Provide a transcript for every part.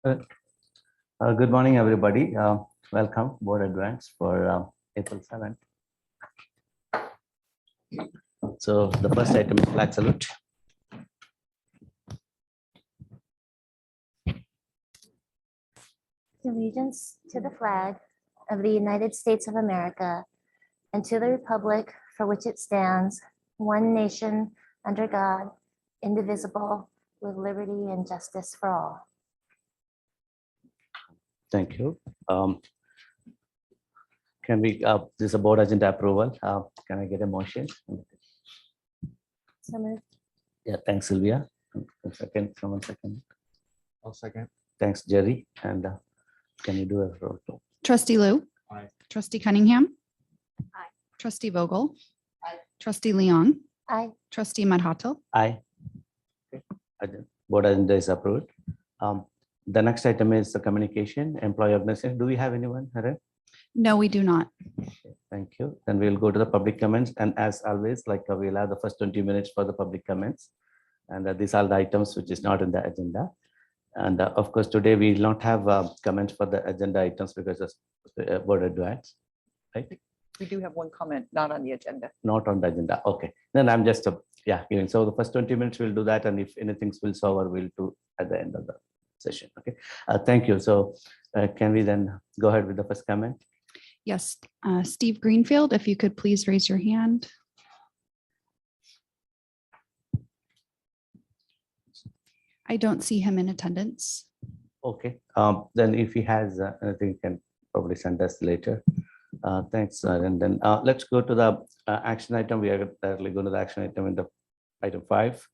Good. Good morning, everybody. Welcome, Board Advance for April 7th. So the first item is flag salute. Allegiance to the flag of the United States of America and to the republic for which it stands, one nation, under God, indivisible, with liberty and justice for all. Thank you. Can we, this is a board agenda approval. Can I get a motion? So moved. Yeah, thanks, Sylvia. A second, someone second. I'll second. Thanks, Jerry. And can you do a roll call? Trustee Lou. Aye. Trustee Cunningham. Aye. Trustee Vogel. Aye. Trustee Leon. Aye. Trustee Madhato. Aye. Okay. Board agenda is approved. The next item is the communication, employee organization. Do we have anyone, Haren? No, we do not. Thank you. Then we'll go to the public comments. And as always, like we'll have the first 20 minutes for the public comments. And these are the items which is not in the agenda. And of course, today we will not have comments for the agenda items because of board advance, right? We do have one comment, not on the agenda. Not on the agenda. Okay. Then I'm just, giving. So the first 20 minutes we'll do that. And if anything spills over, we'll do at the end of the session. Okay. Thank you. So can we then go ahead with the first comment? Yes, Steve Greenfield, if you could please raise your hand. I don't see him in attendance. Okay. Then if he has anything, he can probably send us later. Thanks. And then let's go to the action item. We are directly going to the action item in the item 5.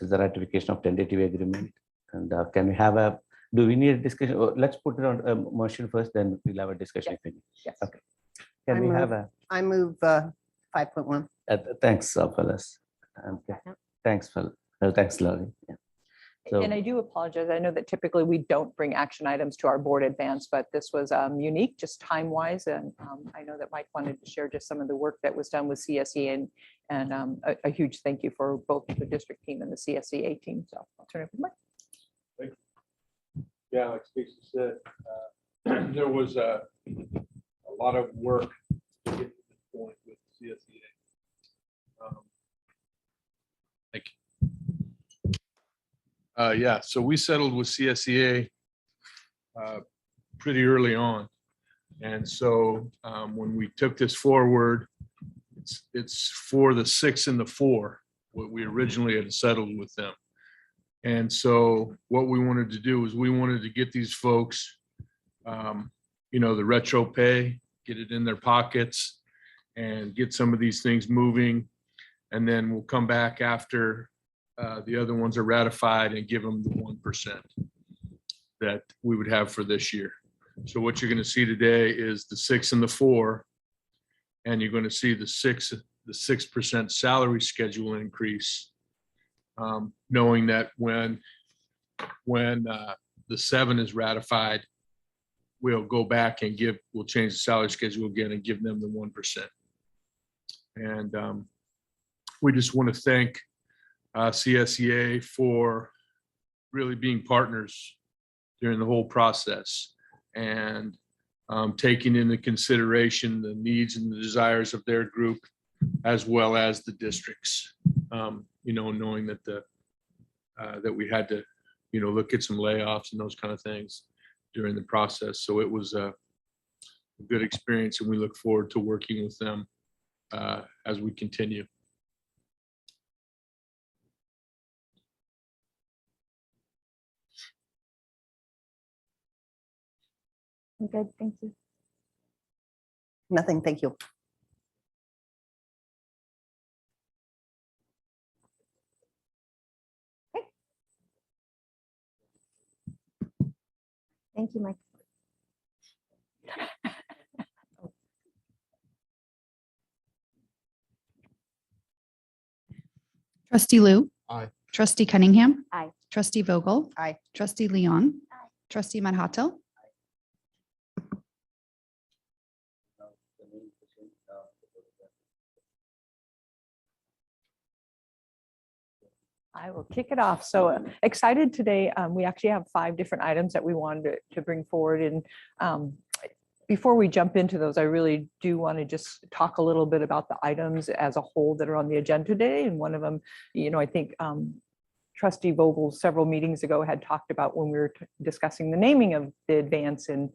Is the ratification of tentative agreement. And can we have a, do we need a discussion? Let's put it on a motion first, then we'll have a discussion. Yes. Okay. Can we have a, I move 5.1. thanks, fellas. Okay. Thanks, Phil. Thanks, Laurie. Yeah. So, And I do apologize. I know that typically we don't bring action items to our board advance, but this was unique, just time-wise. And I know that Mike wanted to share just some of the work that was done with CSE and a huge thank you for both the district team and the CSEA team. So I'll turn it over to Mike. Yeah, like Stacy said, there was a lot of work to get to this point with CSEA. Thank you. Yeah, so we settled with CSEA pretty early on. And so when we took this forward, it's for the 6 and the 4, what we originally had settled with them. And so what we wanted to do is we wanted to get these folks, the retro pay, get it in their pockets and get some of these things moving. And then we'll come back after the other ones are ratified and give them the 1% that we would have for this year. So what you're going to see today is the 6 and the 4, and you're going to see the 6% salary schedule increase. Knowing that when the 7 is ratified, we'll go back and we'll change the salary schedule again and give them the 1%. And we just want to thank CSEA for really being partners during the whole process and taking into consideration the needs and the desires of their group as well as the districts. Knowing that that we had to, look at some layoffs and those kind of things during the process. So it was a good experience, and we look forward to working with them as we continue. I'm good. Thank you. Nothing, thank you. Thank you, Mike. Trustee Lou. Aye. Trustee Cunningham. Aye. Trustee Vogel. Aye. Trustee Leon. Aye. Trustee Madhato. I will kick it off. So excited today. We actually have 5 different items that we wanted to bring forward. And before we jump into those, I really do want to just talk a little bit about the items as a whole that are on the agenda today. And one of them, I think Trustee Vogel several meetings ago had talked about when we were discussing the naming of the advance and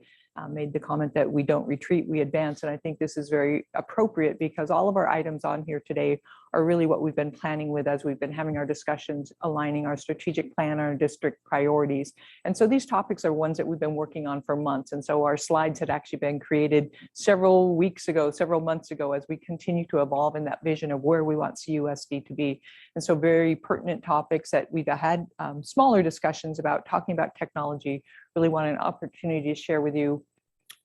made the comment that we don't retreat, we advance. And I think this is very appropriate because all of our items on here today are really what we've been planning with as we've been having our discussions, aligning our strategic plan, our district priorities. And so these topics are ones that we've been working on for months. And so our slides had actually been created several weeks ago, several months ago, as we continue to evolve in that vision of where we want CUSD to be. And so very pertinent topics that we've had smaller discussions about, talking about technology. Really want an opportunity to share with you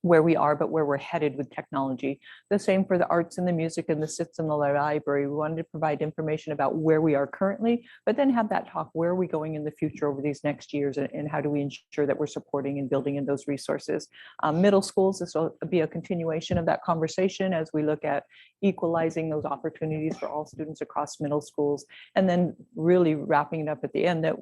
where we are, but where we're headed with technology. The same for the arts and the music and the SITs in the library. We wanted to provide information about where we are currently, but then have that talk, where are we going in the future over these next years, and how do we ensure that we're supporting and building in those resources. Middle schools, this will be a continuation of that conversation as we look at equalizing those opportunities for all students across middle schools. And then really wrapping it up at the end that,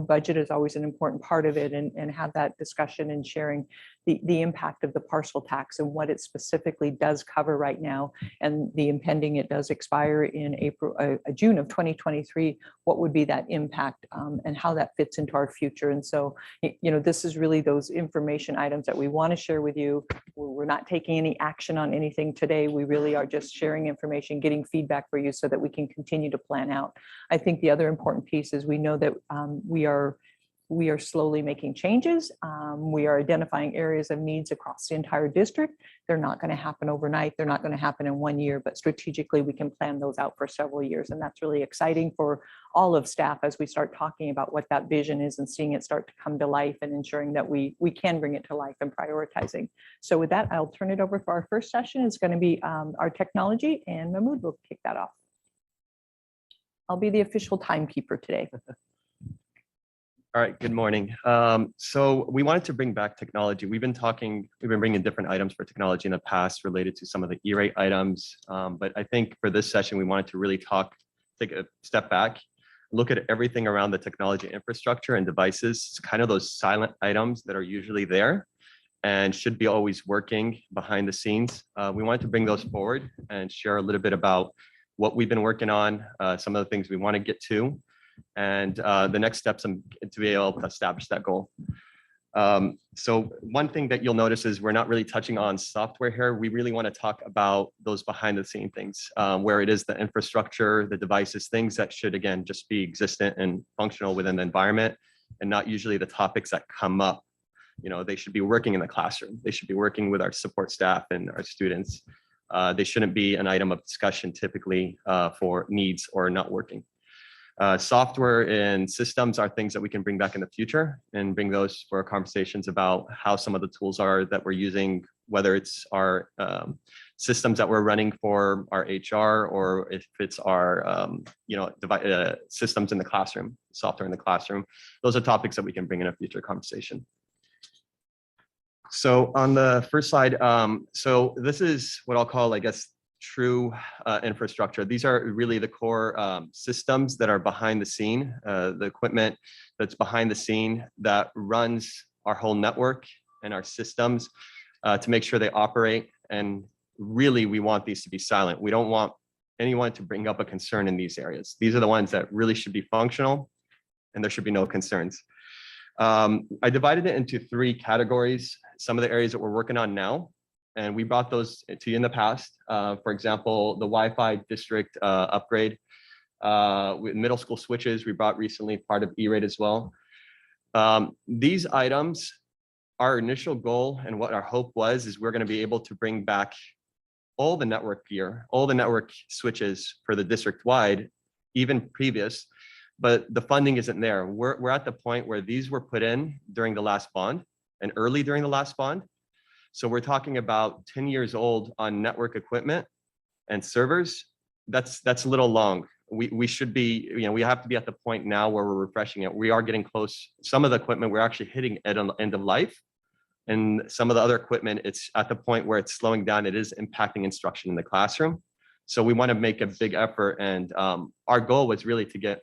budget is always an important part of it, and have that discussion and sharing the impact of the parcel tax and what it specifically does cover right now, and the impending it does expire in June of 2023. What would be that impact and how that fits into our future? And so, this is really those information items that we want to share with you. We're not taking any action on anything today. We really are just sharing information, getting feedback for you so that we can continue to plan out. I think the other important piece is we know that we are slowly making changes. We are identifying areas of needs across the entire district. They're not going to happen overnight. They're not going to happen in 1 year, but strategically we can plan those out for several years. And that's really exciting for all of staff as we start talking about what that vision is and seeing it start to come to life, and ensuring that we can bring it to life and prioritizing. So with that, I'll turn it over for our first session. It's going to be our technology, and Mahmoud will kick that off. I'll be the official timekeeper today. All right, good morning. So we wanted to bring back technology. We've been bringing different items for technology in the past related to some of the E-rate items. But I think for this session, we wanted to really take a step back, look at everything around the technology infrastructure and devices. It's kind of those silent items that are usually there and should be always working behind the scenes. We wanted to bring those forward and share a little bit about what we've been working on, some of the things we want to get to, and the next steps to be able to establish that goal. So one thing that you'll notice is we're not really touching on software here. We really want to talk about those behind the scene things, where it is the infrastructure, the devices, things that should, again, just be existent and functional within the environment, and not usually the topics that come up. They should be working in the classroom. They should be working with our support staff and our students. They shouldn't be an item of discussion typically for needs or not working. Software and systems are things that we can bring back in the future and bring those for conversations about how some of the tools are that we're using, whether it's our systems that we're running for our HR, or if it's our systems in the classroom, software in the classroom. Those are topics that we can bring in a future conversation. So on the first slide, so this is what I'll call, I guess, true infrastructure. These are really the core systems that are behind the scene, the equipment that's behind the scene that runs our whole network and our systems to make sure they operate. And really, we want these to be silent. We don't want anyone to bring up a concern in these areas. These are the ones that really should be functional, and there should be no concerns. I divided it into 3 categories. Some of the areas that we're working on now, and we brought those to you in the past. For example, the Wi-Fi district upgrade with middle school switches, we brought recently, part of E-rate as well. These items, our initial goal and what our hope was, is we're going to be able to bring back all the network gear, all the network switches for the district wide, even previous, but the funding isn't there. We're at the point where these were put in during the last bond and early during the last bond. So we're talking about 10 years old on network equipment and servers. That's a little long. We should be, we have to be at the point now where we're refreshing it. We are getting close. Some of the equipment we're actually hitting at an end of life, and some of the other equipment, it's at the point where it's slowing down. It is impacting instruction in the classroom. So we want to make a big effort, and our goal was really to get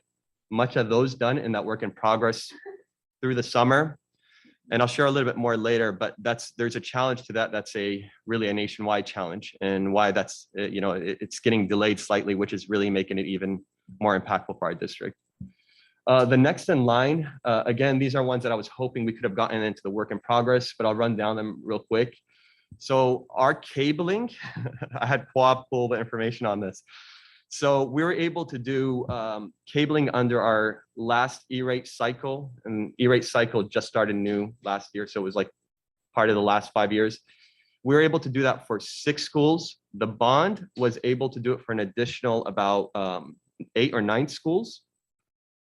much of those done in that work in progress through the summer. And I'll share a little bit more later, but there's a challenge to that. That's really a nationwide challenge, and why that's, it's getting delayed slightly, which is really making it even more impactful for our district. The next in line, again, these are ones that I was hoping we could have gotten into the work in progress, but I'll run down them real quick. So our cabling, I had Pua pull the information on this. So we were able to do cabling under our last E-rate cycle, and E-rate cycle just started new last year. So it was like part of the last 5 years. We were able to do that for 6 schools. The bond was able to do it for an additional about 8 or 9 schools.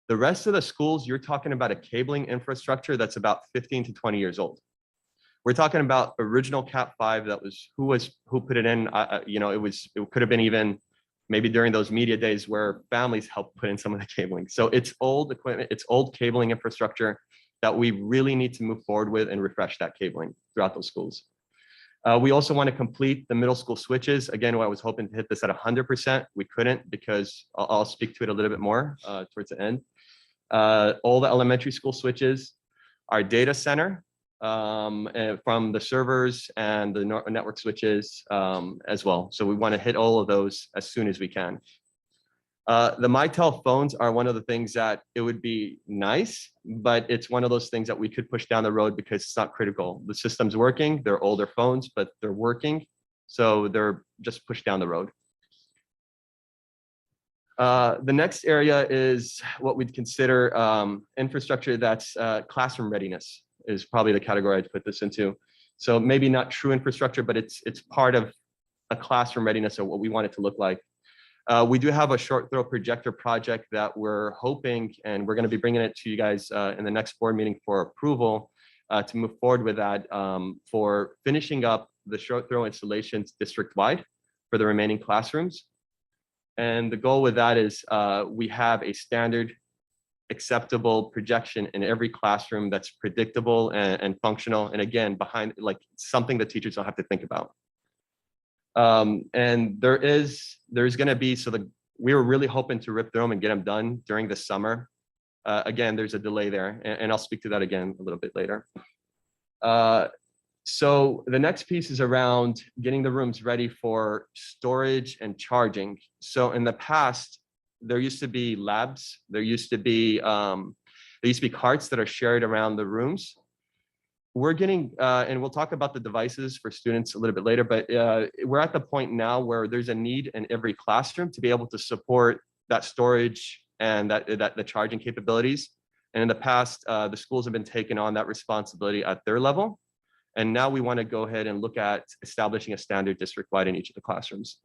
The rest of the schools, you're talking about a cabling infrastructure that's about 15 to 20 years old. We're talking about original Cat 5. That was who put it in. It could have been even maybe during those media days where families helped put in some of the cabling. So it's old equipment, it's old cabling infrastructure that we really need to move forward with and refresh that cabling throughout those schools. We also want to complete the middle school switches. Again, I was hoping to hit this at 100%. We couldn't, because I'll speak to it a little bit more towards the end. All the elementary school switches, our data center, and from the servers and the network switches as well. So we want to hit all of those as soon as we can. The Mitel phones are one of the things that it would be nice, but it's one of those things that we could push down the road because it's not critical. The system's working, they're older phones, but they're working. So they're just pushed down the road. The next area is what we'd consider infrastructure that's classroom readiness is probably the category I'd put this into. So maybe not true infrastructure, but it's part of a classroom readiness or what we want it to look like. We do have a short throw projector project that we're hoping, and we're going to be bringing it to you guys in the next board meeting for approval to move forward with that for finishing up the short throw installations district-wide for the remaining classrooms. And the goal with that is we have a standard acceptable projection in every classroom that's predictable and functional. And again, behind like something that teachers don't have to think about. And there's going to be, we were really hoping to rip through them and get them done during the summer. Again, there's a delay there, and I'll speak to that again a little bit later. So the next piece is around getting the rooms ready for storage and charging. So in the past, there used to be labs. There used to be carts that are shared around the rooms. We're getting, and we'll talk about the devices for students a little bit later, but we're at the point now where there's a need in every classroom to be able to support that storage and the charging capabilities. And in the past, the schools have been taking on that responsibility at their level. And now we want to go ahead and look at establishing a standard district-wide in each of the classrooms.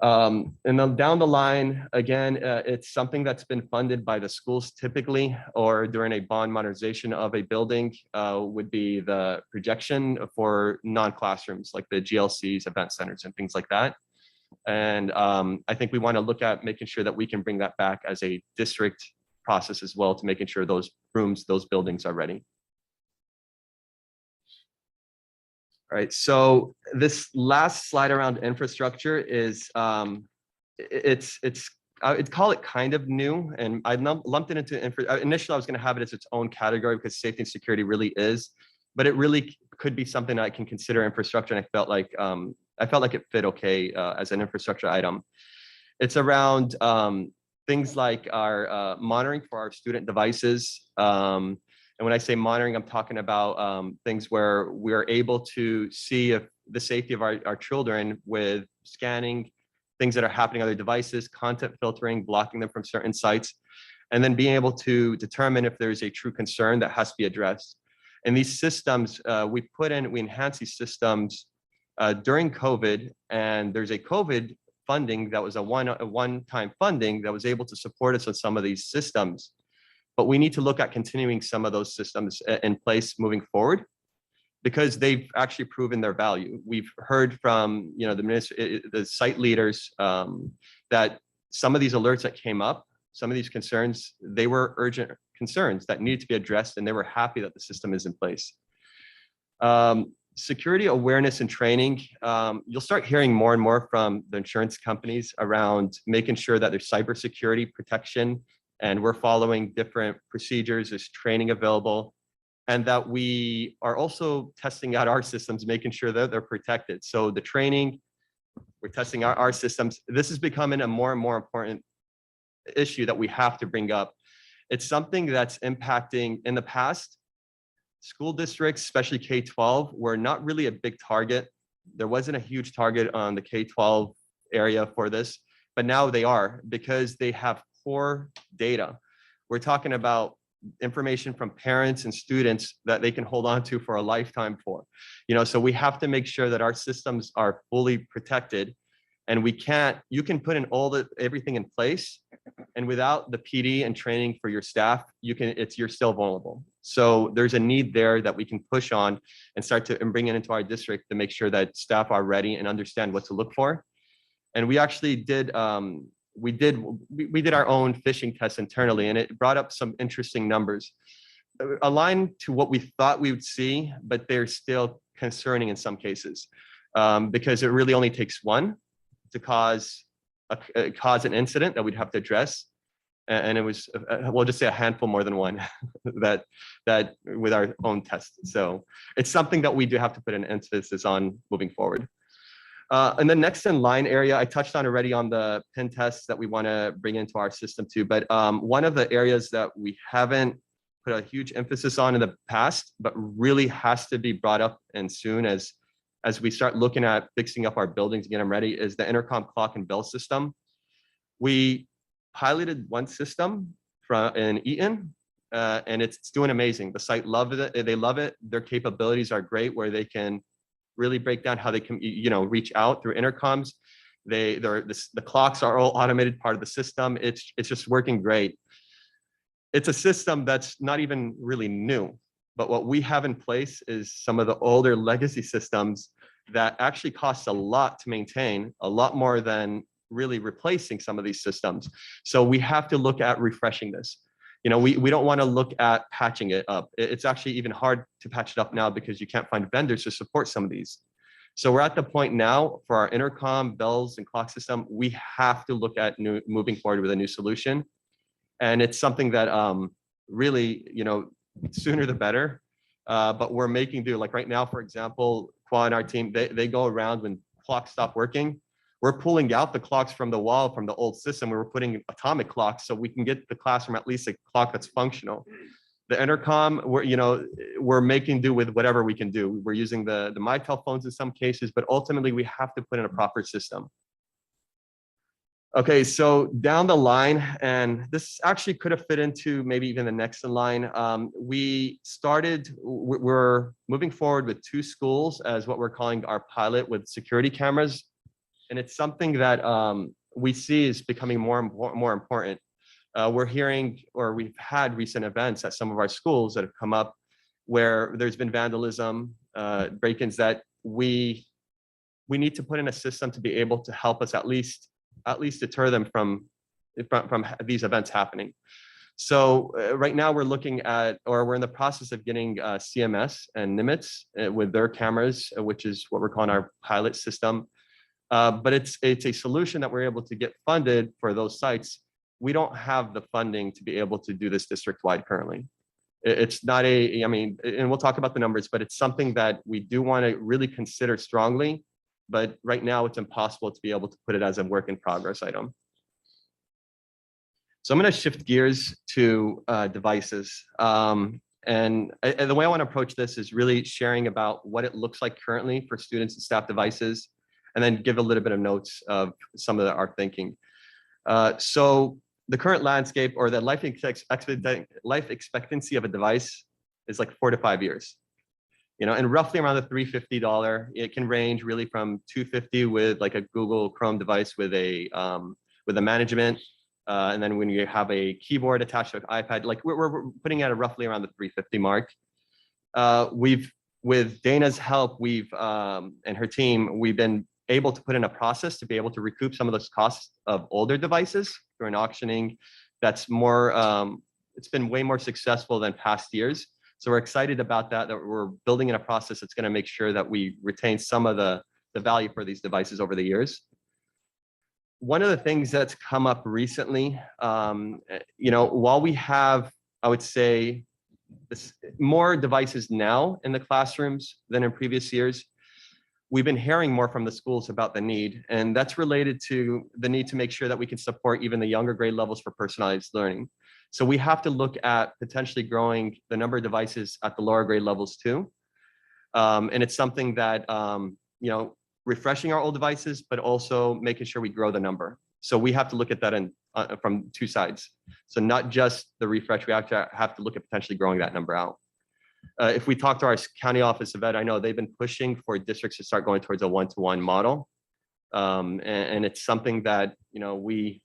And then down the line, again, it's something that's been funded by the schools typically, or during a bond modernization of a building would be the projection for non-classrooms like the GLCs, event centers, and things like that. And I think we want to look at making sure that we can bring that back as a district process as well, to making sure those rooms, those buildings are ready. All right, so this last slide around infrastructure is, I'd call it kind of new, and I lumped it into initially I was going to have it as its own category because safety and security really is, but it really could be something that I can consider infrastructure, and I felt like it fit okay as an infrastructure item. It's around things like our monitoring for our student devices. And when I say monitoring, I'm talking about things where we're able to see if the safety of our children with scanning things that are happening on their devices, content filtering, blocking them from certain sites, and then being able to determine if there's a true concern that has to be addressed. And these systems, we enhance these systems during COVID, and there's a COVID funding that was a one-time funding that was able to support us on some of these systems. But we need to look at continuing some of those systems in place moving forward, because they've actually proven their value. We've heard from the site leaders that some of these alerts that came up, some of these concerns, they were urgent concerns that needed to be addressed, and they were happy that the system is in place. Security awareness and training, you'll start hearing more and more from the insurance companies around making sure that their cybersecurity protection and we're following different procedures, there's training available, and that we are also testing out our systems, making sure that they're protected. So the training, we're testing our systems. This is becoming a more and more important issue that we have to bring up. It's something that's impacting in the past. School districts, especially K-12, were not really a big target. There wasn't a huge target on the K-12 area for this, but now they are because they have poor data. We're talking about information from parents and students that they can hold on to for a lifetime for. So we have to make sure that our systems are fully protected, and you can put in everything in place, and without the PD and training for your staff, you're still vulnerable. So there's a need there that we can push on and start to bring it into our district to make sure that staff are ready and understand what to look for. And we actually did we did our own phishing test internally, and it brought up some interesting numbers aligned to what we thought we would see, but they're still concerning in some cases, because it really only takes one to cause an incident that we'd have to address. And it was, we'll just say a handful more than one that with our own test. So it's something that we do have to put an emphasis on moving forward. And the next in line area, I touched on already on the PIN tests that we want to bring into our system too. But one of the areas that we haven't put a huge emphasis on in the past, but really has to be brought up and soon as we start looking at fixing up our buildings and get them ready, is the intercom clock and bell system. We piloted one system in Eaton, and it's doing amazing. The site loves it. They love it. Their capabilities are great, where they can really break down how they can, reach out through intercoms. The clocks are all automated part of the system. It's just working great. It's a system that's not even really new, but what we have in place is some of the older legacy systems that actually cost a lot to maintain, a lot more than really replacing some of these systems. So we have to look at refreshing this. We don't want to look at patching it up. It's actually even hard to patch it up now because you can't find vendors to support some of these. So we're at the point now for our intercom, bells, and clock system, we have to look at moving forward with a new solution. And it's something that really, sooner the better. But we're making do. Like right now, for example, Qua and our team, they go around when clocks stop working. We're pulling out the clocks from the wall from the old system. We were putting atomic clocks so we can get the classroom at least a clock that's functional. The intercom, we're making do with whatever we can do. We're using the Mitel phones in some cases, but ultimately we have to put in a proper system. Okay, so down the line, and this actually could have fit into maybe even the next in line. We're moving forward with 2 schools as what we're calling our pilot with security cameras. And it's something that we see is becoming more important. We're hearing, or we've had recent events at some of our schools that have come up where there's been vandalism, break-ins, that we need to put in a system to be able to help us at least deter them from these events happening. So right now we're looking at, or we're in the process of getting CMS and Nimitz with their cameras, which is what we're calling our pilot system. But it's a solution that we're able to get funded for those sites. We don't have the funding to be able to do this district-wide currently. It's not and we'll talk about the numbers, but it's something that we do want to really consider strongly. But right now it's impossible to be able to put it as a work in progress item. So I'm going to shift gears to devices. And the way I want to approach this is really sharing about what it looks like currently for students and staff devices, and then give a little bit of notes of some of our thinking. So the current landscape, or the life expectancy of a device, is like 4 to 5 years. And roughly around the $350. It can range really from $250 with like a Google Chrome device with a management, and then when you have a keyboard attached to an iPad, like we're putting at roughly around the $350 mark. With Dana's help, and her team, we've been able to put in a process to be able to recoup some of those costs of older devices through an auctioning that's more, it's been way more successful than past years. So we're excited about that we're building in a process that's going to make sure that we retain some of the value for these devices over the years. one of the things that's come up recently, while we have, I would say, more devices now in the classrooms than in previous years, we've been hearing more from the schools about the need, and that's related to the need to make sure that we can support even the younger grade levels for personalized learning. So we have to look at potentially growing the number of devices at the lower grade levels too. And it's something that, refreshing our old devices, but also making sure we grow the number. So we have to look at that from two sides. So not just the refresh, we have to look at potentially growing that number out. If we talk to our county office of ed, I know they've been pushing for districts to start going towards a one-to-one model. And it's something that, we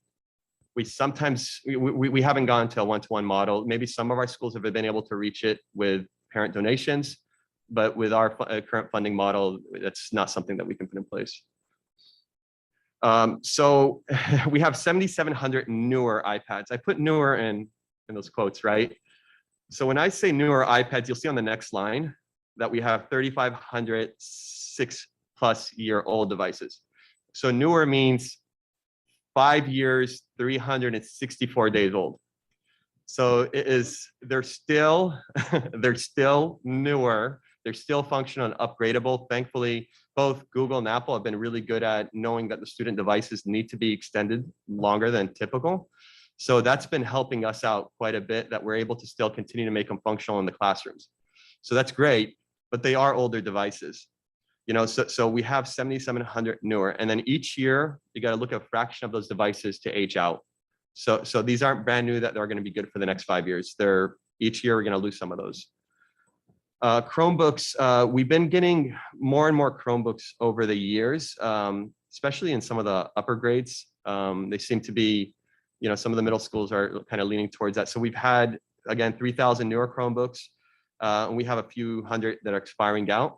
sometimes, we haven't gone to a one-to-one model. Maybe some of our schools have been able to reach it with parent donations, but with our current funding model, that's not something that we can put in place. So we have 7,700 newer iPads. I put newer in those quotes, right? So when I say newer iPads, you'll see on the next line that we have 3,500 6+ year old devices. So newer means 5 years, 364 days old. So they're still newer. They're still functional and upgradable. Thankfully, both Google and Apple have been really good at knowing that the student devices need to be extended longer than typical. So that's been helping us out quite a bit, that we're able to still continue to make them functional in the classrooms. So that's great, but they are older devices. So we have 7,700 newer, and then each year you got to look at a fraction of those devices to age out. So these aren't brand new that they're going to be good for the next 5 years. Each year we're going to lose some of those. Chromebooks, we've been getting more and more Chromebooks over the years, especially in some of the upper grades. They seem to be, some of the middle schools are kind of leaning towards that. So we've had, again, 3,000 newer Chromebooks, and we have a few hundred that are expiring out.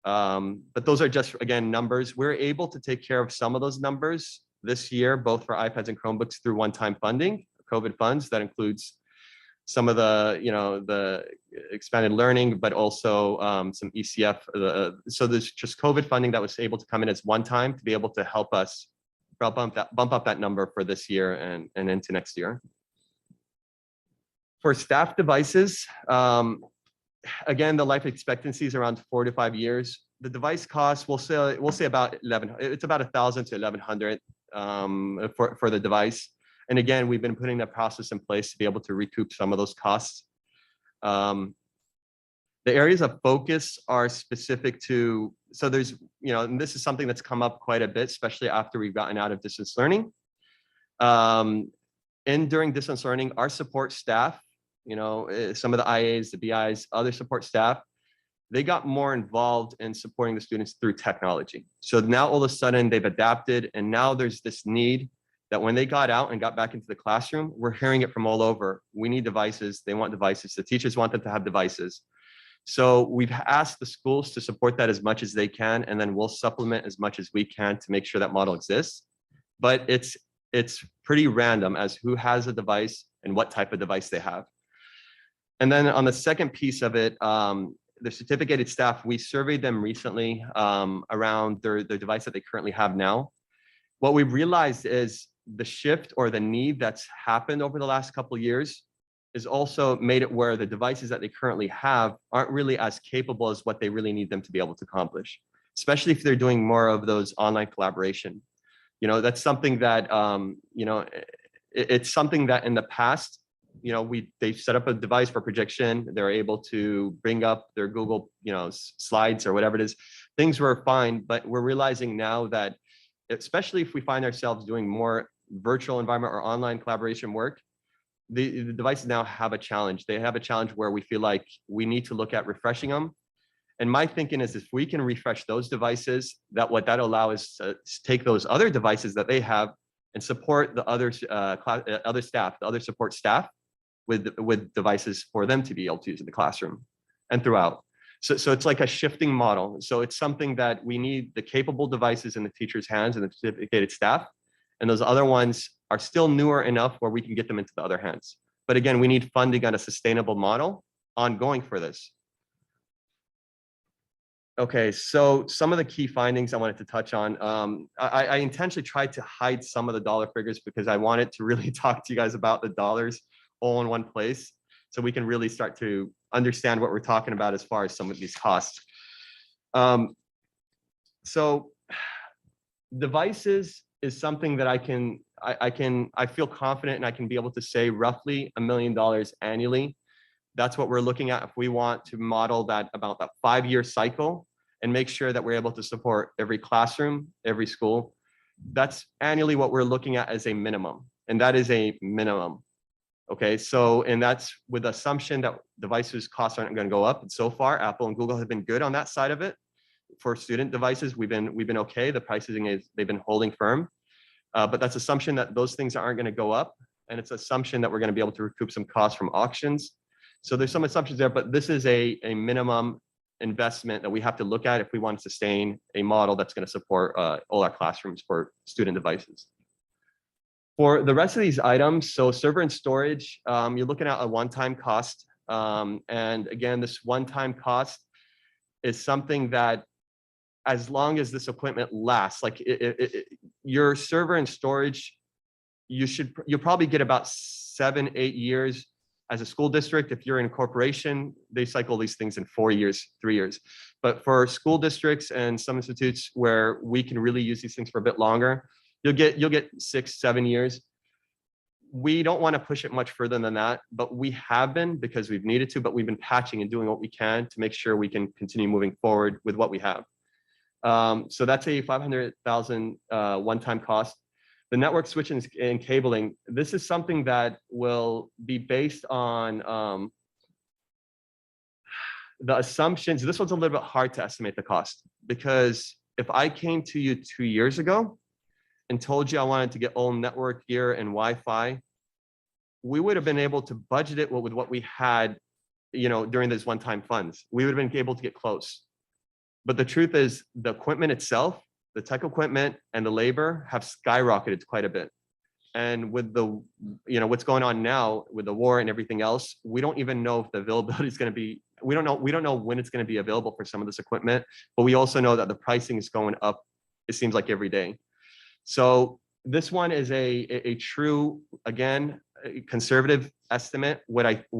But those are just, again, numbers. We're able to take care of some of those numbers this year, both for iPads and Chromebooks, through one-time funding, COVID funds. That includes some of the expanded learning, but also some ECF. So there's just COVID funding that was able to come in as one time to be able to help us bump up that number for this year and into next year. For staff devices, again, the life expectancy is around 4 to 5 years. The device cost, we'll say about 11. It's about 1,000 to 1,100 for the device. And again, we've been putting that process in place to be able to recoup some of those costs. The areas of focus are specific to, so there's, and this is something that's come up quite a bit, especially after we've gotten out of distance learning. And during distance learning, our support staff, some of the IAs, the BIs, other support staff, they got more involved in supporting the students through technology. So now all of a sudden they've adapted, and now there's this need that when they got out and got back into the classroom, we're hearing it from all over. We need devices. They want devices. The teachers want them to have devices. So we've asked the schools to support that as much as they can, and then we'll supplement as much as we can to make sure that model exists. But it's pretty random as who has a device and what type of device they have. And then on the second piece of it, the certificated staff, we surveyed them recently around their device that they currently have now. What we've realized is the shift or the need that's happened over the last couple of years is also made it where the devices that they currently have aren't really as capable as what they really need them to be able to accomplish, especially if they're doing more of those online collaboration. That's something that, it's something that in the past, they set up a device for projection. They're able to bring up their Google, slides or whatever it is. Things were fine, but we're realizing now that, especially if we find ourselves doing more virtual environment or online collaboration work, the devices now have a challenge. They have a challenge where we feel like we need to look at refreshing them. And my thinking is, if we can refresh those devices, what that allow is to take those other devices that they have and support the other staff, the other support staff with devices for them to be able to use in the classroom and throughout. So it's like a shifting model. So it's something that we need the capable devices in the teacher's hands and the certificated staff. And those other ones are still newer enough where we can get them into the other hands. But again, we need funding on a sustainable model ongoing for this. Okay, so some of the key findings I wanted to touch on. I intentionally tried to hide some of the dollar figures because I wanted to really talk to you guys about the dollars all in one place, so we can really start to understand what we're talking about as far as some of these costs. So devices is something that I feel confident and I can be able to say roughly $1 million annually. That's what we're looking at if we want to model that about that 5-year cycle and make sure that we're able to support every classroom, every school. That's annually what we're looking at as a minimum, and that is a minimum. Okay, so, and that's with the assumption that devices costs aren't going to go up. And so far, Apple and Google have been good on that side of it. For student devices, we've been okay. The pricing is, they've been holding firm, but that's assumption that those things aren't going to go up, and it's assumption that we're going to be able to recoup some costs from auctions. So there's some assumptions there, but this is a minimum investment that we have to look at if we want to sustain a model that's going to support all our classrooms for student devices. For the rest of these items, so server and storage, you're looking at a one-time cost. And again, this one-time cost is something that as long as this equipment lasts, like your server and storage, you'll probably get about 7-8 years. As a school district, if you're in a corporation, they cycle these things in 4 years, 3 years. But for school districts and some institutes where we can really use these things for a bit longer, you'll get 6-7 years. We don't want to push it much further than that, but we have been because we've needed to, but we've been patching and doing what we can to make sure we can continue moving forward with what we have. So that's a $500,000 one-time cost. The network switching and cabling, this is something that will be based on the assumptions. This one's a little bit hard to estimate the cost, because if I came to you 2 years ago and told you I wanted to get all network gear and Wi-Fi, we would have been able to budget it with what we had, during those one-time funds. We would have been able to get close. But the truth is, the equipment itself, the tech equipment and the labor have skyrocketed quite a bit. And with the, what's going on now with the war and everything else, we don't even know if the availability is going to be, we don't know when it's going to be available for some of this equipment, but we also know that the pricing is going up, it seems like every day. So this one is a true, again, a conservative estimate,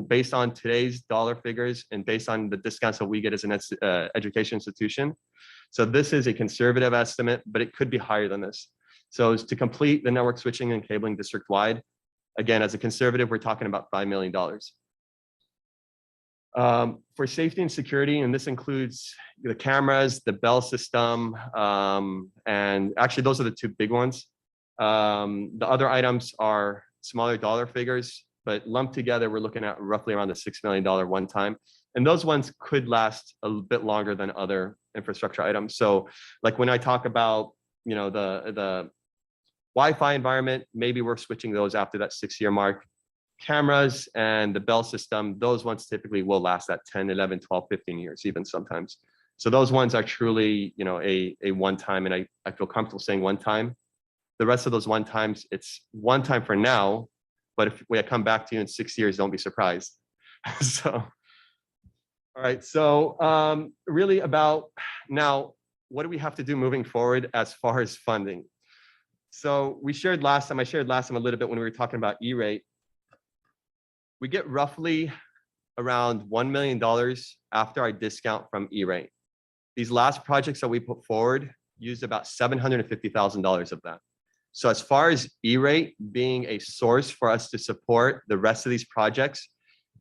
based on today's dollar figures and based on the discounts that we get as an education institution. So this is a conservative estimate, but it could be higher than this. So to complete the network switching and cabling district-wide, again, as a conservative, we're talking about $5 million. For safety and security, and this includes the cameras, the bell system, and actually those are the two big ones. The other items are smaller dollar figures, but lumped together, we're looking at roughly around the $6 million one time. And those ones could last a bit longer than other infrastructure items. So like when I talk about, the Wi-Fi environment, maybe we're switching those after that 6-year mark. Cameras and the bell system, those ones typically will last that 10, 11, 12, 15 years, even sometimes. So those ones are truly, a one time, and I feel comfortable saying one time. The rest of those one times, it's one time for now, but if we come back to you in 6 years, don't be surprised. So. All right, so really about now, what do we have to do moving forward as far as funding? So I shared last time a little bit when we were talking about E-rate. We get roughly around $1 million after our discount from E-rate. These last projects that we put forward used about $750,000 of that. So as far as E-rate being a source for us to support the rest of these projects,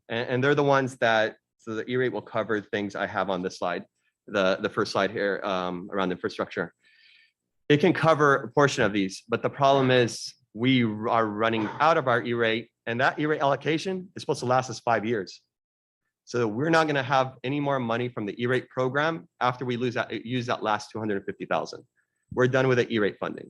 and they're the ones that, so the E-rate will cover things I have on this slide, the first slide here around infrastructure. It can cover a portion of these, but the problem is we are running out of our E-rate, and that E-rate allocation is supposed to last us 5 years. So we're not going to have any more money from the E-rate program after we use that last $250,000. We're done with the E-rate funding.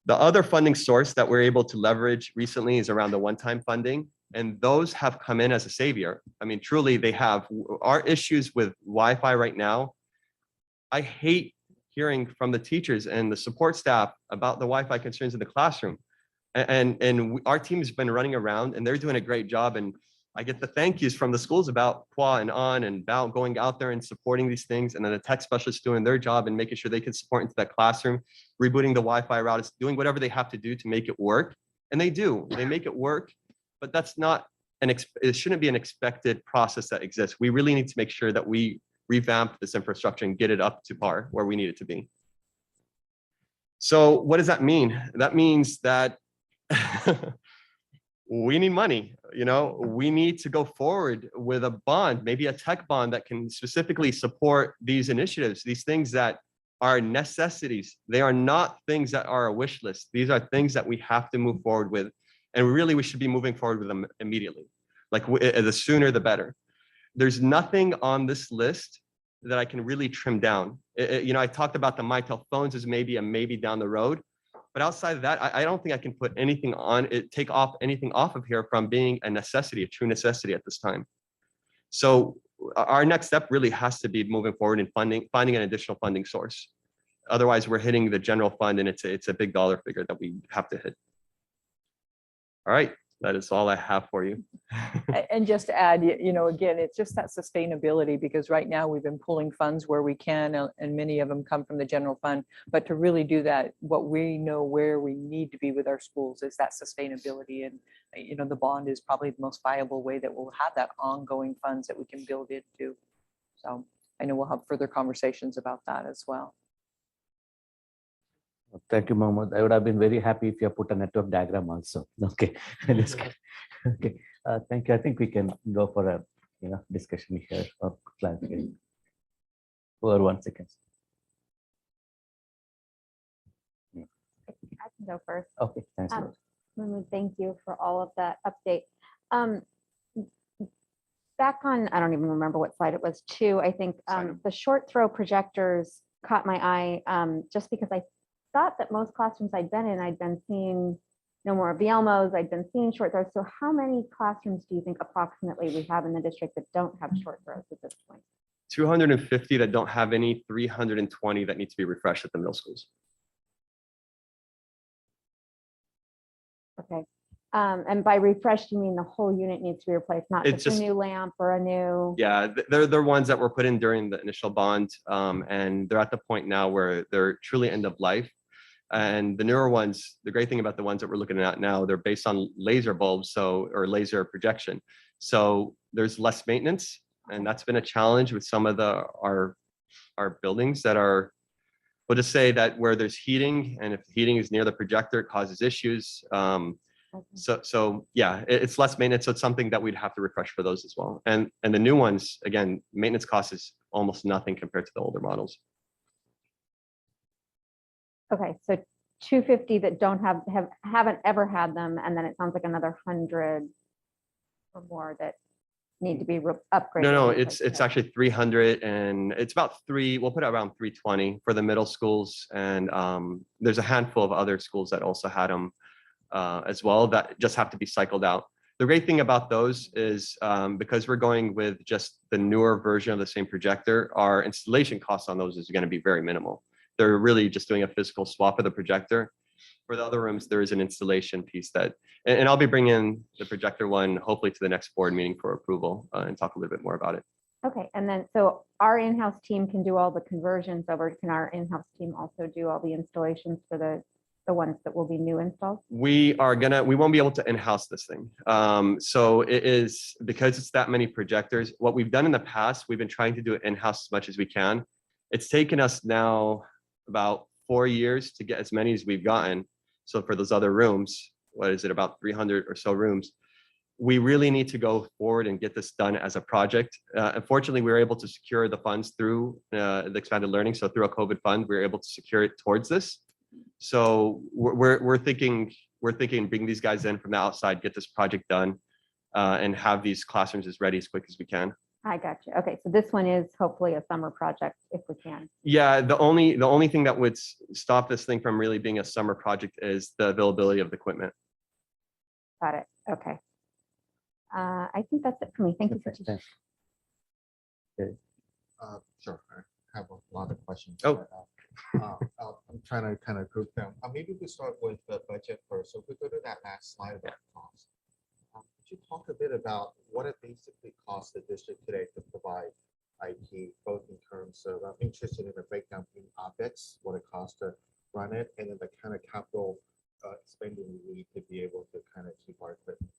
The other funding source that we're able to leverage recently is around the one-time funding. And those have come in as a savior. I mean, truly, they have. Our issues with Wi-Fi right now, I hate hearing from the teachers and the support staff about the Wi-Fi concerns in the classroom. And our team has been running around, and they're doing a great job. And I get the thank yous from the schools about qua and on and about going out there and supporting these things. And then the tech specialists doing their job and making sure they can support into that classroom, rebooting the Wi-Fi routers, doing whatever they have to do to make it work. And they do, they make it work, but that's not it shouldn't be an expected process that exists. We really need to make sure that we revamp this infrastructure and get it up to par where we need it to be. So what does that mean? That means that we need money. We need to go forward with a bond, maybe a tech bond that can specifically support these initiatives, these things that are necessities. They are not things that are a wish list. These are things that we have to move forward with. And really, we should be moving forward with them immediately. Like the sooner, the better. There's nothing on this list that I can really trim down. I talked about the Mitel phones as maybe a maybe down the road. But outside of that, I don't think I can put anything on it, take off anything off of here from being a necessity, a true necessity at this time. So our next step really has to be moving forward and finding an additional funding source. Otherwise, we're hitting the general fund and it's a big dollar figure that we have to hit. All right, that is all I have for you. And just to add, again, it's just that sustainability, because right now we've been pulling funds where we can, and many of them come from the general fund. But to really do that, what we know where we need to be with our schools is that sustainability. And, the bond is probably the most viable way that we'll have that ongoing funds that we can build into. So I know we'll have further conversations about that as well. Thank you, Mohammed. I would have been very happy if you have put a network diagram also. Okay. Okay. Thank you. I think we can go for a discussion here or clarification. For 1 second. I can go first. Okay. Thanks. Rose. Mahmood, thank you for all of that update. Back on, I don't even remember what slide it was, 2, I think the short throw projectors caught my eye just because I thought that most classrooms I'd been seeing no more Vielmos, I'd been seeing short throws. So how many classrooms do you think approximately we have in the district that don't have short throws at this point? 250 that don't have any, 320 that need to be refreshed at the middle schools. Okay. And by refreshed, you mean the whole unit needs to be replaced, not It's just a new lamp or a new? Yeah, they're ones that were put in during the initial bond, and they're at the point now where they're truly end of life. And the newer ones, the great thing about the ones that we're looking at now, they're based on laser bulbs, or laser projection. So there's less maintenance, and that's been a challenge with some of our buildings that are, we'll just say that where there's heating, and if the heating is near the projector, it causes issues. So yeah, it's less maintenance. So it's something that we'd have to refresh for those as well. And the new ones, again, maintenance cost is almost nothing compared to the older models. Okay, so 250 that haven't ever had them, and then it sounds like another 100 or more that need to be upgraded. No, it's actually 300, and it's about we'll put it around 320 for the middle schools. And there's a handful of other schools that also had them as well that just have to be cycled out. The great thing about those is because we're going with just the newer version of the same projector, our installation costs on those is going to be very minimal. They're really just doing a physical swap of the projector. For the other rooms, there is an installation piece and I'll be bringing the projector one hopefully to the next board meeting for approval and talk a little bit more about it. Okay, and then so our in-house team can do all the conversions over. Can our in-house team also do all the installations for the ones that will be new installs? We won't be able to in-house this thing. So it is, because it's that many projectors, what we've done in the past, we've been trying to do it in-house as much as we can. It's taken us now about 4 years to get as many as we've gotten. So for those other rooms, what is it, about 300 or so rooms, we really need to go forward and get this done as a project. Unfortunately, we were able to secure the funds through the expanded learning. So through a COVID fund, we were able to secure it towards this. So we're thinking bring these guys in from the outside, get this project done, and have these classrooms as ready as quick as we can. I got you. Okay, so this one is hopefully a summer project if we can. Yeah, the only thing that would stop this thing from really being a summer project is the availability of the equipment. Got it. Okay. I think that's it for me. Thank you for teaching. Sure. I have a lot of questions. Oh. But, I'm trying to kind of group them. Maybe we start with the budget first. So if we go to that last slide about cost. could you talk a bit about what it basically costs the district today to provide IT, both in terms of, I'm interested in the breakdown in OpEx, what it costs to run it, and then the kind of capital spending we need to be able to kind of keep our equipment,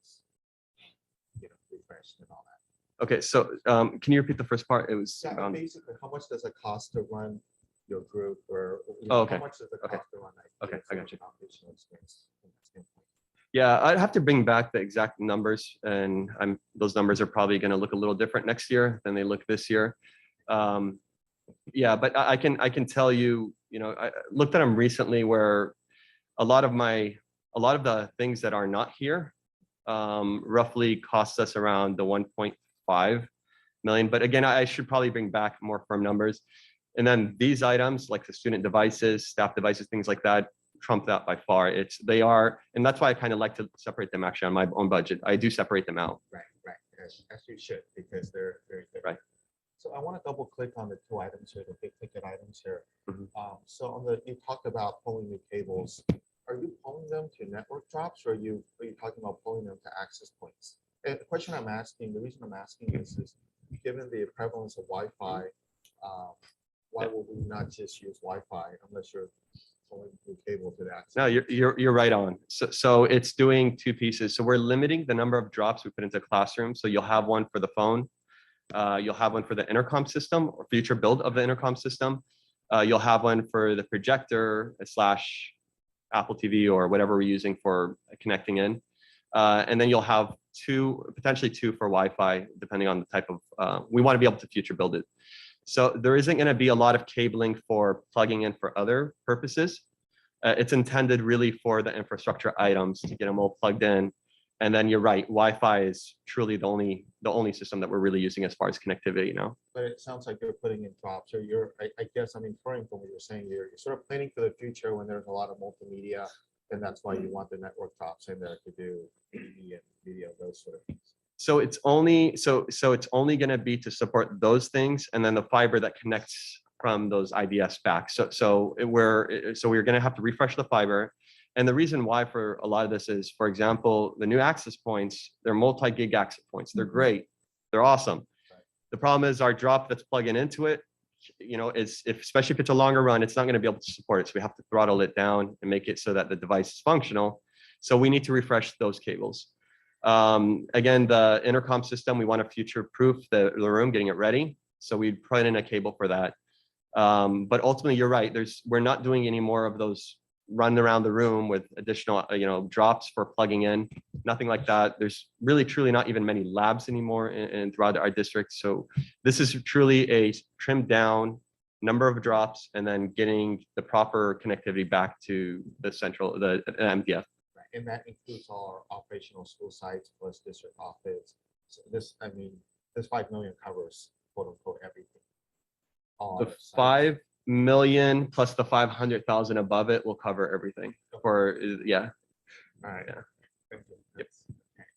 refreshed and all that. Okay, so can you repeat the first part? It was Yeah, basically, how much does it cost to run your group, or Oh, okay. how much does it Okay. cost to run IT? Okay, I got you. Operational expense from that standpoint? Yeah, I'd have to bring back the exact numbers, and those numbers are probably going to look a little different next year than they look this year. Yeah, but I can tell you, I looked at them recently where a lot of the things that are not here roughly cost us around the 1.5 million. But again, I should probably bring back more firm numbers. And then these items like the student devices, staff devices, things like that, trump that by far. And that's why I kind of like to separate them actually on my own budget. I do separate them out. Right, as you should, because they're very different. Right. So I want to double click on the two items here, the big ticket items here. Mhm. So you talked about pulling new cables. Are you pulling them to network drops, or are you talking about pulling them to access points? And the question I'm asking, the reason I'm asking is given the prevalence of Wi-Fi, why would we not just use Wi-Fi unless you're pulling new cable to the access? No, you're right on. So it's doing two pieces. So we're limiting the number of drops we put into classrooms. So you'll have one for the phone. You'll have one for the intercom system or future build of the intercom system. You'll have one for the projector / Apple TV or whatever we're using for connecting in. And then you'll have potentially two for Wi-Fi, depending on the type of, we want to be able to future build it. So there isn't going to be a lot of cabling for plugging in for other purposes. It's intended really for the infrastructure items to get them all plugged in. And then you're right, Wi-Fi is truly the only system that we're really using as far as connectivity now. But it sounds like you're putting in drops, or I guess I'm inferring from what you're saying, you're sort of planning for the future when there's a lot of multimedia, and that's why you want the network drops in there to do TV and video, those sort of things. So it's only going to be to support those things, and then the fiber that connects from those IDS back. So we're going to have to refresh the fiber. And the reason why for a lot of this is, for example, the new access points, they're multi-gig access points. They're great. They're awesome. The problem is our drop that's plugging into it, especially if it's a longer run, it's not going to be able to support it. So we have to throttle it down and make it so that the device is functional. So we need to refresh those cables. Again, the intercom system, we want to future-proof the room, getting it ready. So we put in a cable for that. But ultimately, you're right. We're not doing any more of those run around the room with additional, drops for plugging in, nothing like that. There's really, truly not even many labs anymore in throughout our district. So this is truly a trimmed down number of drops and then getting the proper connectivity back to the MDF. And that includes all our operational school sites plus district office. So this 5 million covers quote unquote everything. All The our sites. 5 million plus the 500,000 above it will cover everything for, yeah. All right. Yeah. Thank you.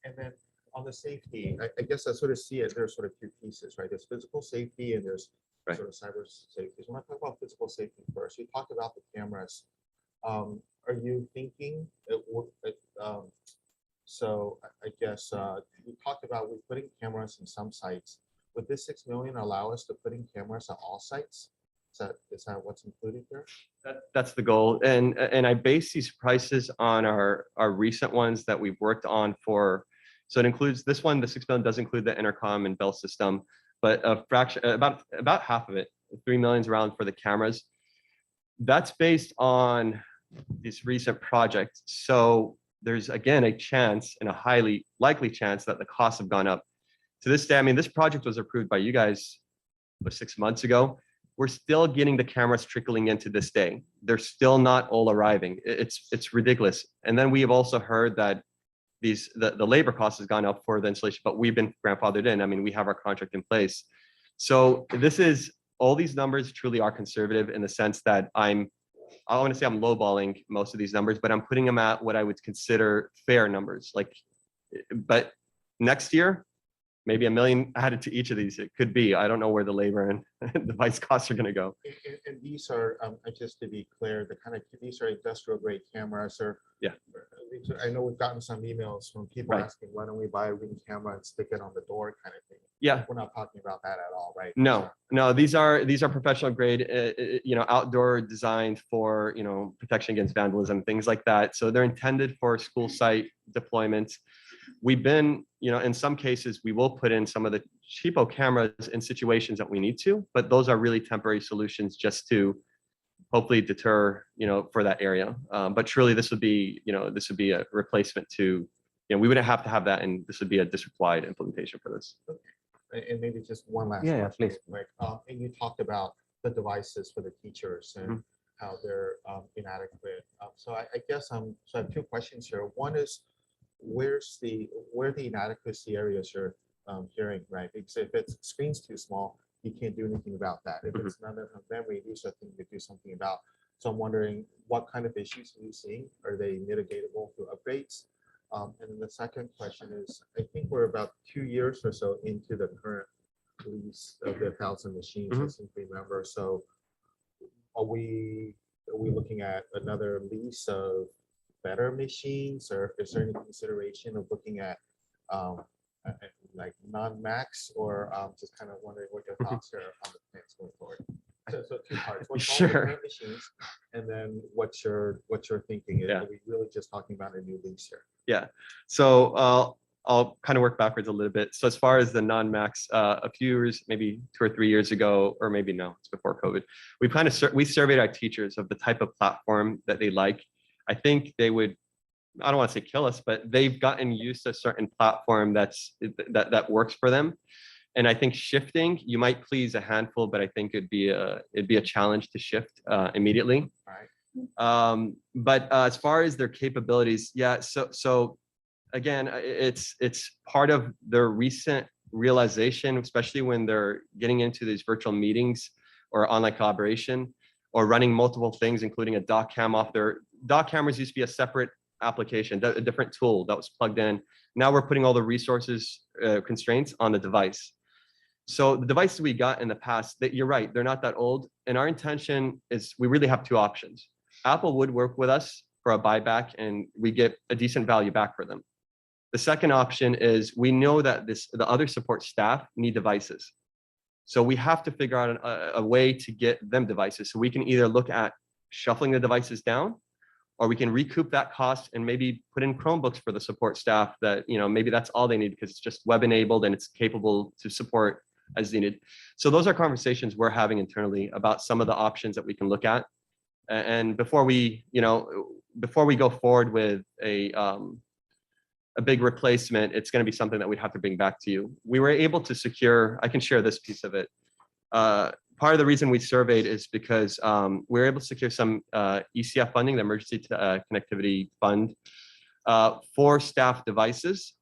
And then on the safety, I guess I sort of see it, there's sort of two pieces, right? There's physical safety and there's Right. sort of cyber safety. So when I talk about physical safety first, you talked about the cameras. Are you thinking so I guess we talked about we're putting cameras in some sites. Would this 6 million allow us to put in cameras at all sites? Is that what's included here? That's the goal. And I base these prices on our recent ones that we've worked on for, so it includes this one, the 6 million does include the intercom and bell system, but a fraction, about half of it, 3 million's around for the cameras. That's based on this recent project. So there's again a chance and a highly likely chance that the costs have gone up. To this day, this project was approved by you guys 6 months ago. We're still getting the cameras trickling in to this day. They're still not all arriving. It's ridiculous. And then we have also heard that the labor cost has gone up for the installation, but we've been grandfathered in. We have our contract in place. So all these numbers truly are conservative in the sense that I want to say I'm lowballing most of these numbers, but I'm putting them at what I would consider fair numbers. But next year, maybe 1 million added to each of these. It could be. I don't know where the labor and device costs are going to go. And these are, just to be clear, these are industrial grade cameras, or Yeah. I know we've gotten some emails from people Right. asking, why don't we buy a Ring camera and stick it on the door kind of thing? Yeah. We're not talking about that at all, right? No, no, these are professional grade, outdoor designed for, protection against vandalism, things like that. So they're intended for school site deployments. We've been, in some cases, we will put in some of the cheapo cameras in situations that we need to, but those are really temporary solutions just to hopefully deter, for that area. But truly, this would be a replacement to, we wouldn't have to have that, and this would be a district-wide implementation for this. And maybe just one last Yeah, question. please. real quick. And you talked about the devices for the teachers and how they're inadequate. So I guess so I have two questions here. One is, where the inadequacy areas you're hearing, right? Because if it's screen's too small, you can't do anything about that. If it's not enough memory, these are things to do something about. So I'm wondering, what kind of issues are you seeing? Are they mitigatable through upgrades? And then the second question is, I think we're about 2 years or so into the current lease of the 1,000 machines, I seem to remember. So are we looking at another lease of better machines, or is there any consideration of looking at like non-max, or just kind of wondering what your thoughts are on the plans going forward? So two parts. What's all the Sure. current machines, and then what you're thinking? Yeah. Are we really just talking about a new lease here? Yeah. So I'll kind of work backwards a little bit. So as far as the non-max, a few years, maybe 2 or 3 years ago, or maybe no, it's before COVID, we surveyed our teachers of the type of platform that they like. I think they would, I don't want to say kill us, but they've gotten used to a certain platform that works for them. And I think shifting, you might please a handful, but I think it'd be a challenge to shift immediately. All right. But as far as their capabilities, yeah. So again, it's part of their recent realization, especially when they're getting into these virtual meetings or online collaboration, or running multiple things, including a dock cam off their dock cameras used to be a separate application, a different tool that was plugged in. Now we're putting all the resources constraints on the device. So the devices we got in the past, that you're right, they're not that old. And our intention is we really have two options. Apple would work with us for a buyback, and we get a decent value back for them. The second option is we know that the other support staff need devices. So we have to figure out a way to get them devices. So we can either look at shuffling the devices down, or we can recoup that cost and maybe put in Chromebooks for the support staff that, maybe that's all they need because it's just web enabled and it's capable to support as needed. So those are conversations we're having internally about some of the options that we can look at. And before we go forward with a big replacement, it's going to be something that we'd have to bring back to you. We were able to secure, I can share this piece of it. Part of the reason we surveyed is because we were able to secure some ECF funding, the Emergency Connectivity Fund, for staff devices,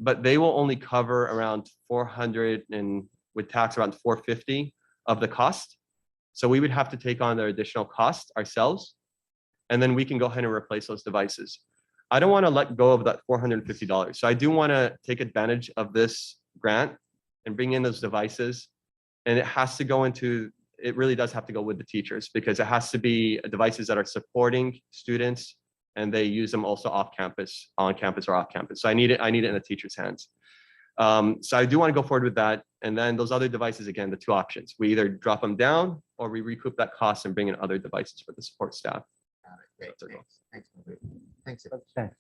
but they will only cover around 400 and with tax around 450 of the cost. So we would have to take on the additional cost ourselves, and then we can go ahead and replace those devices. I don't want to let go of that $450. So I do want to take advantage of this grant and bring in those devices. And it really does have to go with the teachers, because it has to be devices that are supporting students and they use them also off campus, on campus or off campus. So I need it in the teacher's hands. So I do want to go forward with that. And then those other devices, again, the two options, we either drop them down or we recoup that cost and bring in other devices for the support staff. Got it. Great. That's our goal. Thanks. Thanks. Thanks.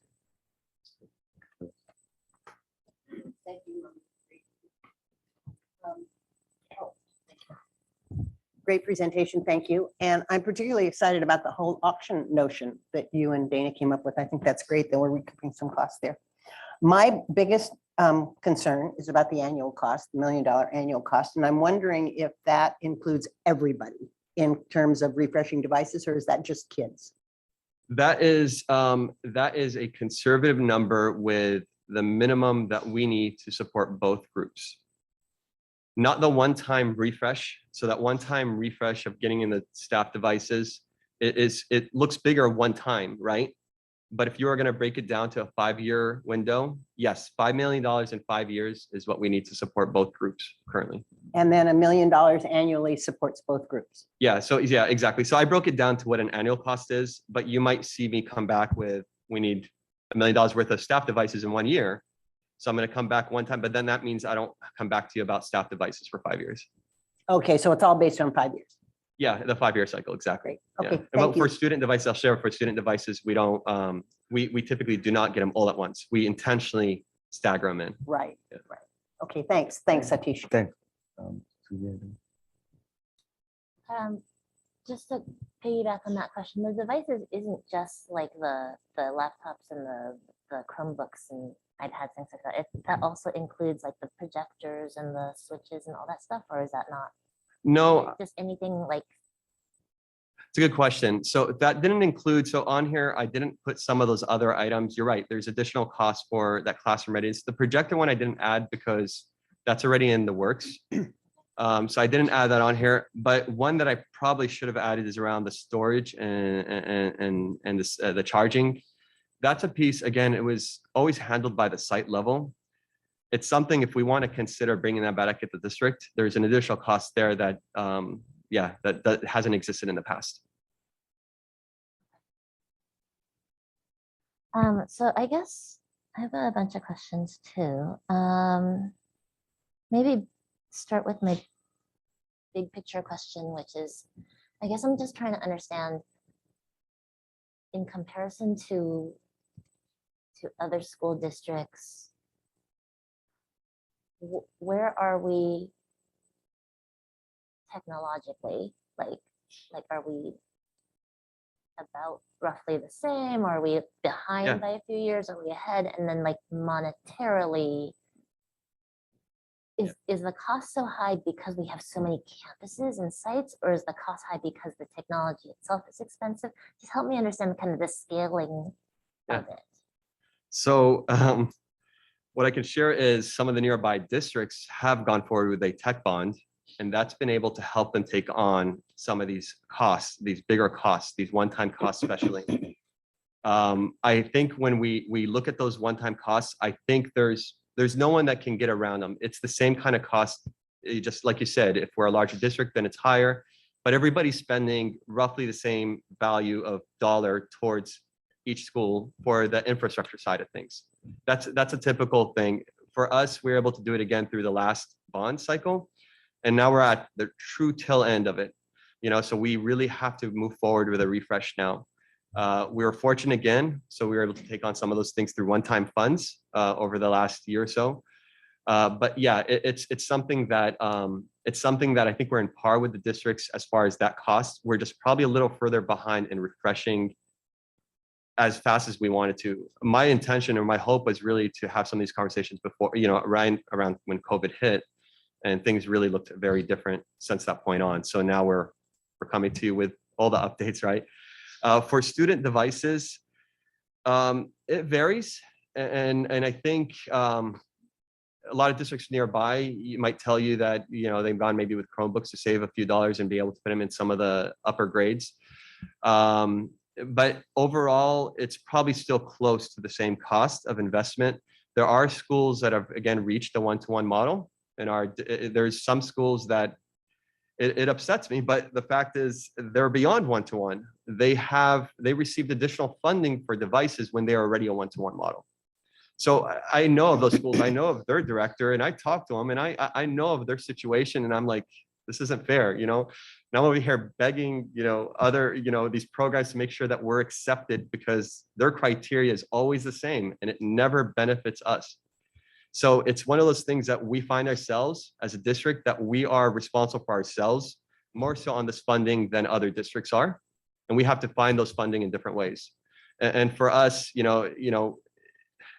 Thank you. Great presentation, thank you. And I'm particularly excited about the whole auction notion that you and Dana came up with. I think that's great that we're recouping some costs there. My biggest concern is about the annual cost, the $1 million annual cost. And I'm wondering if that includes everybody in terms of refreshing devices, or is that just kids? That is a conservative number with the minimum that we need to support both groups. Not the one-time refresh. So that one-time refresh of getting in the staff devices, it looks bigger one time, right? But if you are going to break it down to a 5-year window, yes, $5 million in 5 years is what we need to support both groups currently. And then $1 million annually supports both groups. Yeah, so yeah, exactly. So I broke it down to what an annual cost is, but you might see me come back with, we need $1 million worth of staff devices in 1 year. So I'm going to come back one time, but then that means I don't come back to you about staff devices for 5 years. Okay, so it's all based on 5 years. Yeah, the 5-year cycle, exactly. Great. Yeah. Okay, And thank for you. student devices, I'll share for student devices, we don't, we typically do not get them all at once. We intentionally stagger them in. Right, Yeah. right. Okay, thanks. Thanks, Satish. Thanks. Sylvia. Just to piggyback on that question, the devices isn't just like the laptops and the Chromebooks and iPads, things like that. That also includes like the projectors and the switches and all that stuff, or is that not? No, Just anything like, it's a good question. So that didn't include, so on here, I didn't put some of those other items. You're right. There's additional costs for that classroom readiness. The projector one I didn't add because that's already in the works. So I didn't add that on here, but one that I probably should have added is around the storage and the charging. That's a piece, again, it was always handled by the site level. It's something, if we want to consider bringing that back at the district, there's an additional cost there that, yeah, that hasn't existed in the past. so I guess I have a bunch of questions too. Maybe start with my big picture question, which is, I guess I'm just trying to understand in comparison to other school districts, where are we technologically? Like are we about roughly the same? Are we behind Yeah. by a few years? Are we ahead? And then like monetarily, is the cost so high because we have so many campuses and sites, or is the cost high because the technology itself is expensive? Just help me understand kind of the scaling Yeah. of it. So what I can share is some of the nearby districts have gone forward with a tech bond, and that's been able to help them take on some of these costs, these bigger costs, these one-time costs especially. I think when we look at those one-time costs, I think there's no one that can get around them. It's the same kind of cost. Just like you said, if we're a larger district, then it's higher, but everybody's spending roughly the same value of dollar towards each school for the infrastructure side of things. That's a typical thing. For us, we're able to do it again through the last bond cycle. And now we're at the true tail end of it. So we really have to move forward with a refresh now. We were fortunate again, so we were able to take on some of those things through one-time funds over the last year or so. But yeah, it's something that I think we're in par with the districts as far as that cost. We're just probably a little further behind in refreshing as fast as we wanted to. My intention or my hope was really to have some of these conversations before, around when COVID hit, and things really looked very different since that point on. So now we're coming to you with all the updates, right? For student devices, it varies. And I think a lot of districts nearby might tell you that, they've gone maybe with Chromebooks to save a few dollars and be able to put them in some of the upper grades. But overall, it's probably still close to the same cost of investment. There are schools that have, again, reached the one-to-one model, and there's some schools that it upsets me, but the fact is they're beyond one-to-one. They received additional funding for devices when they're already a one-to-one model. So I know of those schools, I know of their director, and I talk to them, and I know of their situation, and I'm like, this isn't fair, And I'm over here begging, these programs to make sure that we're accepted, because their criteria is always the same and it never benefits us. So it's one of those things that we find ourselves as a district that we are responsible for ourselves, more so on this funding than other districts are. And we have to find those funding in different ways. And for us,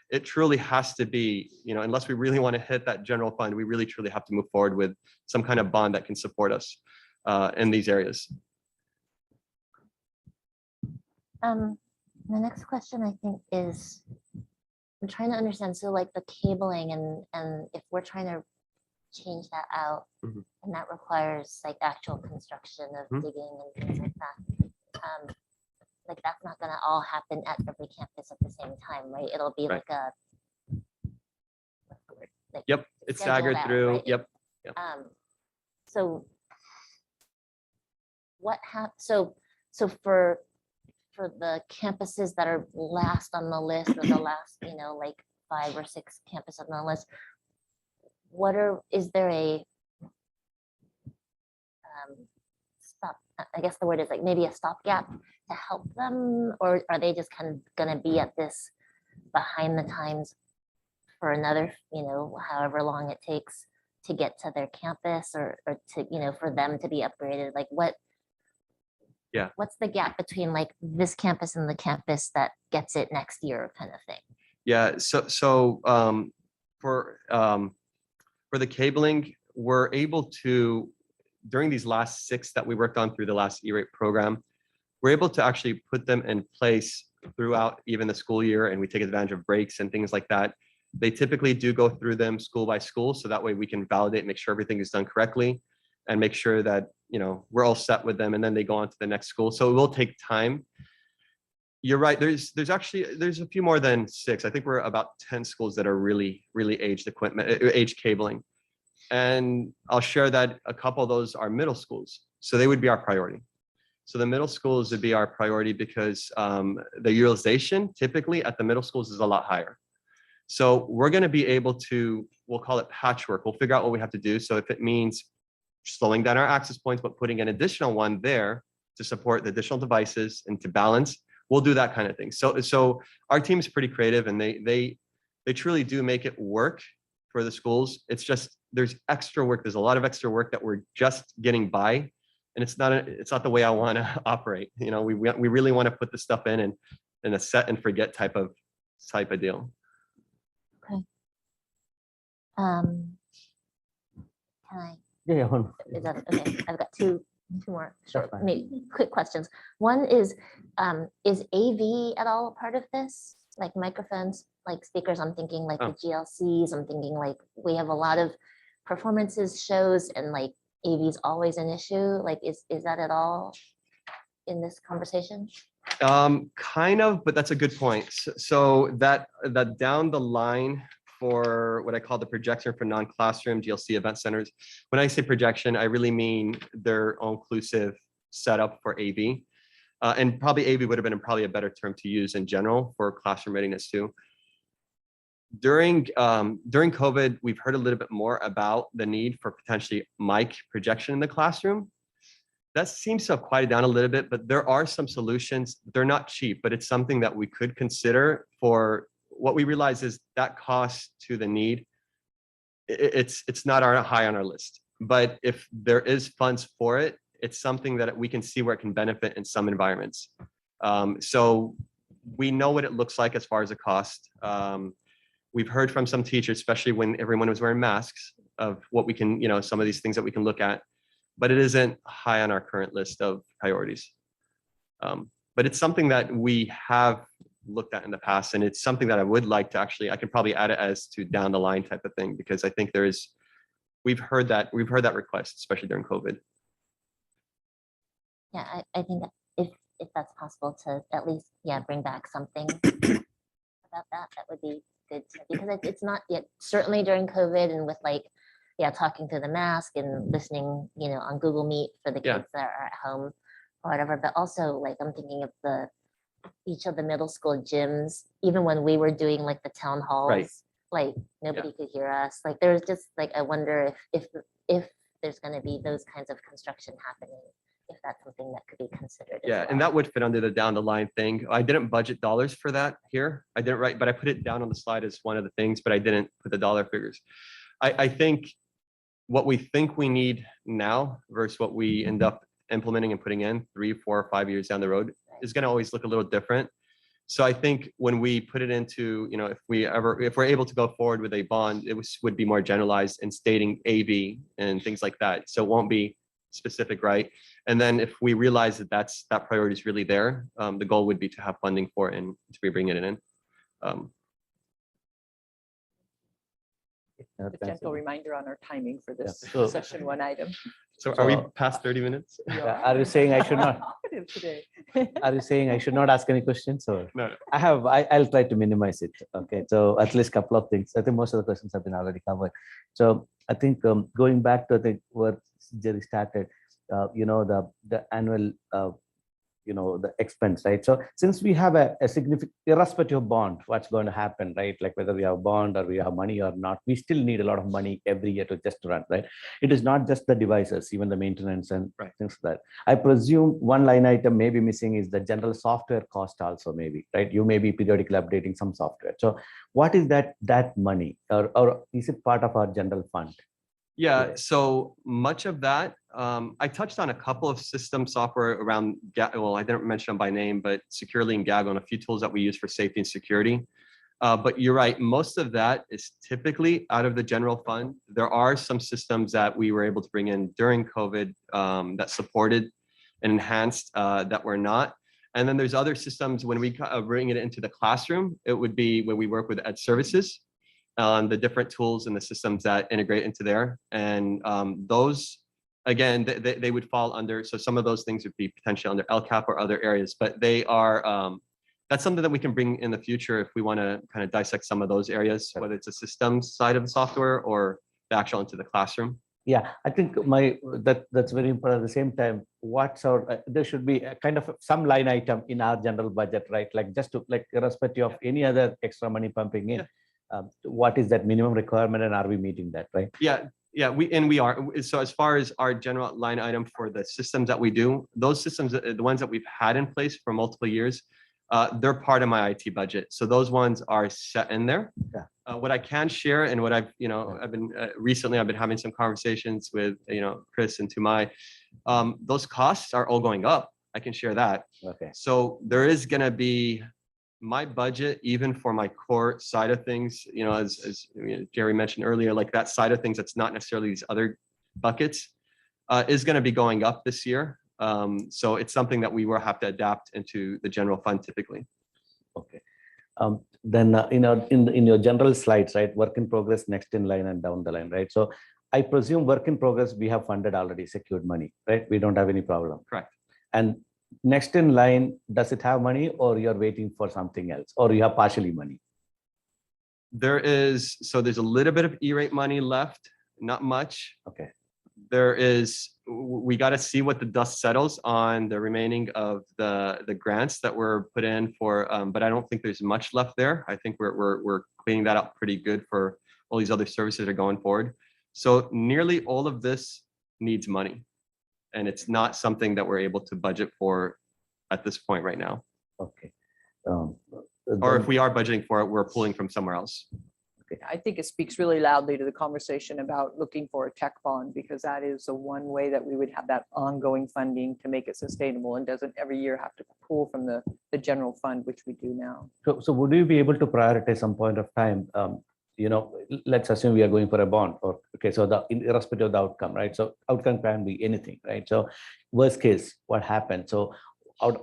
it truly has to be, unless we really want to hit that general fund, we really truly have to move forward with some kind of bond that can support us in these areas. The next question I think is, I'm trying to understand, so like the cabling and if we're trying to change that out, Mhm. and that requires like actual construction of Mhm. digging and things like that. Like that's not gonna all happen at every campus at the same time, right? It'll be Right. like a, what's the word? Like, Yep, it's scheduled staggered out, through. right? Yep. So what so for for the campuses that are last on the list, or the last, like 5 or 6 campuses on the list, is there a stop, I guess the word is like maybe a stopgap to help them, or are they just kind of gonna be at this behind the times for another, however long it takes to get to their campus, or to, for them to be upgraded? Like what's the gap between like this campus and the campus that gets it next year kind of thing? Yeah, for the cabling, we're able to, during these last 6 that we worked on through the last E-rate program, we're able to actually put them in place throughout even the school year, and we take advantage of breaks and things like that. They typically do go through them school by school, so that way we can validate, make sure everything is done correctly, and make sure that we're all set with them, and then they go on to the next school. So it will take time. You're right. There's a few more than 6. I think we're about 10 schools that are really aged equipment, aged cabling, and I'll share that a couple of those are middle schools, so they would be our priority. So the middle schools would be our priority because the utilization typically at the middle schools is a lot higher. So we're going to be able to, we'll call it patchwork. We'll figure out what we have to do. So if it means slowing down our access points, but putting an additional one there to support the additional devices and to balance, we'll do that kind of thing. So our team is pretty creative, and they truly do make it work for the schools. It's just, there's extra work. There's a lot of extra work that we're just getting by. And it's not the way I want to operate. We really want to put the stuff in a set and forget type of deal. Okay. Can I? Yeah. Is that okay? I've got two more short, fine. maybe quick questions. One is AV at all a part of this? Like microphones, like speakers? I'm thinking like the GLCs. I'm thinking like we have a lot of performances, shows, and like AV is always an issue. Like, is that at all in this conversation? Kind of, but that's a good point. So that down the line for what I call the projection for non-classroom GLC event centers. When I say projection, I really mean their all-inclusive setup for AV. And probably AV would have been probably a better term to use in general for classroom readiness too. During COVID, we've heard a little bit more about the need for potentially mic projection in the classroom. That seems to have quieted down a little bit, but there are some solutions. They're not cheap, but it's something that we could consider. For what we realize is that cost to the need, it's not high on our list. But if there is funds for it, it's something that we can see where it can benefit in some environments. So we know what it looks like as far as the cost. We've heard from some teachers, especially when everyone was wearing masks, of what we can, some of these things that we can look at, but it isn't high on our current list of priorities. But it's something that we have looked at in the past, and it's something that I would like to I could probably add it as to down the line type of thing, because I think we've heard that request, especially during COVID. Yeah, I think if that's possible to at least, bring back something about that would be good too, because it's not yet, certainly during COVID and with like, talking through the mask and listening, on Google Meet for the kids that are at home or whatever, but also like I'm thinking of each of the middle school gyms, even when we were doing like the town halls, like nobody could hear us. Like there's just like, I wonder if there's going to be those kinds of construction happening, if that's something that could be considered. And that would fit under the down the line thing. I didn't budget dollars for that here. I didn't write, but I put it down on the slide as one of the things, but I didn't put the dollar figures. I think what we think we need now versus what we end up implementing and putting in 3, 4, or 5 years down the road is going to always look a little different. So I think when we put it into, if we're able to go forward with a bond, would be more generalized and stating AV and things like that. So it won't be specific, right? And then if we realize that priority is really there, the goal would be to have funding for it and to be bringing it in. A gentle reminder on our timing for this So- session 1 item. So are we past 30 minutes? Are you saying I should not? Talkative today. Are you saying I should not ask any questions, or? No. I'll try to minimize it. Okay, so at least a couple of things. I think most of the questions have been already covered. So I think going back to where Jerry started, the annual the expense, right? So since we have a significant, irrespective of bond, what's going to happen, right? Like whether we have a bond or we have money or not, we still need a lot of money every year to just run, right? It is not just the devices, even the maintenance and things like that. I presume one line item may be missing is the general software cost also, maybe, right? You may be periodically updating some software. So what is that money, or is it part of our general fund? Yeah, so much of that, I touched on a couple of system software around, well, I didn't mention them by name, but Securely and Gaggle and a few tools that we use for safety and security. But you're right, most of that is typically out of the general fund. There are some systems that we were able to bring in during COVID that supported and enhanced that were not. And then there's other systems when we bring it into the classroom, it would be when we work with ed services. The different tools and the systems that integrate into there. And those, again, they would fall under, so some of those things would be potentially under LCAP or other areas, but they are, that's something that we can bring in the future if we want to kind of dissect some of those areas, whether it's a systems side of the software or the actual into the classroom. Yeah, I think that's very important. At the same time, there should be a kind of some line item in our general budget, right? Like just to, like, irrespective of any other extra money pumping in. What is that minimum requirement, and are we meeting that, right? Yeah, we are. So as far as our general line item for the systems that we do, those systems, the ones that we've had in place for multiple years, they're part of my IT budget. So those ones are set in there. Yeah. What I can share, and what I've been recently, I've been having some conversations with Chris and Tumai. Those costs are all going up. I can share that. Okay. So there is going to be my budget, even for my core side of things, as Jerry mentioned earlier, like that side of things that's not necessarily these other buckets, is going to be going up this year. So it's something that we will have to adapt into the general fund typically. Okay. Then in your general slides, right, work in progress, next in line, and down the line, right? So I presume work in progress we have funded already, secured money, right? We don't have any problem. Correct. And next in line, does it have money, or you're waiting for something else, or you have partially money? There's a little bit of E-rate money left, not much. Okay. We got to see what the dust settles on the remaining of the grants that were put in for, but I don't think there's much left there. I think we're cleaning that up pretty good for all these other services that are going forward. So nearly all of this needs money. And it's not something that we're able to budget for at this point right now. Okay. Or if we are budgeting for it, we're pulling from somewhere else. I think it speaks really loudly to the conversation about looking for a tech bond, because that is the one way that we would have that ongoing funding to make it sustainable and doesn't every year have to pull from the general fund, which we do now. So would you be able to prioritize some point of time? Let's assume we are going for a bond, or okay, so irrespective of the outcome, right? So outcome can be anything, right? So worst case, what happens? So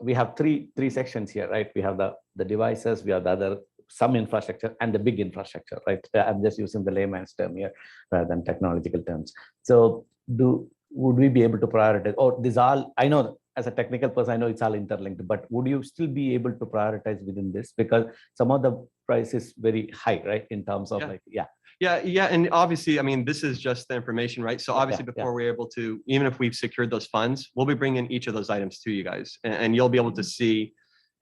we have three sections here, right? We have the devices, we have the other some infrastructure, and the big infrastructure, right? I'm just using the layman's term here rather than technological terms. So would we be able to prioritize, or this all, I know as a technical person, I know it's all interlinked, but would you still be able to prioritize within this? Because some of the price is very high, right? In terms of Yeah. And obviously, I mean, this is just the information, right? So obviously before we're able to, even if we've secured those funds, we'll be bringing each of those items to you guys, and you'll be able to see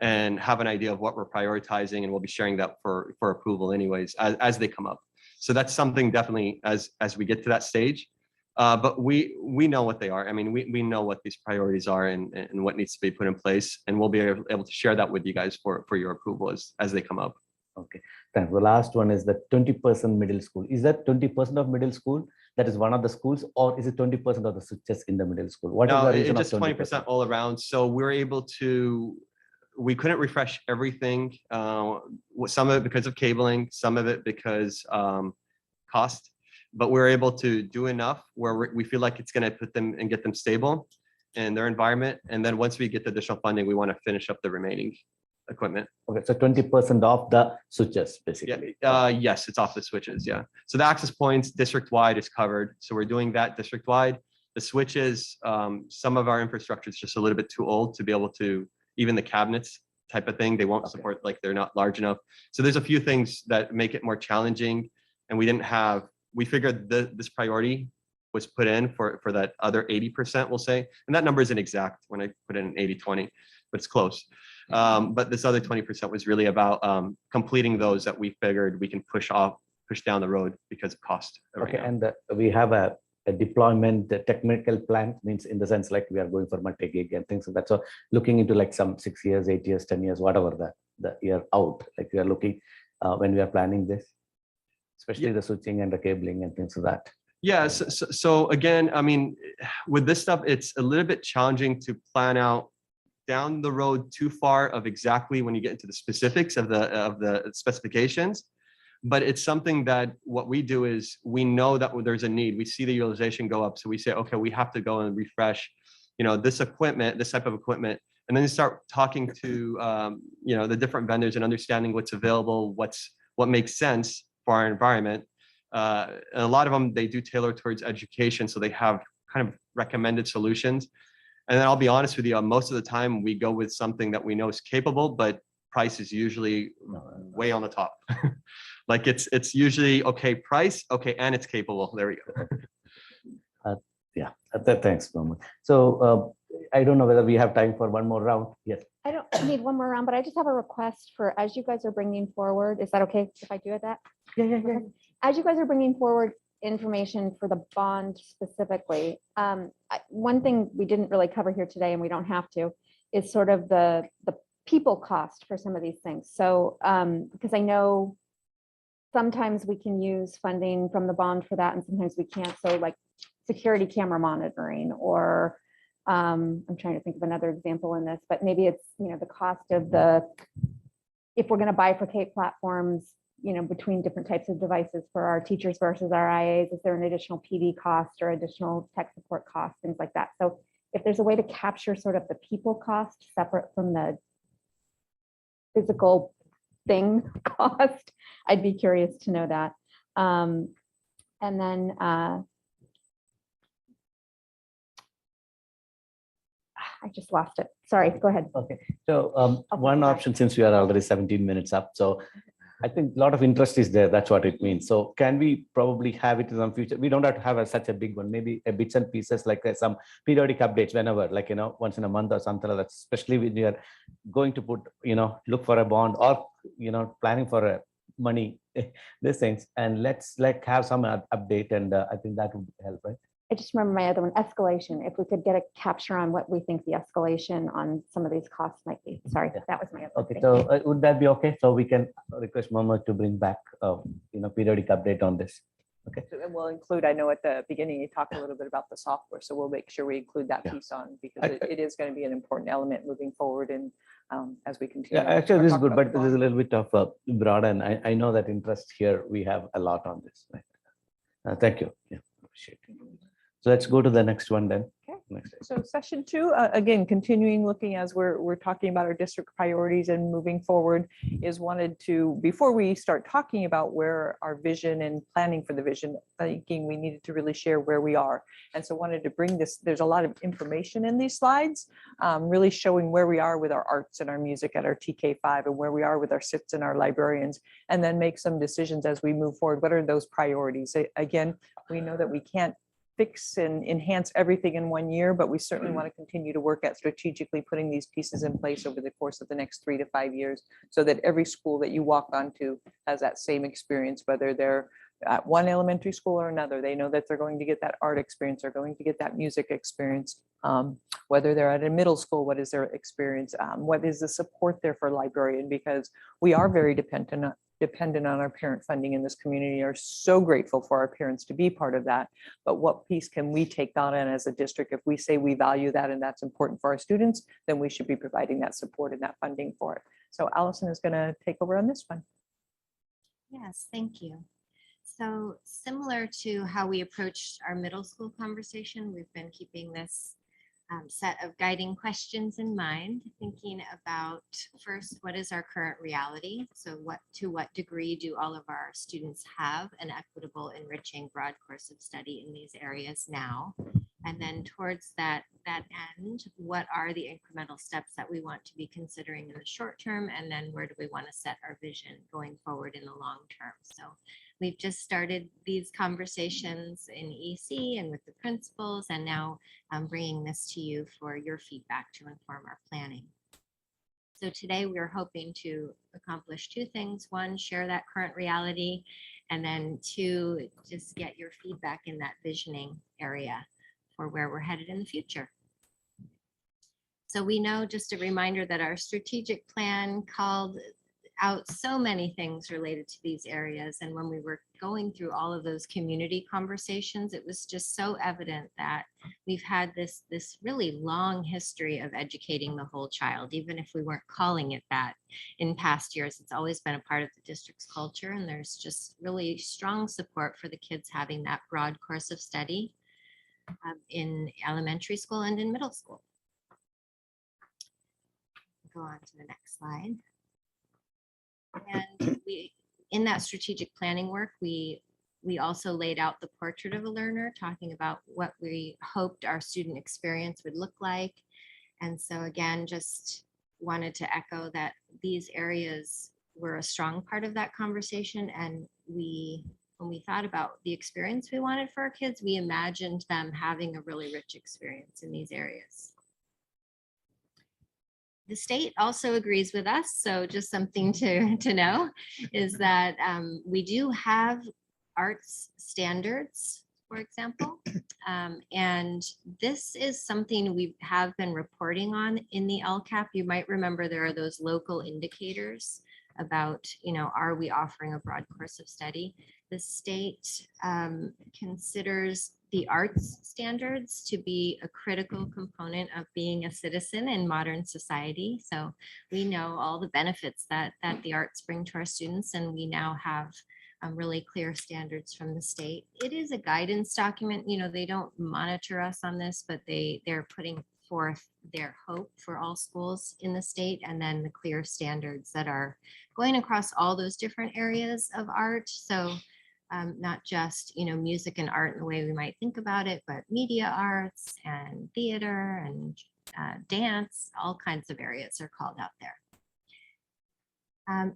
and have an idea of what we're prioritizing, and we'll be sharing that for approval anyways, as they come up. So that's something definitely as we get to that stage. But we know what they are. I mean, we know what these priorities are and what needs to be put in place, and we'll be able to share that with you guys for your approval as they come up. Okay, thanks. The last one is the 20% middle school. Is that 20% of middle school? That is one of the schools, or is it 20% of the switches in the middle school? What is the reason it's just of 20% all around. So we're able to. We couldn't refresh everything. Some of it because of cabling, some of it because cost. But we're able to do enough where we feel like it's going to put them and get them stable in their environment. And then once we get the additional funding, we want to finish up the remaining equipment. Okay, so 20% off the switches, basically. Yes, it's off the switches. Yeah. So the access points district-wide is covered. So we're doing that district-wide. The switches, some of our infrastructure is just a little bit too old to be able to, even the cabinets type of thing, they won't support, like they're not large enough. So there's a few things that make it more challenging. And we figured this priority was put in for that other 80%, we'll say. And that number isn't exact when I put in 80-20. but it's close. But this other 20% was really about completing those that we figured we can push down the road because of cost. right Okay, now. and we have a deployment technical plan, means in the sense like we are going for multi-gig and things like that. So looking into like some 6 years, 8 years, 10 years, whatever the year out, like we are looking when we are planning this, especially the switching and the cabling and things like that. Yeah, so again, I mean, with this stuff, it's a little bit challenging to plan out down the road too far of exactly when you get into the specifics of the specifications. But it's something that what we do is we know that there's a need. We see the utilization go up, so we say, okay, we have to go and refresh, this equipment, this type of equipment, and then you start talking to the different vendors and understanding what's available, what makes sense for our environment. And a lot of them, they do tailor towards education, so they have kind of recommended solutions. And then I'll be honest with you, most of the time we go with something that we know is capable, but price is usually way on the top. Like it's usually okay price, okay, and it's capable. There we go. Thanks, Mohammed. So I don't know whether we have time for one more round. Yes. I don't need one more round, but I just have a request for, as you guys are bringing forward, is that okay if I do that? Yeah. As you guys are bringing forward information for the bond specifically, one thing we didn't really cover here today, and we don't have to, is sort of the people cost for some of these things. So because I know sometimes we can use funding from the bond for that, and sometimes we can't. So like security camera monitoring, or I'm trying to think of another example in this, but maybe it's, the cost of if we're going to bifurcate platforms, between different types of devices for our teachers versus our IAs, is there an additional PD cost or additional tech support cost, things like that. So if there's a way to capture sort of the people cost separate from the physical thing cost, I'd be curious to know that. And then I just lost it. Sorry, go ahead. Okay, so one option, since we are already 17 minutes up, so I think a lot of interest is there. That's what it means. So can we probably have it in some future? We don't have to have such a big one, maybe a bits and pieces, like some periodic updates whenever, like, once in a month or something like that, especially when you're going to put, look for a bond or, planning for a money, these things. And let's like have some update, and I think that would help, right? I just remember my other one, escalation. If we could get a capture on what we think the escalation on some of these costs might be. Sorry, that was my other Okay, thing. so would that be okay? So we can request Mohammed to bring back, periodic update on this. Okay. And we'll include, I know at the beginning, you talked a little bit about the software, so we'll make sure we include that piece on, because it is going to be an important element moving forward and as we continue. Yeah, actually, this is talk good, about but this is a little bit of broad, and I know that interest here, we have a lot on this. Right? Thank you. Yeah, appreciate it. So let's go to the next one then. Okay. Next. So session 2, again, continuing looking as we're talking about our district priorities and moving forward, is wanted to, before we start talking about where our vision and planning for the vision, thinking we needed to really share where we are. And so wanted to bring this, there's a lot of information in these slides, really showing where we are with our arts and our music at our TK5, and where we are with our SITs and our librarians, and then make some decisions as we move forward. What are those priorities? Again, we know that we can't fix and enhance everything in 1 year, but we certainly want to continue to work at strategically putting these pieces in place over the course of the next 3 to 5 years, so that every school that you walk onto has that same experience, whether they're at one elementary school or another. They know that they're going to get that art experience, they're going to get that music experience. Whether they're at a middle school, what is their experience? What is the support there for a librarian? Because we are very dependent on our parent funding in this community, are so grateful for our parents to be part of that. But what piece can we take on as a district? If we say we value that and that's important for our students, then we should be providing that support and that funding for it. So Allison is going to take over on this one. Yes, thank you. So similar to how we approached our middle school conversation, we've been keeping this set of guiding questions in mind, thinking about first, what is our current reality? So to what degree do all of our students have an equitable, enriching, broad course of study in these areas now? And then towards that end, what are the incremental steps that we want to be considering in the short term? And then where do we want to set our vision going forward in the long term? So we've just started these conversations in EC and with the principals, and now I'm bringing this to you for your feedback to inform our planning. So today we're hoping to accomplish two things. One, share that current reality, and then two, just get your feedback in that visioning area for where we're headed in the future. So we know, just a reminder, that our strategic plan called out so many things related to these areas. And when we were going through all of those community conversations, it was just so evident that we've had this really long history of educating the whole child, even if we weren't calling it that in past years. It's always been a part of the district's culture, and there's just really strong support for the kids having that broad course of study in elementary school and in middle school. Go on to the next slide. And in that strategic planning work, we also laid out the portrait of a learner, talking about what we hoped our student experience would look like. And so again, just wanted to echo that these areas were a strong part of that conversation. And when we thought about the experience we wanted for our kids, we imagined them having a really rich experience in these areas. The state also agrees with us, so just something to know is that we do have arts standards, for example, and this is something we have been reporting on in the LCAP. You might remember there are those local indicators about, are we offering a broad course of study? The state considers the arts standards to be a critical component of being a citizen in modern society. So we know all the benefits that the arts bring to our students, and we now have really clear standards from the state. It is a guidance document. They don't monitor us on this, but they're putting forth their hope for all schools in the state, and then the clear standards that are going across all those different areas of art. So not just, music and art in the way we might think about it, but media arts and theater and dance, all kinds of areas are called out there.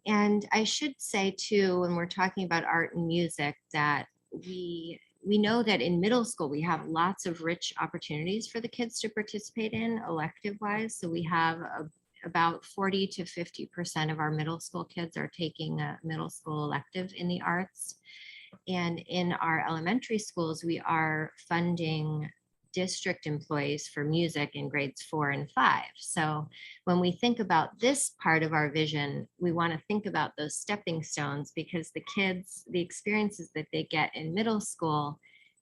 And I should say too, when we're talking about art and music, that we know that in middle school, we have lots of rich opportunities for the kids to participate in elective wise. So we have about 40 to 50% of our middle school kids are taking a middle school elective in the arts. And in our elementary schools, we are funding district employees for music in grades 4 and 5. So when we think about this part of our vision, we want to think about those stepping stones, because the kids, the experiences that they get in middle school,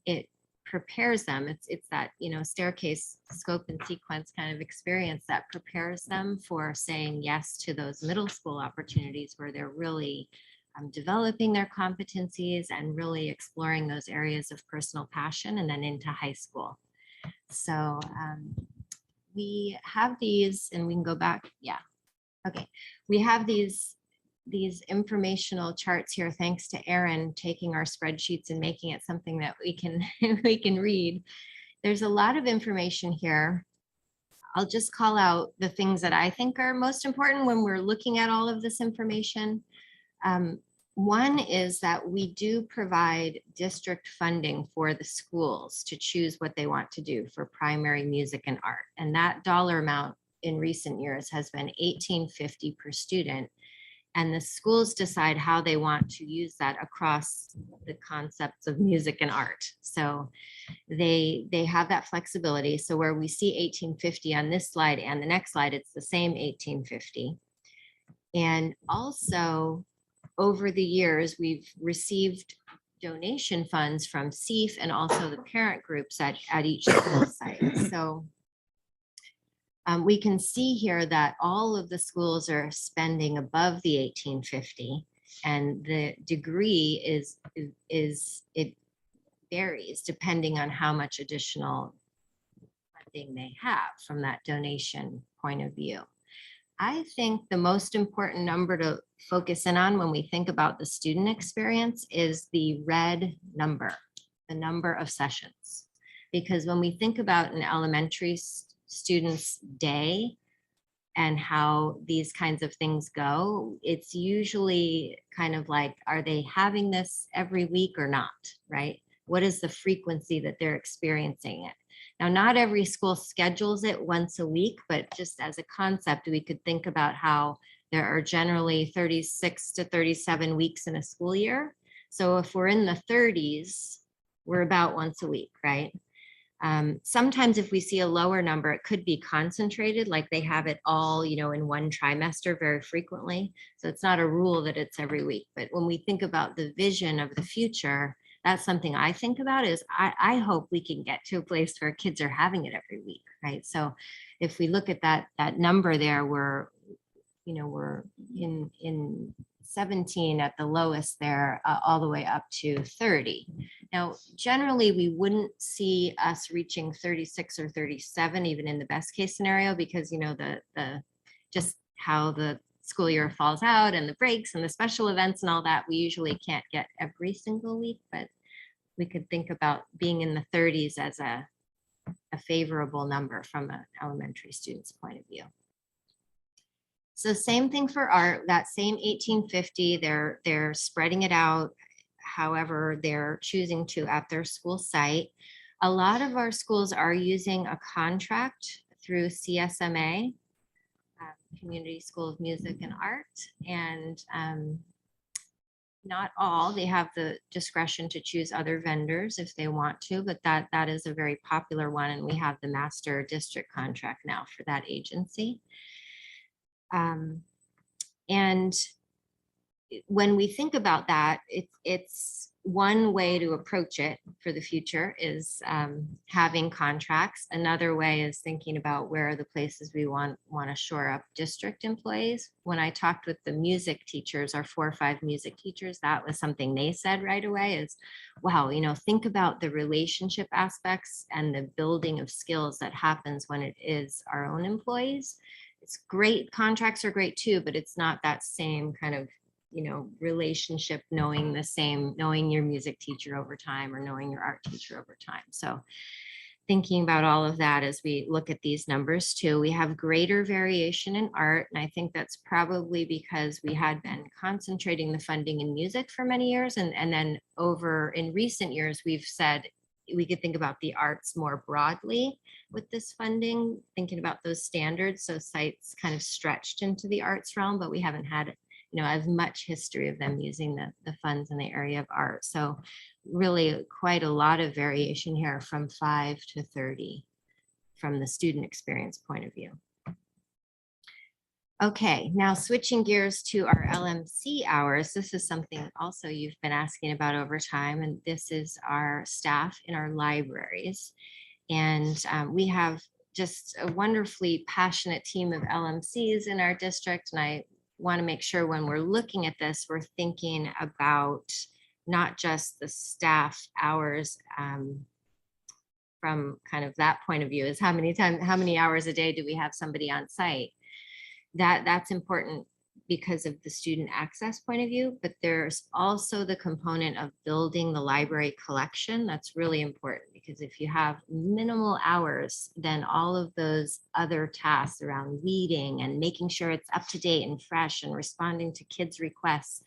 it prepares them. It's that, staircase scope and sequence kind of experience that prepares them for saying yes to those middle school opportunities where they're really developing their competencies and really exploring those areas of personal passion, and then into high school. So we have these, and we can go back. Yeah. Okay. We have these informational charts here, thanks to Erin taking our spreadsheets and making it something that we can we can read. There's a lot of information here. I'll just call out the things that I think are most important when we're looking at all of this information. One is that we do provide district funding for the schools to choose what they want to do for primary music and art. And that dollar amount in recent years has been $18.50 per student. And the schools decide how they want to use that across the concepts of music and art. So they have that flexibility. So where we see $18.50 on this slide and the next slide, it's the same $18.50. And also, over the years, we've received donation funds from CEF and also the parent groups at each school site. So we can see here that all of the schools are spending above the $18.50, and the degree it varies depending on how much additional funding they have from that donation point of view. I think the most important number to focus in on when we think about the student experience is the red number, the number of sessions. Because when we think about an elementary student's day and how these kinds of things go, it's usually kind of like, are they having this every week or not, right? What is the frequency that they're experiencing it? Now, not every school schedules it once a week, but just as a concept, we could think about how there are generally 36 to 37 weeks in a school year. So if we're in the 30s, we're about once a week, right? Sometimes if we see a lower number, it could be concentrated, like they have it all, in one trimester very frequently. So it's not a rule that it's every week. But when we think about the vision of the future, that's something I think about is I hope we can get to a place where kids are having it every week, right? So if we look at that number there, we're in 17 at the lowest there, all the way up to 30. Now, generally, we wouldn't see us reaching 36 or 37, even in the best case scenario, because the just how the school year falls out and the breaks and the special events and all that, we usually can't get every single week, but we could think about being in the 30s as a favorable number from an elementary student's point of view. So same thing for art, that same 1850, they're spreading it out however they're choosing to at their school site. A lot of our schools are using a contract through CSMA, Community School of Music and Art, and not all, they have the discretion to choose other vendors if they want to, but that is a very popular one, and we have the master district contract now for that agency. And when we think about that, it's one way to approach it for the future is having contracts. Another way is thinking about where are the places we want to shore up district employees. When I talked with the music teachers, our 4 or 5 music teachers, that was something they said right away is, wow, think about the relationship aspects and the building of skills that happens when it is our own employees. It's great, contracts are great too, but it's not that same kind of relationship, knowing your music teacher over time or knowing your art teacher over time. So thinking about all of that as we look at these numbers too, we have greater variation in art. And I think that's probably because we had been concentrating the funding in music for many years. And then over in recent years, we've said we could think about the arts more broadly with this funding, thinking about those standards. So sites kind of stretched into the arts realm, but we haven't had as much history of them using the funds in the area of art. So really quite a lot of variation here from 5 to 30 from the student experience point of view. Okay, now switching gears to our LMC hours. This is something also you've been asking about over time, and this is our staff in our libraries. And we have just a wonderfully passionate team of LMCs in our district, and I want to make sure when we're looking at this, we're thinking about not just the staff hours from kind of that point of view, is how many hours a day do we have somebody on site? That's important because of the student access point of view, but there's also the component of building the library collection. That's really important because if you have minimal hours, then all of those other tasks around weeding and making sure it's up to date and fresh and responding to kids' requests,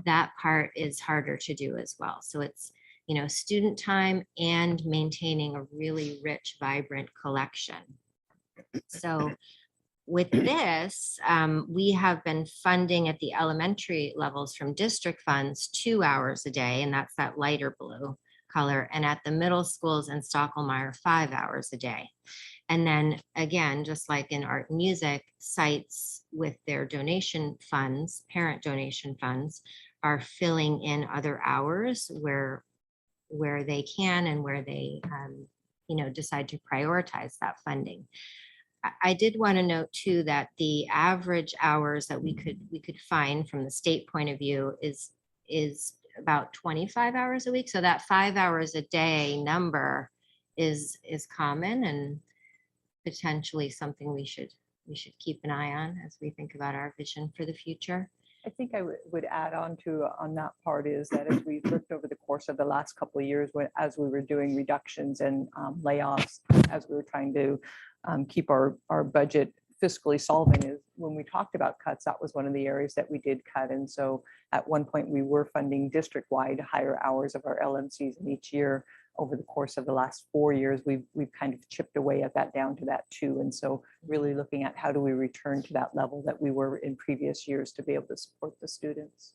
that part is harder to do as well. So it's, student time and maintaining a really rich, vibrant collection. So with this, we have been funding at the elementary levels from district funds 2 hours a day, and that's that lighter blue color. And at the middle schools in Stockholm-Meyer, 5 hours a day. And then again, just like in art and music, sites with their donation funds, parent donation funds, are filling in other hours where they can and where they decide to prioritize that funding. I did want to note too that the average hours that we could find from the state point of view is about 25 hours a week. So that 5 hours a day number is common and potentially something we should keep an eye on as we think about our vision for the future. I think I would add on that part is that as we looked over the course of the last couple of years, as we were doing reductions and layoffs, as we were trying to keep our budget fiscally solvent, is when we talked about cuts, that was one of the areas that we did cut. And so at one point we were funding district-wide higher hours of our LMCs, and each year over the course of the last 4 years, we've kind of chipped away at that down to that 2. And so really looking at how do we return to that level that we were in previous years to be able to support the students.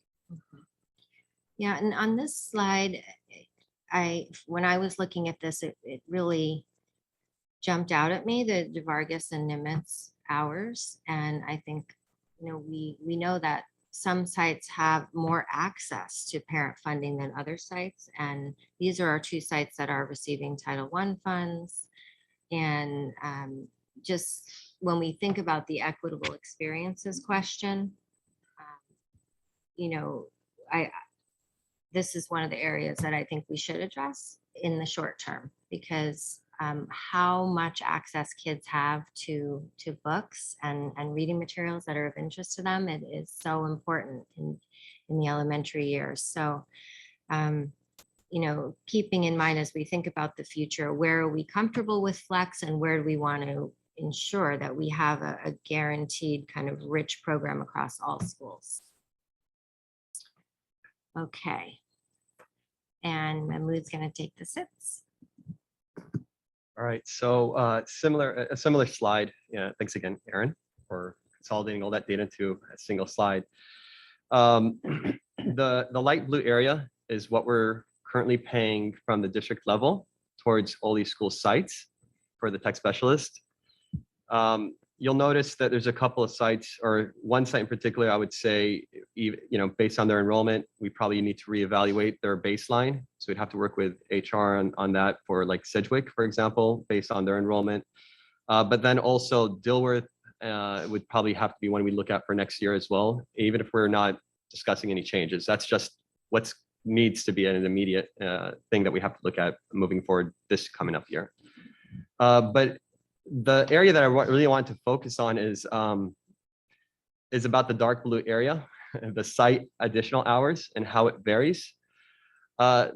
Yeah, and on this slide, when I was looking at this, it really jumped out at me, the Vargas and Nimitz hours. And I think, we know that some sites have more access to parent funding than other sites. And these are our 2 sites that are receiving Title I funds. And just when we think about the equitable experiences question, this is one of the areas that I think we should address in the short term, because how much access kids have to books and reading materials that are of interest to them, it is so important in the elementary years. So, keeping in mind as we think about the future, where are we comfortable with flex and where do we want to ensure that we have a guaranteed kind of rich program across all schools? Okay. And Mahmood's going to take the sits. All right, so a similar slide. Yeah, thanks again, Aaron, for consolidating all that data into a single slide. The light blue area is what we're currently paying from the district level towards all these school sites for the tech specialist. You'll notice that there's a couple of sites, or one site in particular, I would say, based on their enrollment, we probably need to reevaluate their baseline. So we'd have to work with HR on that for like Sedgwick, for example, based on their enrollment. But then also Dilworth would probably have to be one we look at for next year as well, even if we're not discussing any changes. That's just what needs to be an immediate thing that we have to look at moving forward this coming up year. But the area that I really want to focus on is about the dark blue area, the site additional hours and how it varies.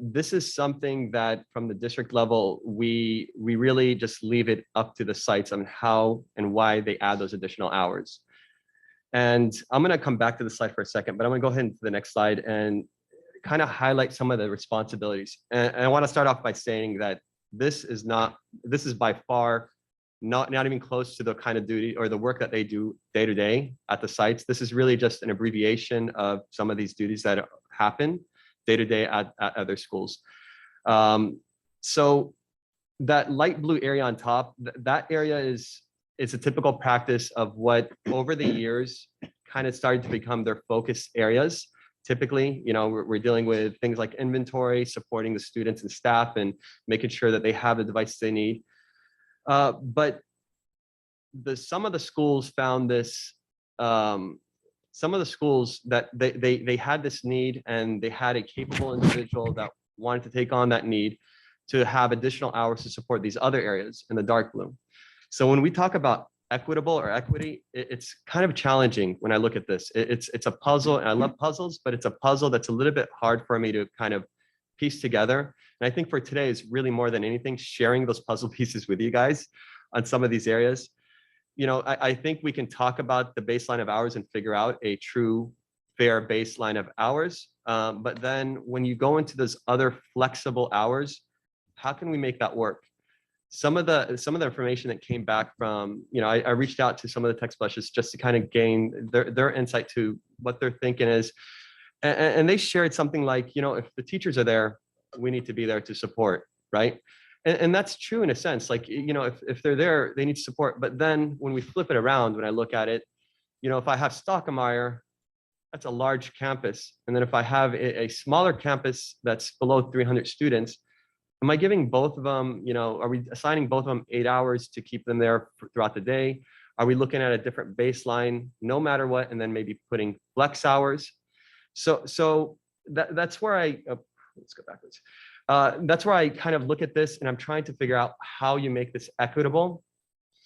This is something that from the district level, we really just leave it up to the sites on how and why they add those additional hours. And I'm going to come back to the slide for a second, but I'm going to go ahead to the next slide and kind of highlight some of the responsibilities. And I want to start off by saying that this is by far not even close to the kind of duty or the work that they do day to day at the sites. This is really just an abbreviation of some of these duties that happen day to day at other schools. So that light blue area on top, that area is a typical practice of what over the years kind of started to become their focus areas. Typically, we're dealing with things like inventory, supporting the students and staff, and making sure that they have the devices they need. But some of the schools found this, some of the schools that they had this need, and they had a capable individual that wanted to take on that need to have additional hours to support these other areas in the dark blue. So when we talk about equitable or equity, it's kind of challenging when I look at this. It's a puzzle, and I love puzzles, but it's a puzzle that's a little bit hard for me to kind of piece together. And I think for today is really more than anything, sharing those puzzle pieces with you guys on some of these areas. I think we can talk about the baseline of hours and figure out a true fair baseline of hours. But then when you go into those other flexible hours, how can we make that work? Some of the information that came back from, I reached out to some of the tech specialists just to kind of gain their insight to what their thinking is. And they shared something like, if the teachers are there, we need to be there to support, right? And that's true in a sense, like, if they're there, they need support. But then when we flip it around, when I look at it, if I have Stockemeyer, that's a large campus. And then if I have a smaller campus that's below 300 students, am I giving both of them, are we assigning both of them 8 hours to keep them there throughout the day? Are we looking at a different baseline no matter what, and then maybe putting flex hours? So that's where let's go backwards. That's where I kind of look at this, and I'm trying to figure out how you make this equitable,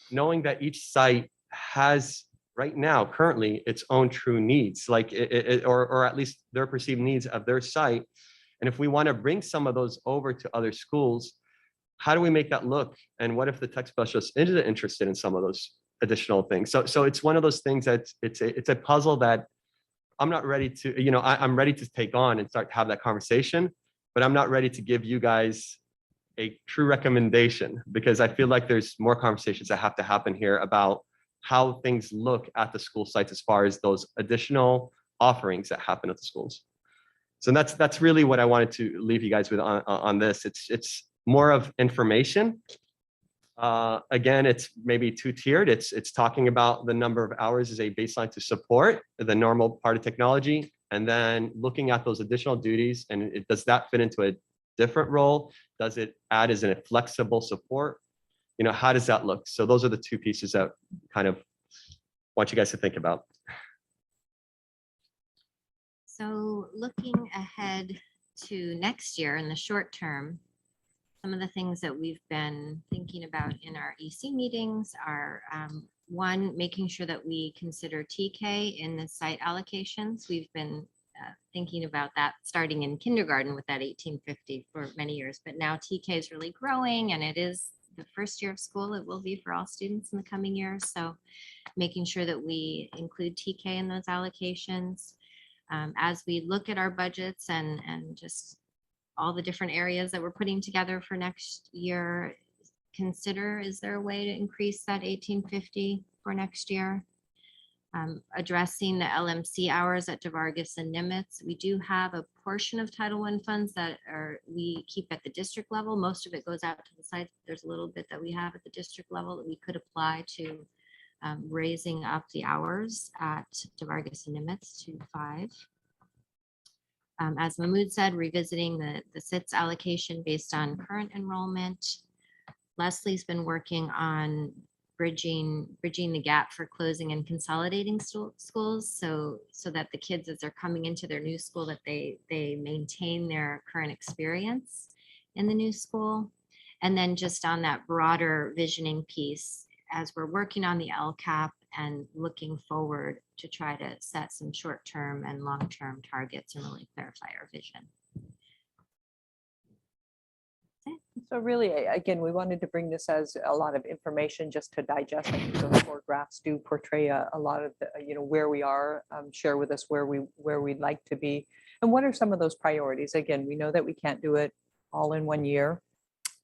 knowing that each site has right now currently its own true needs, like or at least their perceived needs of their site. And if we want to bring some of those over to other schools, how do we make that look? And what if the tech specialist isn't interested in some of those additional things? So it's one of those things that it's a puzzle that I'm not ready to, I'm ready to take on and start to have that conversation, but I'm not ready to give you guys a true recommendation, because I feel like there's more conversations that have to happen here about how things look at the school sites as far as those additional offerings that happen at the schools. So that's really what I wanted to leave you guys with on this. It's more of information. Again, it's maybe two-tiered. It's talking about the number of hours as a baseline to support the normal part of technology, and then looking at those additional duties, and does that fit into a different role? Does it add as a flexible support? You know, how does that look? So those are the two pieces that kind of want you guys to think about. So looking ahead to next year in the short term, some of the things that we've been thinking about in our EC meetings are one, making sure that we consider TK in the site allocations. We've been thinking about that starting in kindergarten with that 1850 for many years, but now TK is really growing, and it is the first year of school. It will be for all students in the coming years. So making sure that we include TK in those allocations. As we look at our budgets and just all the different areas that we're putting together for next year, consider, is there a way to increase that 1850 for next year? Addressing the LMC hours at DeVargas and Nimitz. We do have a portion of Title I funds that we keep at the district level. Most of it goes out to the sites. There's a little bit that we have at the district level that we could apply to raising up the hours at DeVargas and Nimitz to 5. As Mahmood said, revisiting the SITS allocation based on current enrollment. Leslie's been working on bridging the gap for closing and consolidating schools, so that the kids, as they're coming into their new school, that they maintain their current experience in the new school. And then just on that broader visioning piece, as we're working on the LCAP and looking forward to try to set some short-term and long-term targets and really clarify our vision. So really, again, we wanted to bring this as a lot of information just to digest. I think those 4 graphs do portray a lot of the, where we are, share with us where we'd like to be, and what are some of those priorities. Again, we know that we can't do it all in one year.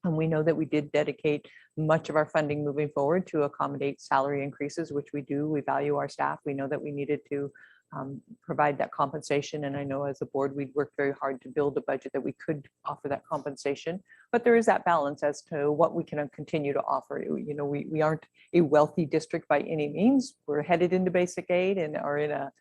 And we know that we did dedicate much of our funding moving forward to accommodate salary increases, which we do. We value our staff. We know that we needed to provide that compensation. And I know as a board, we'd worked very hard to build a budget that we could offer that compensation. But there is that balance as to what we can continue to offer. We aren't a wealthy district by any means. We're headed into basic aid and are in a,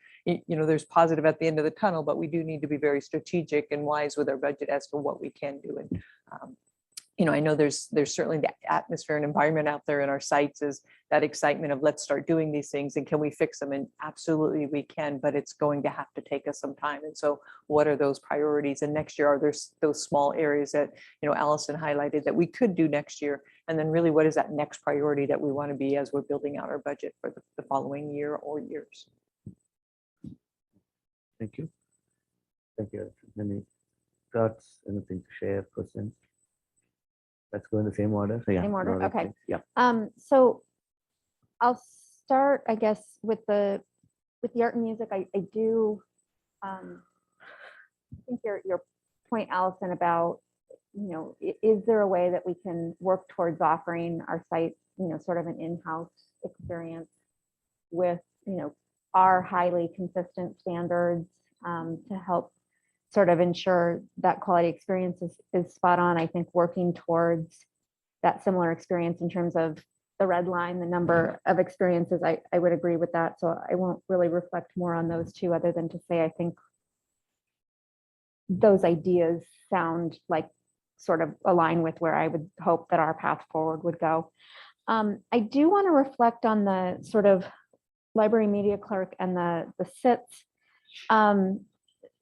there's positive at the end of the tunnel, but we do need to be very strategic and wise with our budget as to what we can do. And I know there's certainly the atmosphere and environment out there in our sites is that excitement of let's start doing these things and can we fix them? And absolutely we can, but it's going to have to take us some time. And so what are those priorities? And next year, are there those small areas that, Allison highlighted that we could do next year? And then really, what is that next priority that we want to be as we're building out our budget for the following year or years? Thank you. Thank you. Any thoughts, anything to share, questions? Let's go in the same order. So, yeah, Same order, Laura, okay. please. Yeah. So I'll start, I guess, with the art and music. I do think your point, Allison, about, is there a way that we can work towards offering our site, sort of an in-house experience with, our highly consistent standards to help sort of ensure that quality experience is spot on. I think working towards that similar experience in terms of the red line, the number of experiences, I would agree with that. So I won't really reflect more on those two other than to say, I think those ideas sound like sort of align with where I would hope that our path forward would go. I do want to reflect on the sort of library media clerk and the SITs.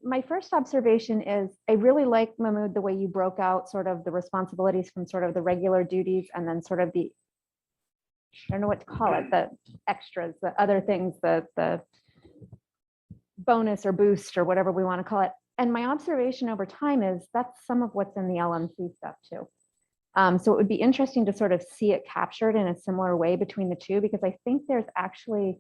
My first observation is I really like, Mahmood, the way you broke out sort of the responsibilities from sort of the regular duties and then sort of the, I don't know what to call it, the extras, the other things, the bonus or boost or whatever we want to call it. And my observation over time is that's some of what's in the LMC stuff too. So it would be interesting to sort of see it captured in a similar way between the two, because I think there's actually,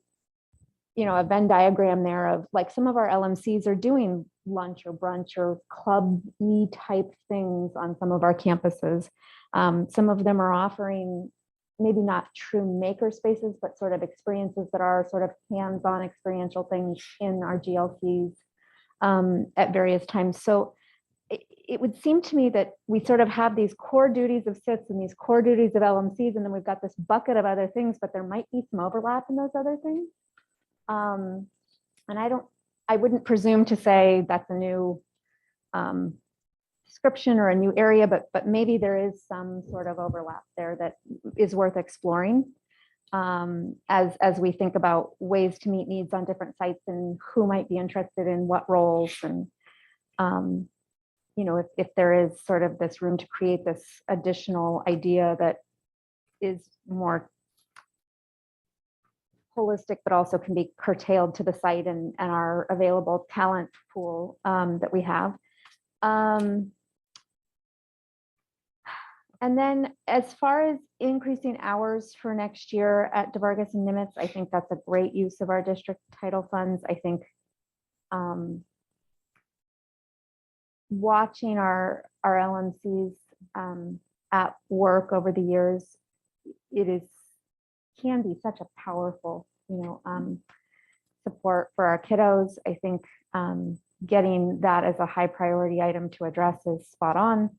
a Venn diagram there of like some of our LMCs are doing lunch or brunch or club-y type things on some of our campuses. Some of them are offering maybe not true maker spaces, but sort of experiences that are sort of hands-on experiential things in our GLCs at various times. So it would seem to me that we sort of have these core duties of SITs and these core duties of LMCs, and then we've got this bucket of other things, but there might be some overlap in those other things. And I wouldn't presume to say that's a new description or a new area, but maybe there is some sort of overlap there that is worth exploring as we think about ways to meet needs on different sites and who might be interested in what roles. And you know, if there is sort of this room to create this additional idea that is more holistic, but also can be curtailed to the site and our available talent pool that we have. And then as far as increasing hours for next year at DeVargas and Nimitz, I think that's a great use of our district title funds. I think watching our LMCs at work over the years, can be such a powerful, support for our kiddos. I think getting that as a high priority item to address is spot on.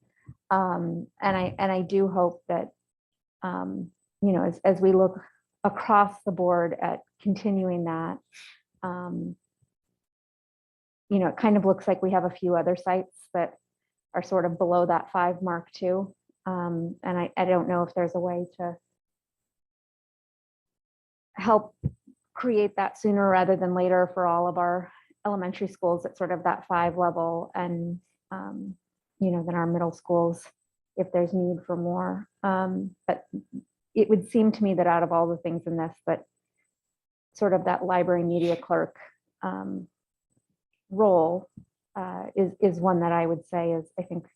And I do hope that, as we look across the board at continuing that, it kind of looks like we have a few other sites that are sort of below that 5 mark too. And I don't know if there's a way to help create that sooner rather than later for all of our elementary schools at sort of that 5 level, and then our middle schools if there's need for more. But it would seem to me that out of all the things in this, that sort of that library media clerk role is one that I would say is, I think,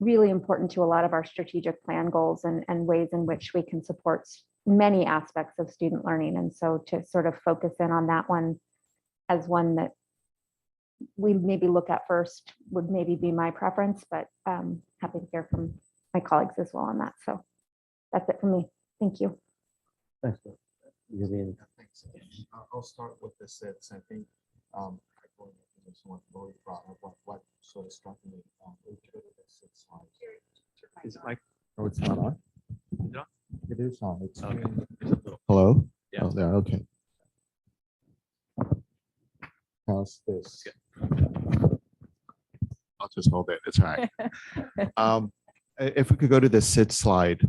really important to a lot of our strategic plan goals and ways in which we can support many aspects of student learning. And so to sort of focus in on that one as one that we maybe look at first would maybe be my preference, but happy to hear from my colleagues as well on that. So that's it for me. Thank you. Thanks. Vivian. Thanks. I'll start with the SITs. I think someone already brought up what sort of struck me with the SITs slide. Is it like? Oh, it's not on? No. It is on. It's Okay. Hello? Yeah. Oh, there, okay. How's this? I'll just hold it. It's all right. If we could go to the SIT slide.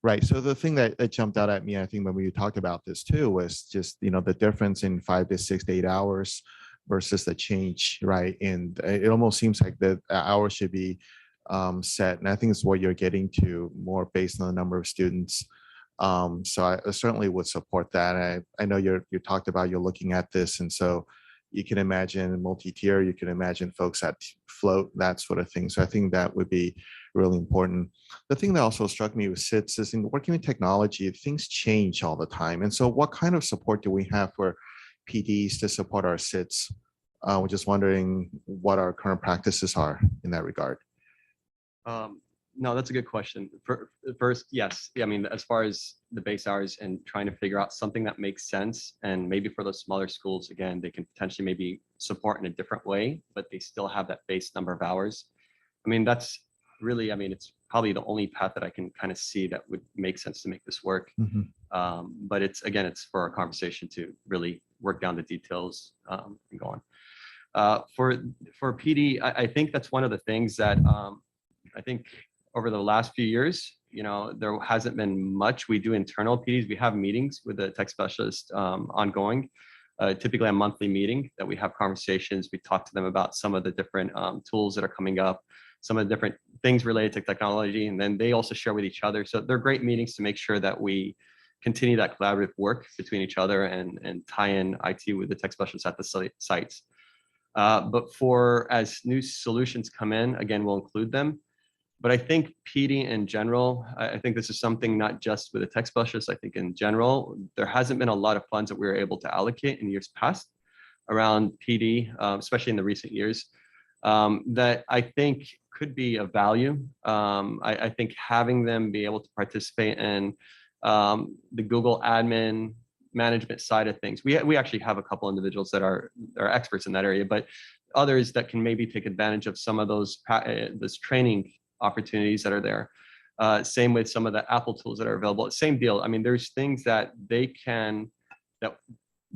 Right. So the thing that jumped out at me, I think when we talked about this too, was just, the difference in 5 to 6 to 8 hours versus the change, right? And it almost seems like the hours should be set. And I think it's what you're getting to more based on the number of students. So I certainly would support that. I know you talked about you're looking at this. And so you can imagine multi-tier, you can imagine folks at float, that sort of thing. So I think that would be really important. The thing that also struck me with SITs is in working with technology, things change all the time. And so what kind of support do we have for PDs to support our SITs? We're just wondering what our current practices are in that regard. No, that's a good question. First, yes. I mean, as far as the base hours and trying to figure out something that makes sense, and maybe for those smaller schools, again, they can potentially maybe support in a different way, but they still have that base number of hours. I mean, that's really, it's probably the only path that I can kind of see that would make sense to make this work. But it's for our conversation to really work down the details and go on. For PD, I think that's one of the things that I think over the last few years, there hasn't been much. We do internal PDs. We have meetings with the tech specialist ongoing, typically a monthly meeting that we have conversations. We talk to them about some of the different tools that are coming up, some of the different things related to technology, and then they also share with each other. So they're great meetings to make sure that we continue that collaborative work between each other and tie in IT with the tech specialists at the sites. But as new solutions come in, again, we'll include them. But I think PD in general, I think this is something not just with the tech specialists. I think in general, there hasn't been a lot of funds that we were able to allocate in years past around PD, especially in the recent years, that I think could be of value. I think having them be able to participate in the Google admin management side of things. We actually have a couple individuals that are experts in that area, but others that can maybe take advantage of some of those this training opportunities that are there. Same with some of the Apple tools that are available. Same deal. I mean, there's things that they can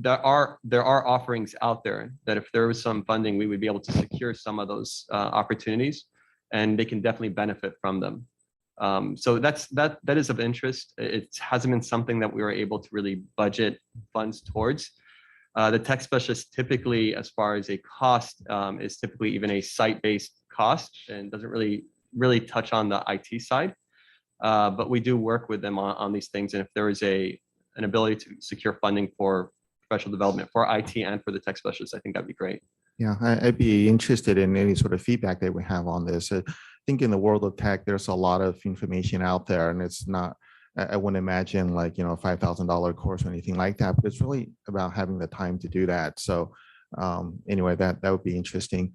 there are offerings out there that if there was some funding, we would be able to secure some of those opportunities, and they can definitely benefit from them. So that is of interest. It hasn't been something that we were able to really budget funds towards. The tech specialist typically, as far as a cost, is typically even a site-based cost and doesn't really touch on the IT side. But we do work with them on these things, and if there is an ability to secure funding for professional development for IT and for the tech specialists, I think that'd be great. Yeah, I'd be interested in any sort of feedback that we have on this. I think in the world of tech, there's a lot of information out there, and it's not, I wouldn't imagine like, a $5,000 course or anything like that, but it's really about having the time to do that. So anyway, that would be interesting.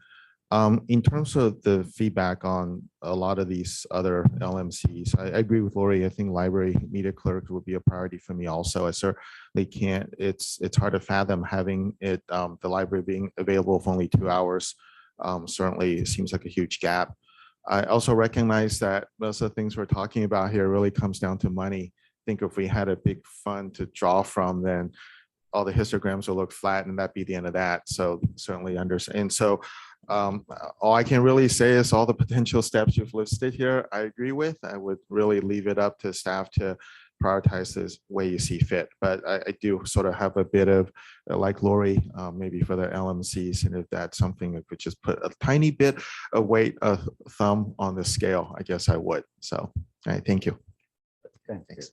In terms of the feedback on a lot of these other LMCs, I agree with Lori. I think library media clerks would be a priority for me also. I certainly can't, it's hard to fathom having it, the library being available for only 2 hours. Certainly seems like a huge gap. I also recognize that most of the things we're talking about here really comes down to money. I think if we had a big fund to draw from, then all the histograms will look flat and that'd be the end of that. So certainly understand. And so all I can really say is all the potential steps you've listed here, I agree with. I would really leave it up to staff to prioritize this way you see fit. But I do sort of have a bit of, like Lori, maybe for the LMCs, and if that's something that could just put a tiny bit of weight, a thumb on the scale, I guess I would. So, all right, thank you. Okay, Thanks.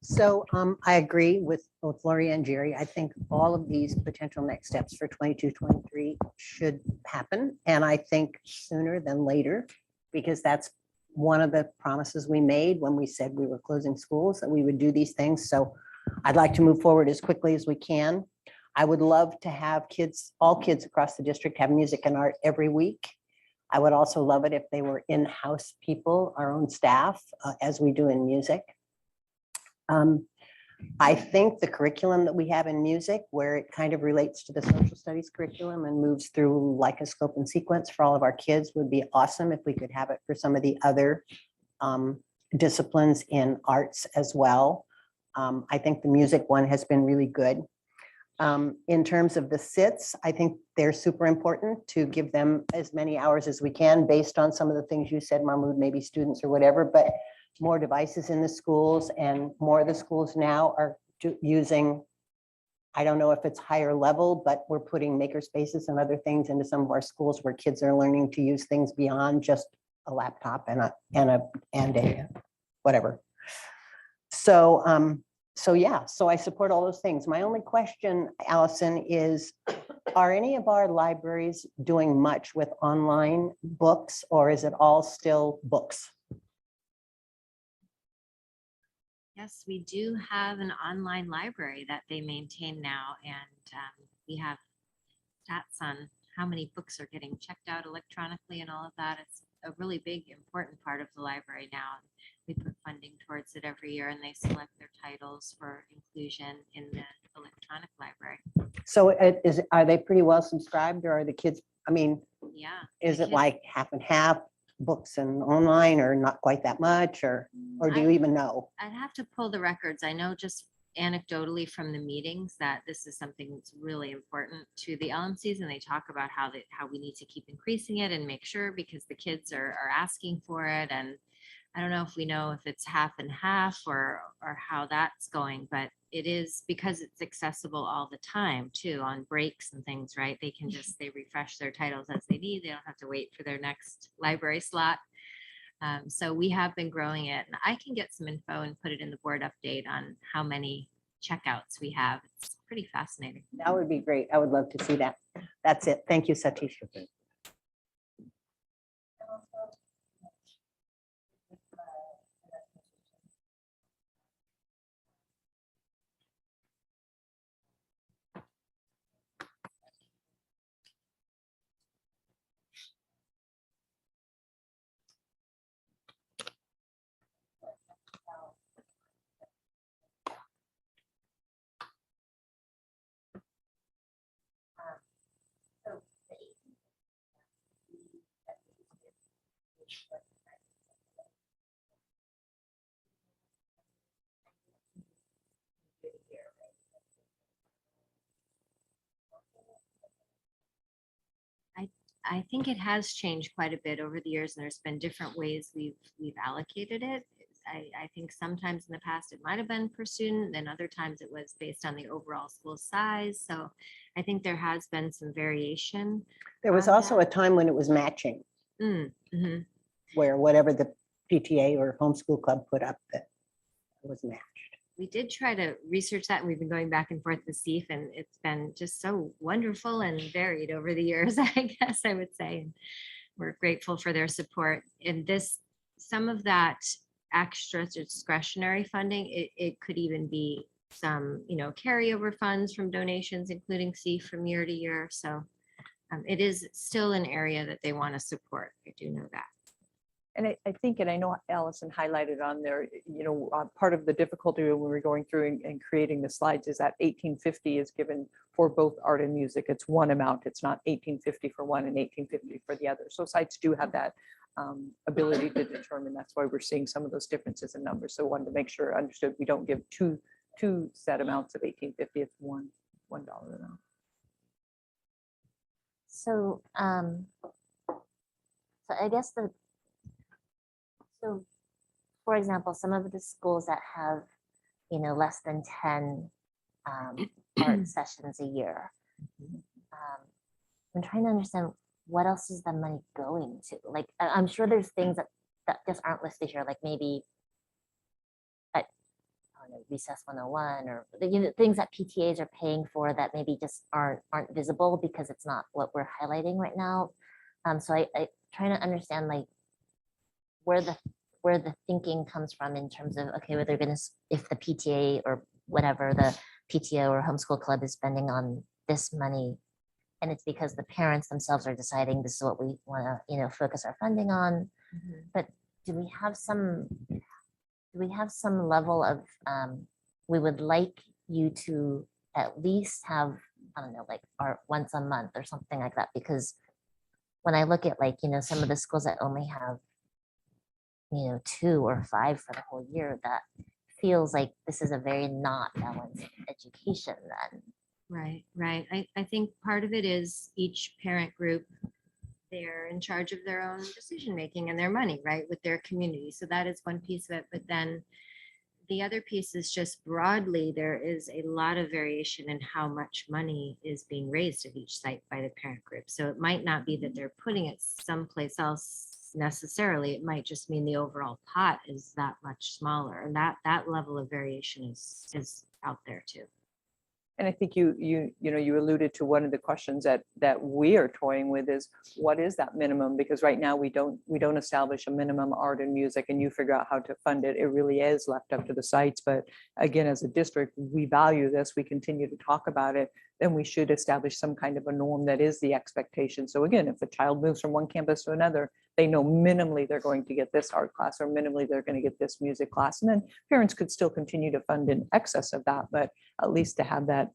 So I agree with both Lori and Jerry. I think all of these potential next steps for 22, 23 should happen. And I think sooner than later, because that's one of the promises we made when we said we were closing schools, that we would do these things. So I'd like to move forward as quickly as we can. I would love to have kids, all kids across the district have music and art every week. I would also love it if they were in-house people, our own staff, as we do in music. I think the curriculum that we have in music, where it kind of relates to the social studies curriculum and moves through lycoscope and sequence for all of our kids, would be awesome if we could have it for some of the other disciplines in arts as well. I think the music one has been really good. In terms of the SITs, I think they're super important to give them as many hours as we can based on some of the things you said, Mahmoud, maybe students or whatever, but more devices in the schools, and more of the schools now are using, I don't know if it's higher level, but we're putting maker spaces and other things into some of our schools where kids are learning to use things beyond just a laptop and a whatever. So yeah, so I support all those things. My only question, Allison, is are any of our libraries doing much with online books, or is it all still books? Yes, we do have an online library that they maintain now, and we have stats on how many books are getting checked out electronically and all of that. It's a really big, important part of the library now. We put funding towards it every year, and they select their titles for inclusion in the electronic library. So are they pretty well subscribed, or are the kids, I mean, Yeah. is the it kids- like half and half books and online, or not quite that much, or do you even know? I'd have to pull the records. I know just anecdotally from the meetings that this is something that's really important to the LMCs, and they talk about how we need to keep increasing it and make sure, because the kids are asking for it. And I don't know if we know if it's half and half or how that's going, but it is, because it's accessible all the time too, on breaks and things, right? They can just, they refresh their titles as they need. They don't have to wait for their next library slot. So we have been growing it, and I can get some info and put it in the board update on how many checkouts we have. It's pretty fascinating. That would be great. I would love to see that. That's it. Thank you, Satish. I think it has changed quite a bit over the years, and there's been different ways we've allocated it. I think sometimes in the past it might have been per student, then other times it was based on the overall school size. So I think there has been some variation. There was on also a that. time when it was matching, Mhm. where whatever the PTA or homeschool club put up, that was matched. We did try to research that, and we've been going back and forth with Steve, and it's been just so wonderful and varied over the years, I guess I would say. And we're grateful for their support. And this, some of that extra discretionary funding, it could even be some, carryover funds from donations, including Steve from year to year. So it is still an area that they want to support. I do know that. And I think, and I know Allison highlighted on there, part of the difficulty when we were going through and creating the slides is that 1850 is given for both art and music. It's one amount. It's not 1850 for one and 1850 for the other. So sites do have that ability to determine. That's why we're seeing some of those differences in numbers. So wanted to make sure understood we don't give two set amounts of 1850. It's $1 amount. So, I guess so for example, some of the schools that have, less than 10 art sessions a year, I'm trying to understand what else is the money going to? Like, I'm sure there's things that just aren't listed here, like maybe I don't know, Recess 101 or things that PTAs are paying for that maybe just aren't visible because it's not what we're highlighting right now. So I trying to understand like where the thinking comes from in terms of, okay, whether they're if the PTA or whatever the PTO or homeschool club is spending on this money, and it's because the parents themselves are deciding this is what we want to, focus our funding on. But do we have some level of, we would like you to at least have, I don't know, like art once a month or something like that? Because when I look at like, some of the schools that only have 2 or 5 for the whole year, that feels like this is a very not balanced education then. Right. I think part of it is each parent group, they're in charge of their own decision making and their money, right, with their community. So that is one piece of it. But then the other piece is just broadly, there is a lot of variation in how much money is being raised at each site by the parent group. So it might not be that they're putting it someplace else necessarily. It might just mean the overall pot is that much smaller, and that level of variation is out there too. And I think you alluded to one of the questions that we are toying with is what is that minimum? Because right now we don't establish a minimum art and music, and you figure out how to fund it. It really is left up to the sites. But again, as a district, we value this. We continue to talk about it. Then we should establish some kind of a norm that is the expectation. So again, if a child moves from one campus to another, they know minimally they're going to get this art class or minimally they're going to get this music class. And then parents could still continue to fund in excess of that, but at least to have that,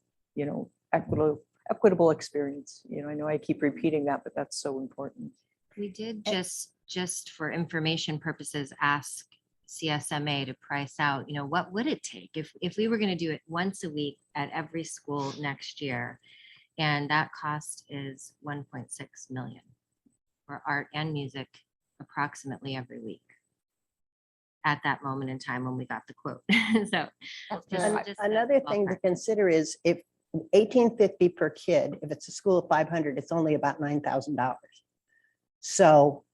equitable experience. I know I keep repeating that, but that's so important. We did just for information purposes, ask CSMA to price out, what would it take if we were going to do it once a week at every school next year? And that cost is 1.6 million for art and music approximately every week at that moment in time when we got the quote. So just Another thing to ballpark. consider is if 1850 per kid, if it's a school of 500, it's only about $9,000. So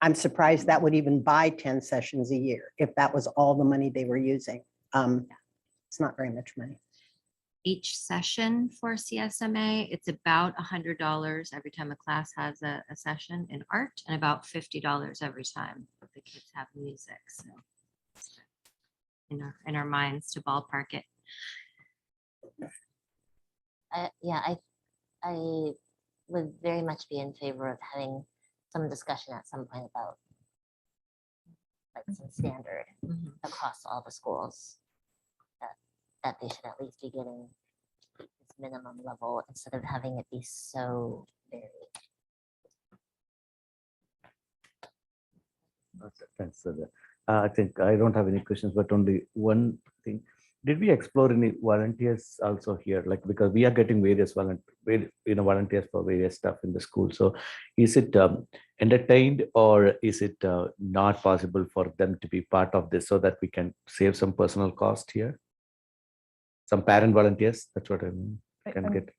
I'm surprised that would even buy 10 sessions a year if that was all the money they were using. It's not very much money. Each session for CSMA, it's about $100 every time a class has a session in art, and about $50 every time the kids have music. So in our minds to ballpark it. I would very much be in favor of having some discussion at some point about like some standard across all the schools that they should at least be getting this minimum level instead of having it be so varied. Okay, thanks, Sudha. I think I don't have any questions, but only one thing. Did we explore any volunteers also here? Like, because we are getting various volunteers for various stuff in the school. So is it entertained, or is it not possible for them to be part of this so that we can save some personal cost here? Some parent volunteers, that's what I mean, can I'm- get.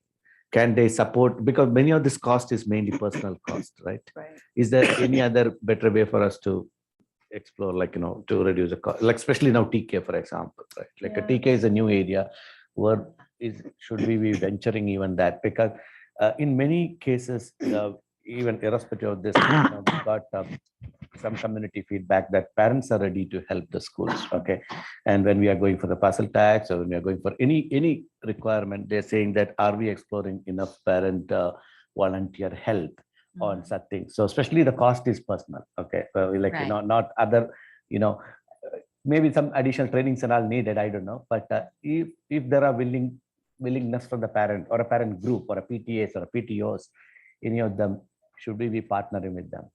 Can they support, because many of this cost is mainly personal cost, right? Right. Is there any other better way for us to explore, like, to reduce the cost, like especially now TK, for example, right? Like a Yeah. TK is a new area. Where should we be venturing even that? Because in many cases, even irrespective of this, we got some community feedback that parents are ready to help the schools. Okay, and when we are going for the parcel tax, or when we are going for any requirement, they're saying that, are we exploring enough parent volunteer help on such things? So especially the cost is personal. Okay, like Right. not other, maybe some additional trainings and all needed, I don't know. But if there are willingness from the parent or a parent group or a PTAs or a PTOs, any of them, should we be partnering with them?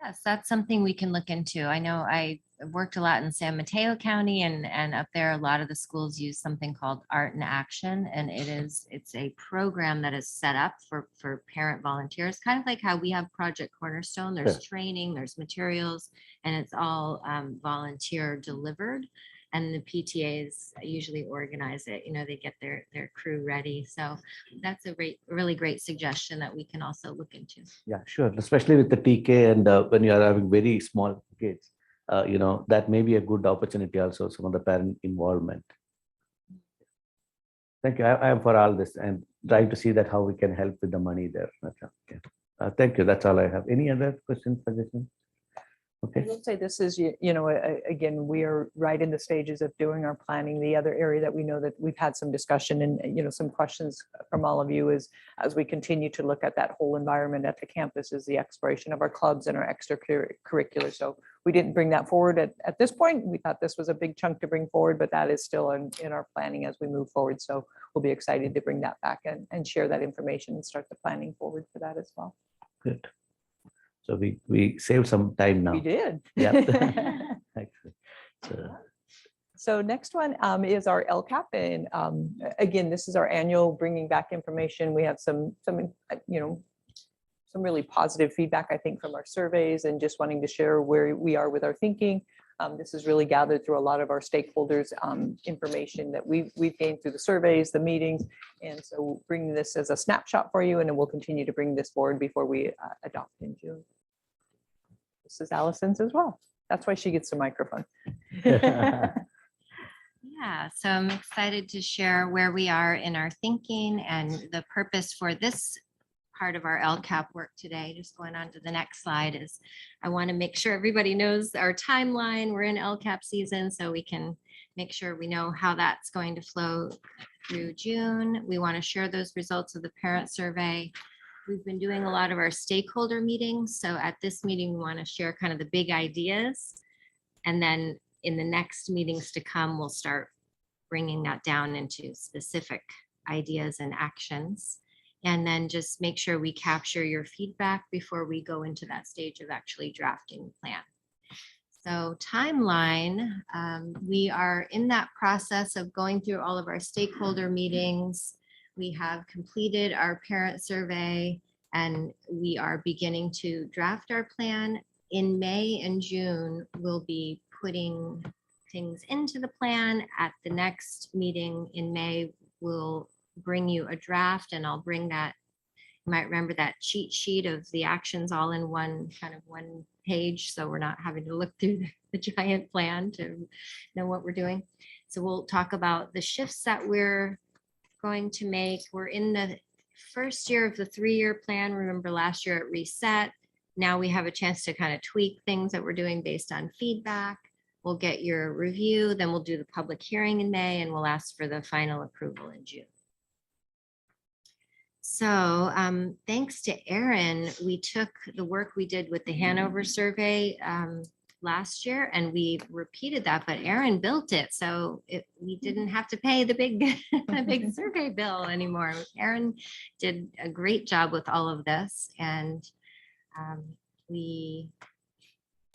Yes, that's something we can look into. I know I worked a lot in San Mateo County, and up there, a lot of the schools use something called Art in Action. And it's a program that is set up for parent volunteers, kind of like how we have Project Cornerstone. There's training, there's materials, and it's all volunteer delivered. And the PTAs usually organize it, they get their crew ready. So that's a really great suggestion that we can also look into. Yeah, sure. Especially with the TK, and when you are having very small kids, that may be a good opportunity also, some of the parent involvement. Thank you. I am for all this and trying to see that how we can help with the money there. Okay. Thank you. That's all I have. Any other questions, suggestions? I Okay. will say this is, again, we are right in the stages of doing our planning. The other area that we know that we've had some discussion and, some questions from all of you is, as we continue to look at that whole environment at the campus, is the exploration of our clubs and our extracurricular. So we didn't bring that forward at this point. We thought this was a big chunk to bring forward, but that is still in our planning as we move forward. So we'll be excited to bring that back and share that information and start the planning forward for that as well. Good. So we saved some time now. We did. Yeah. Excellent. So next one is our LCAP. And again, this is our annual bringing back information. We have some really positive feedback, I think, from our surveys, and just wanting to share where we are with our thinking. This is really gathered through a lot of our stakeholders' information that we've gained through the surveys, the meetings. And so bringing this as a snapshot for you, and then we'll continue to bring this forward before we adopt in June. This is Allison's as well. That's why she gets the microphone. Yeah, so I'm excited to share where we are in our thinking and the purpose for this part of our LCAP work today. Just going on to the next slide is, I want to make sure everybody knows our timeline. We're in LCAP season, so we can make sure we know how that's going to flow through June. We want to share those results of the parent survey. We've been doing a lot of our stakeholder meetings. So at this meeting, we want to share kind of the big ideas. And then in the next meetings to come, we'll start bringing that down into specific ideas and actions. And then just make sure we capture your feedback before we go into that stage of actually drafting the plan. So timeline, we are in that process of going through all of our stakeholder meetings. We have completed our parent survey, and we are beginning to draft our plan. In May and June, we'll be putting things into the plan. At the next meeting in May, we'll bring you a draft, and I'll bring that. You might remember that cheat sheet of the actions all in one page, so we're not having to look through the giant plan to know what we're doing. So we'll talk about the shifts that we're going to make. We're in the first year of the 3-year plan. Remember last year it reset. Now we have a chance to kind of tweak things that we're doing based on feedback. We'll get your review, then we'll do the public hearing in May, and we'll ask for the final approval in June. So thanks to Erin, we took the work we did with the Hanover survey last year, and we repeated that, but Erin built it. So we didn't have to pay the big, big survey bill anymore. Erin did a great job with all of this. And we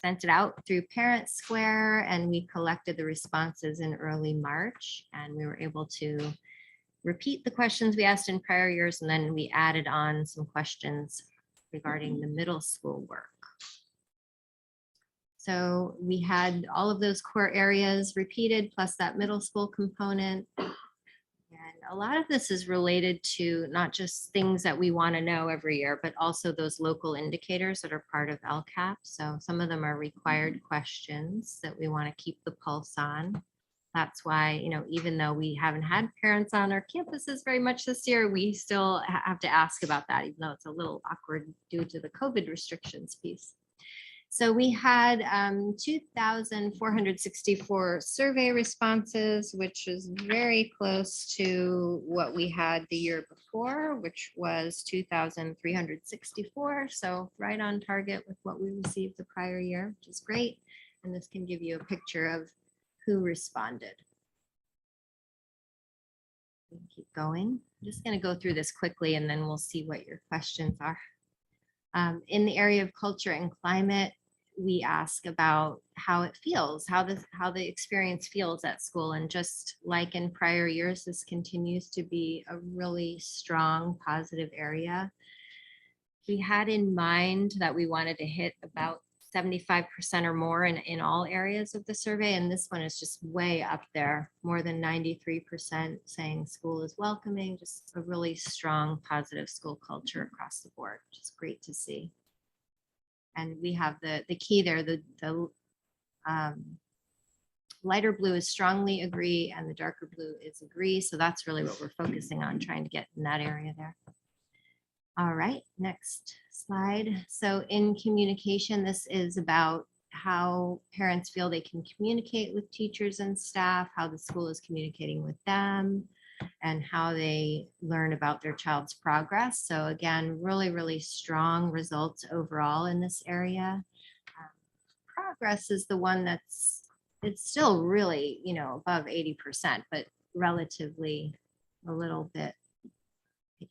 sent it out through Parent Square, and we collected the responses in early March, and we were able to repeat the questions we asked in prior years, and then we added on some questions regarding the middle school work. So we had all of those core areas repeated, plus that middle school component. And a lot of this is related to not just things that we want to know every year, but also those local indicators that are part of LCAP. So some of them are required questions that we want to keep the pulse on. That's why, you know, even though we haven't had parents on our campuses very much this year, we still have to ask about that, even though it's a little awkward due to the COVID restrictions piece. So we had 2,464 survey responses, which is very close to what we had the year before, which was 2,364. So right on target with what we received the prior year, which is great. And this can give you a picture of who responded. Keep going. I'm just going to go through this quickly and then we'll see what your questions are. In the area of culture and climate, we ask about how it feels, how the experience feels at school. And just like in prior years, this continues to be a really strong, positive area. We had in mind that we wanted to hit about 75% or more in all areas of the survey. And this one is just way up there, more than 93% saying school is welcoming, just a really strong, positive school culture across the board, which is great to see. And we have the key there, the lighter blue is strongly agree and the darker blue is agree. So that's really what we're focusing on, trying to get in that area there. All right, next slide. So in communication, this is about how parents feel they can communicate with teachers and staff, how the school is communicating with them, and how they learn about their child's progress. So again, really, really strong results overall in this area. Progress is the one it's still really, you know, above 80%, but relatively a little bit,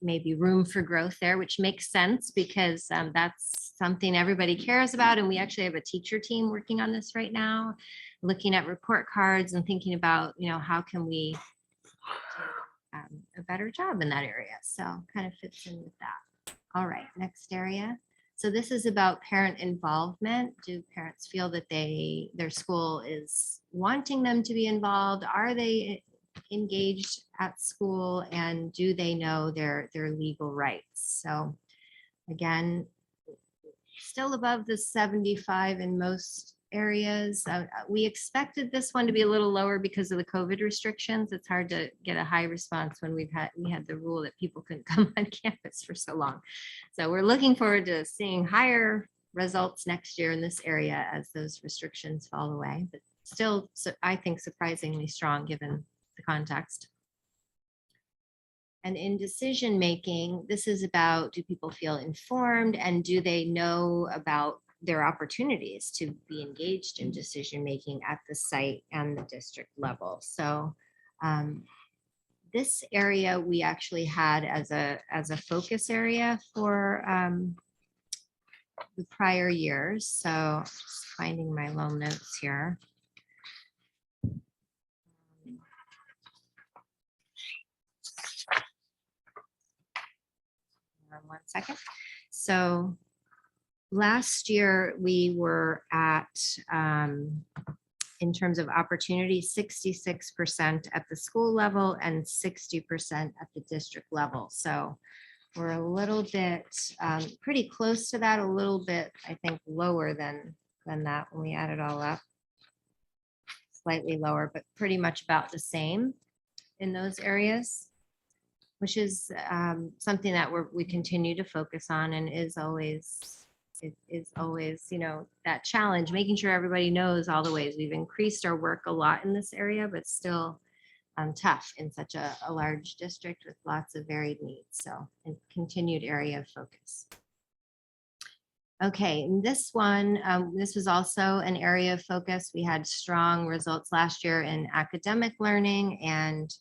maybe room for growth there, which makes sense because that's something everybody cares about. And we actually have a teacher team working on this right now, looking at report cards and thinking about, you know, how can we a better job in that area. So kind of fits in with that. All right, next area. So this is about parent involvement. Do parents feel that their school is wanting them to be involved? Are they engaged at school, and do they know their legal rights? So again, still above the 75 in most areas. We expected this one to be a little lower because of the COVID restrictions. It's hard to get a high response when we had the rule that people couldn't come on campus for so long. So we're looking forward to seeing higher results next year in this area as those restrictions fall away, but still, I think surprisingly strong given the context. And in decision making, this is about, do people feel informed and do they know about their opportunities to be engaged in decision making at the site and the district level? So this area we actually had as a focus area for the prior years. So just finding my little notes here. 1 second. So last year we were at, in terms of opportunity, 66% at the school level and 60% at the district level. So we're a little bit, pretty close to that, a little bit, I think, lower than that when we add it all up. Slightly lower, but pretty much about the same in those areas, which is something that we continue to focus on, and is always, you know, that challenge, making sure everybody knows all the ways. We've increased our work a lot in this area, but still tough in such a large district with lots of varied needs. So a continued area of focus. Okay, and this one, this was also an area of focus. We had strong results last year in academic learning and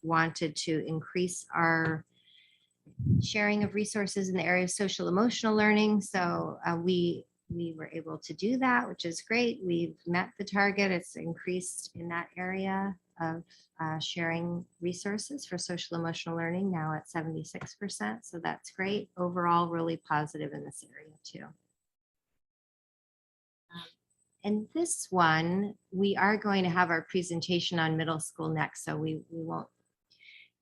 wanted to increase our sharing of resources in the area of social emotional learning. So we we were able to do that, which is great. We've met the target. It's increased in that area of sharing resources for social emotional learning, now at 76%. So that's great. Overall, really positive in this area too. And this one, we are going to have our presentation on middle school next, so we won't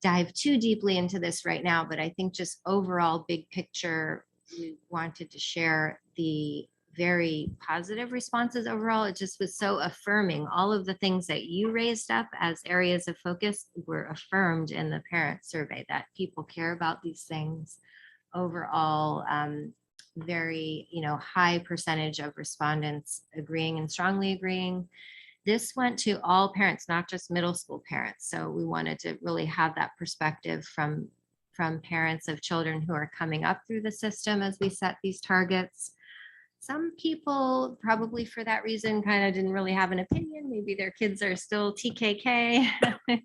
dive too deeply into this right now, but I think just overall big picture, we wanted to share the very positive responses overall. It just was so affirming. All of the things that you raised up as areas of focus were affirmed in the parent survey, that people care about these things. Overall, very, high percentage of respondents agreeing and strongly agreeing. This went to all parents, not just middle school parents. So we wanted to really have that perspective from parents of children who are coming up through the system as we set these targets. Some people probably for that reason kind of didn't really have an opinion. Maybe their kids are still TKK.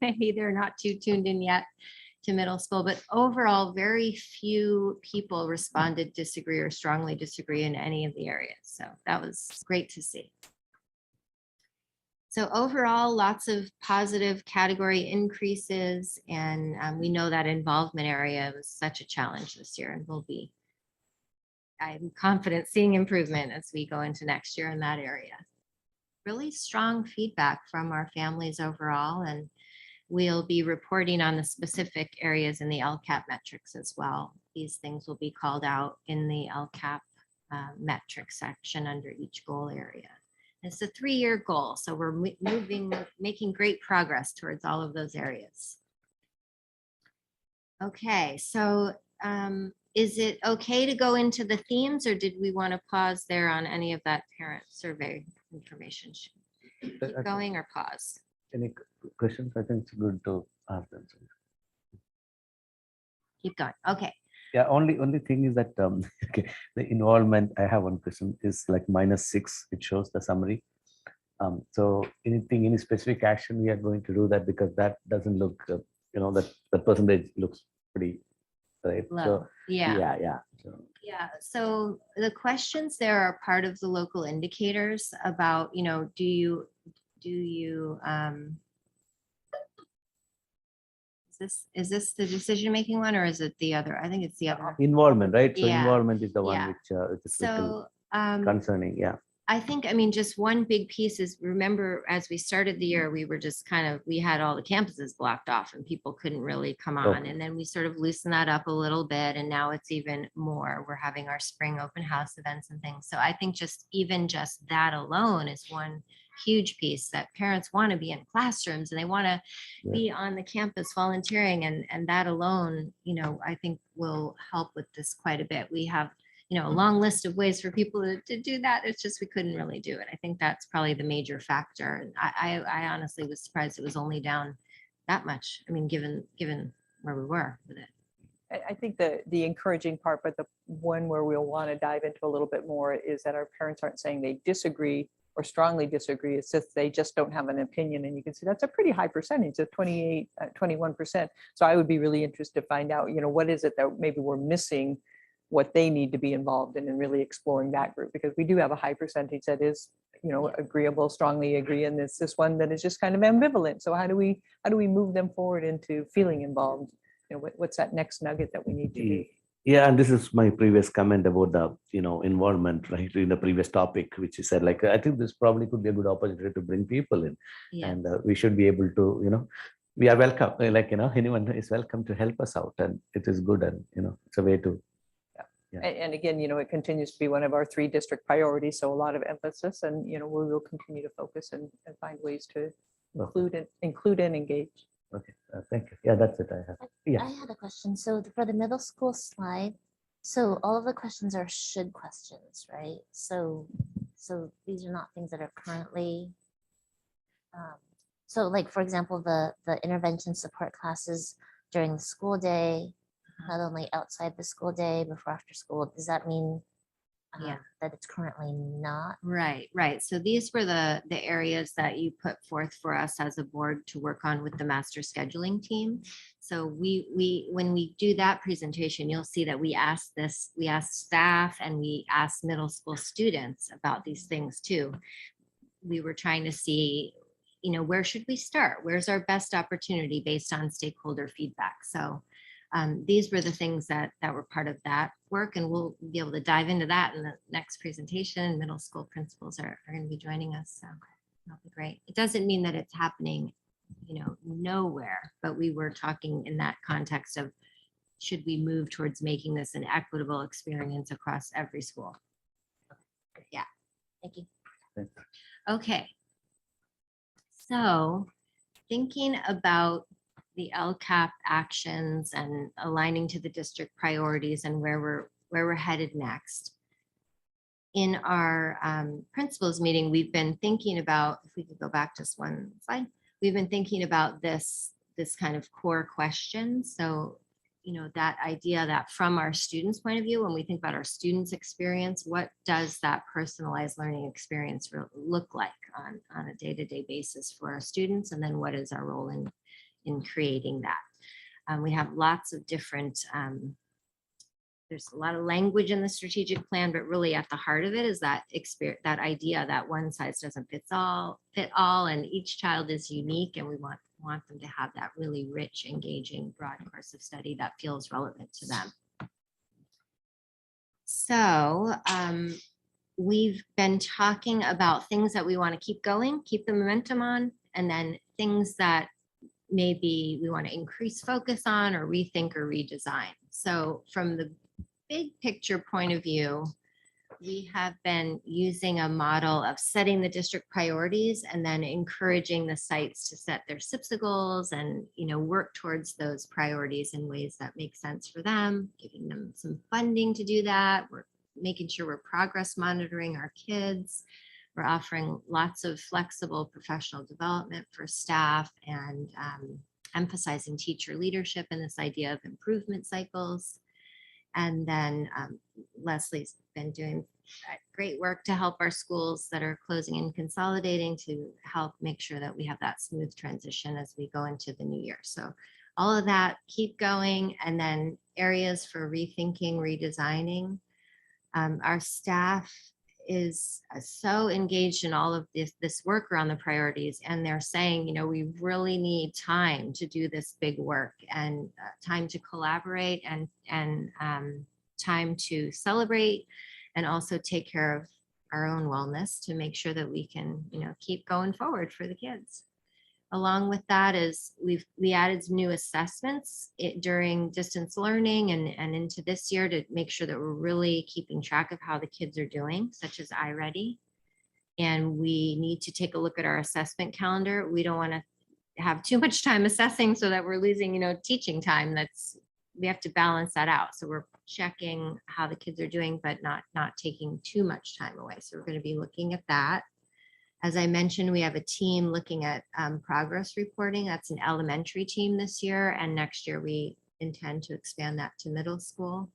Maybe they're not too tuned in yet to middle school, but overall, very few people responded disagree or strongly disagree in any of the areas. So that was great to see. So overall, lots of positive category increases, and we know that involvement area was such a challenge this year, and will be, I'm confident, seeing improvement as we go into next year in that area. Really strong feedback from our families overall, and we'll be reporting on the specific areas in the LCAP metrics as well. These things will be called out in the LCAP metric section under each goal area. It's a 3-year goal, so we're making great progress towards all of those areas. Okay, so is it okay to go into the themes, or did we want to pause there on any of that parent survey information? Should we keep going or pause? Any questions? I think it's good to ask them. Keep going. Okay. Yeah, only thing is that okay, the involvement, I have one question, is like -6. It shows the summary. So any specific action we are going to do that, because that doesn't look, that percentage looks pretty right. Low. So, Yeah. yeah. So, Yeah, so the questions there are part of the local indicators about, do you is this the decision-making one, or is it the other? I think it's the other. involvement, right? So Yeah. involvement is the one Yeah. which is little So concerning. Yeah. I think, just one big piece is, remember, as we started the year, we were just we had all the campuses blocked off and people couldn't really come on. Okay. And then we sort of loosened that up a little bit. And now it's even more. We're having our spring open house events and things. So I think just that alone is one huge piece, that parents want to be in classrooms and they want to be on the campus volunteering. And that alone, I think will help with this quite a bit. We have a long list of ways for people to do that. It's just we couldn't really do it. I think that's probably the major factor. And I honestly was surprised it was only down that much. Given where we were with it. I think the encouraging part, but the one where we'll want to dive into a little bit more, is that our parents aren't saying they disagree or strongly disagree. It's just they just don't have an opinion. And you can see that's a pretty high percentage of 21%. So I would be really interested to find out, what is it that maybe we're missing, what they need to be involved in, and really exploring that group, because we do have a high percentage that is, agreeable, strongly agree, and there's this one that is just kind of ambivalent. So how do we move them forward into feeling involved? What's that next nugget that we need to do? Yeah, and this is my previous comment about the involvement, right, in the previous topic, which you said, like, I think this probably could be a good opportunity to bring people in. And we should be able to, we are welcome, anyone is welcome to help us out, and it is good, and it's a way to. Yeah. And again, it continues to be one of our 3 district priorities, so a lot of emphasis, and we will continue to focus and find ways to include and engage. Okay, thank you. Yeah, that's it. I have. Yeah. I had a question. So for the middle school slide, so all of the questions are should questions, right? So these are not things that are currently. So like, for example, the intervention support classes during the school day, not only outside the school day, before after school, does that mean Yeah. that it's currently not. Right, right. So these were the areas that you put forth for us as a board to work on with the master scheduling team. So when we do that presentation, you'll see that we asked staff and we asked middle school students about these things too. We were trying to see, where should we start? Where's our best opportunity based on stakeholder feedback? So these were the things that were part of that work, and we'll be able to dive into that in the next presentation. Middle school principals are going to be joining us, so that'll be great. It doesn't mean that it's happening, nowhere, but we were talking in that context of, should we move towards making this an equitable experience across every school? Yeah, thank you. Thanks. Okay. So thinking about the LCAP actions and aligning to the district priorities and where we're headed next. In our principals meeting, we've been thinking about, if we could go back just one slide, we've been thinking about this kind of core question. So, that idea that from our students' point of view, when we think about our students' experience, what does that personalized learning experience look like on a day-to-day basis for our students? And then what is our role in creating that? We have lots of different, there's a lot of language in the strategic plan, but really at the heart of it is that experience, that idea that one size doesn't fit all, and each child is unique, and we want them to have that really rich, engaging, broad course of study that feels relevant to them. So we've been talking about things that we want to keep going, keep the momentum on, and then things that maybe we want to increase focus on or rethink or redesign. So from the big picture point of view, we have been using a model of setting the district priorities and then encouraging the sites to set their SIPSA goals and work towards those priorities in ways that make sense for them, giving them some funding to do that. We're making sure we're progress monitoring our kids. We're offering lots of flexible professional development for staff and emphasizing teacher leadership and this idea of improvement cycles. And then Leslie's been doing great work to help our schools that are closing and consolidating to help make sure that we have that smooth transition as we go into the new year. So all of that, keep going. And then areas for rethinking, redesigning. Our staff is so engaged in all of this work around the priorities, and they're saying, we really need time to do this big work, and time to collaborate, and time to celebrate, and also take care of our own wellness to make sure that we can keep going forward for the kids. Along with that is we added some new assessments during distance learning and into this year to make sure that we're really keeping track of how the kids are doing, such as iReady. And we need to take a look at our assessment calendar. We don't want to have too much time assessing so that we're losing, teaching time. We have to balance that out. So we're checking how the kids are doing, but not taking too much time away. So we're going to be looking at that. As I mentioned, we have a team looking at progress reporting. That's an elementary team this year, and next year we intend to expand that to middle school.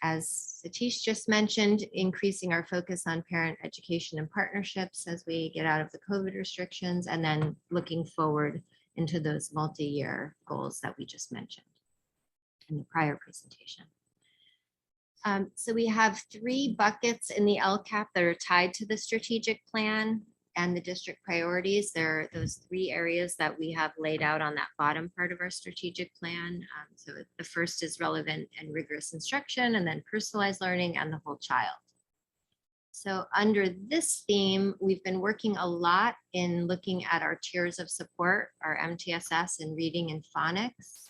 As Satish just mentioned, increasing our focus on parent education and partnerships as we get out of the COVID restrictions, and then looking forward into those multi-year goals that we just mentioned in the prior presentation. So we have 3 buckets in the LCAP that are tied to the strategic plan and the district priorities. There are those 3 areas that we have laid out on that bottom part of our strategic plan. So the first is relevant and rigorous instruction, and then personalized learning and the whole child. So under this theme, we've been working a lot in looking at our tiers of support, our MTSS in reading and phonics.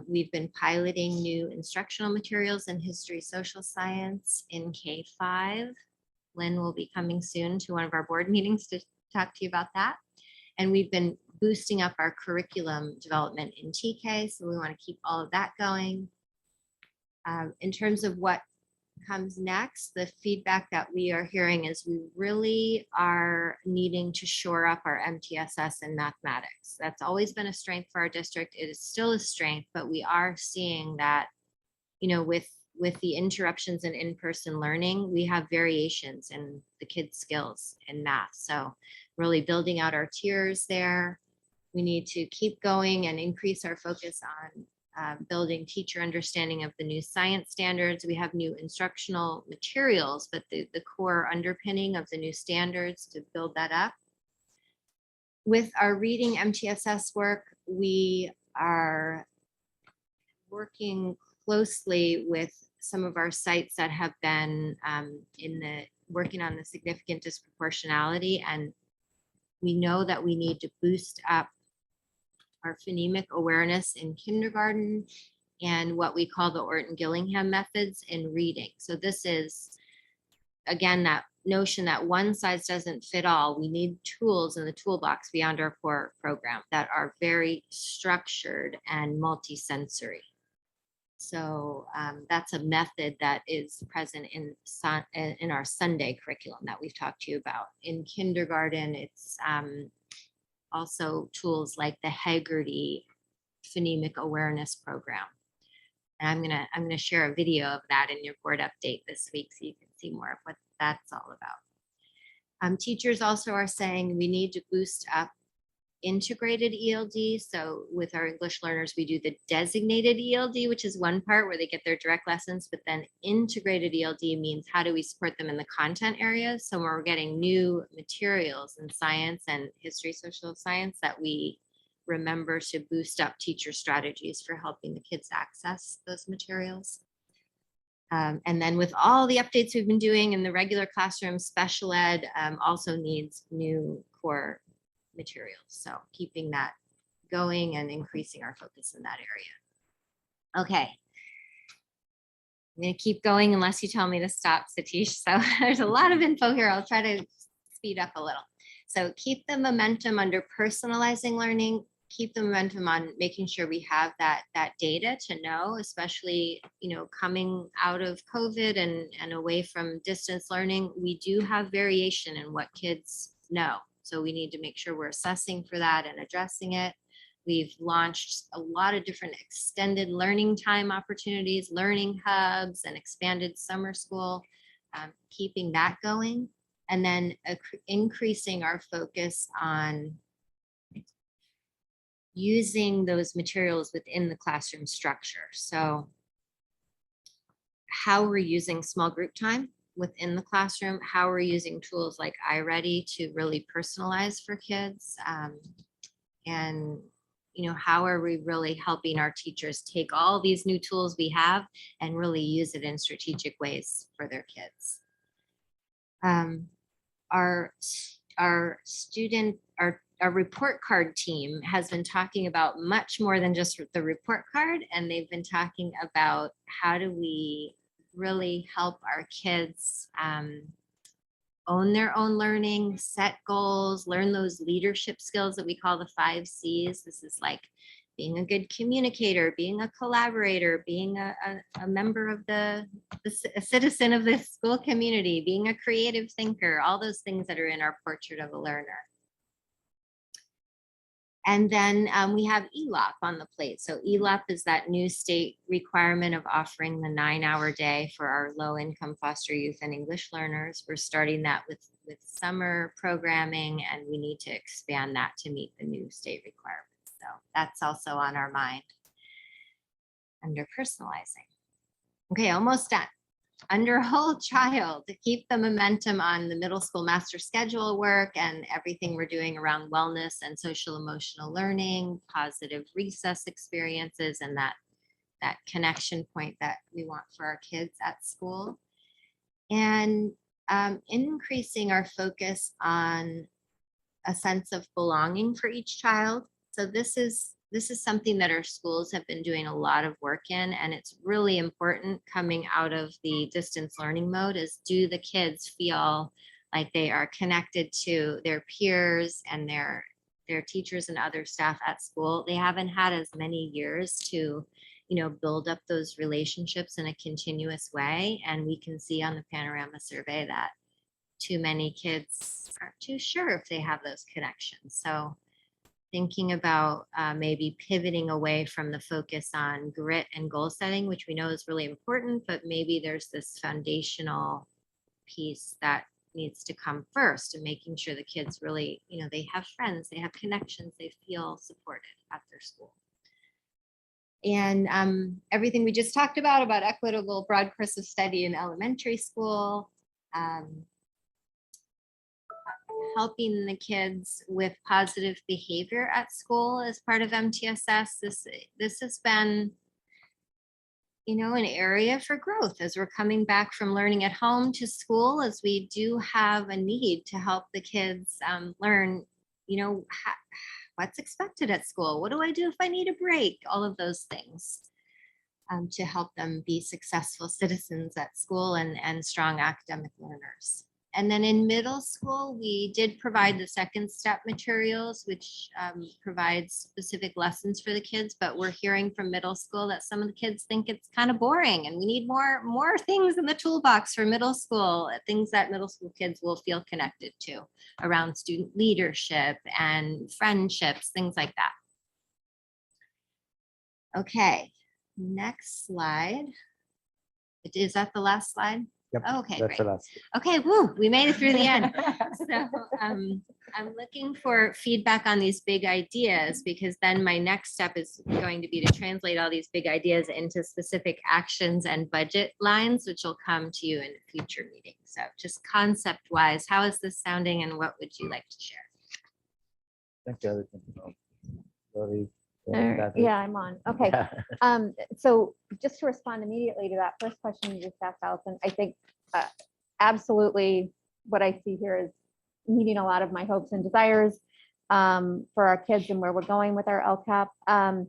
We've been piloting new instructional materials in history, social science in K-5. Lynn will be coming soon to one of our board meetings to talk to you about that. And we've been boosting up our curriculum development in TK, so we want to keep all of that going. In terms of what comes next, the feedback that we are hearing is we really are needing to shore up our MTSS in mathematics. That's always been a strength for our district. It is still a strength, but we are seeing that, with with the interruptions in in-person learning, we have variations in the kids' skills in math. So really building out our tiers there. We need to keep going and increase our focus on building teacher understanding of the new science standards. We have new instructional materials, but the core underpinning of the new standards to build that up. With our reading MTSS work, we are working closely with some of our sites that have been working on the significant disproportionality, and we know that we need to boost up our phonemic awareness in kindergarten and what we call the Orton-Gillingham methods in reading. So this is, again, that notion that one size doesn't fit all. We need tools in the toolbox beyond our core program that are very structured and multisensory. So that's a method that is present in our Sunday curriculum that we've talked to you about. In kindergarten, it's also tools like the Haggerty Phonemic Awareness Program. And I'm gonna share a video of that in your board update this week so you can see more of what that's all about. Teachers also are saying we need to boost up integrated ELD. So with our English learners, we do the designated ELD, which is one part where they get their direct lessons, but then integrated ELD means how do we support them in the content areas? So when we're getting new materials in science and history, social science, that we remember to boost up teacher strategies for helping the kids access those materials. And then with all the updates we've been doing in the regular classroom, special ed also needs new core materials. So keeping that going and increasing our focus in that area. Okay. I'm going to keep going unless you tell me to stop, Satish. So there's a lot of info here. I'll try to speed up a little. So keep the momentum under personalizing learning, keep the momentum on making sure we have that data to know, especially, coming out of COVID and away from distance learning, we do have variation in what kids know. So we need to make sure we're assessing for that and addressing it. We've launched a lot of different extended learning time opportunities, learning hubs, and expanded summer school, keeping that going. And then increasing our focus on using those materials within the classroom structure. So how we're using small group time within the classroom, how we're using tools like iReady to really personalize for kids, and how are we really helping our teachers take all these new tools we have and really use it in strategic ways for their kids. Our report card team has been talking about much more than just the report card, and they've been talking about how do we really help our kids own their own learning, set goals, learn those leadership skills that we call the 5 C's. This is like being a good communicator, being a collaborator, being a member of a citizen of the school community, being a creative thinker, all those things that are in our portrait of a learner. And then we have ELOP on the plate. So ELOP is that new state requirement of offering the 9-hour day for our low-income foster youth and English learners. We're starting that with summer programming, and we need to expand that to meet the new state requirements. So that's also on our mind under personalizing. Okay, almost done. Under whole child, to keep the momentum on the middle school master schedule work and everything we're doing around wellness and social emotional learning, positive recess experiences, and that connection point that we want for our kids at school. And increasing our focus on a sense of belonging for each child. So this is something that our schools have been doing a lot of work in, and it's really important coming out of the distance learning mode is, do the kids feel like they are connected to their peers and their teachers and other staff at school? They haven't had as many years to, build up those relationships in a continuous way. And we can see on the Panorama survey that too many kids aren't too sure if they have those connections. So thinking about maybe pivoting away from the focus on grit and goal setting, which we know is really important, but maybe there's this foundational piece that needs to come first, and making sure the kids really, they have friends, they have connections, they feel supported at their school. And everything we just talked about equitable broad course of study in elementary school, helping the kids with positive behavior at school as part of MTSS. This has been, an area for growth as we're coming back from learning at home to school, as we do have a need to help the kids learn, what's expected at school. What do I do if I need a break? All of those things to help them be successful citizens at school and strong academic learners. And then in middle school, we did provide the second step materials, which provides specific lessons for the kids, but we're hearing from middle school that some of the kids think it's kind of boring, and we need more things in the toolbox for middle school, things that middle school kids will feel connected to around student leadership and friendships, things like that. Okay, next slide. Is that the last slide? Yep, Okay, that's great. the last. Okay, woo, we made it through the end. So I'm looking for feedback on these big ideas, because then my next step is going to be to translate all these big ideas into specific actions and budget lines, which will come to you in a future meeting. So just concept wise, how is this sounding, and what would you like to share? Thank you. Sorry. Yeah, I'm on. Okay. So just to respond immediately to that first question you just asked, Allison, I think absolutely what I see here is meeting a lot of my hopes and desires for our kids and where we're going with our LCAP. I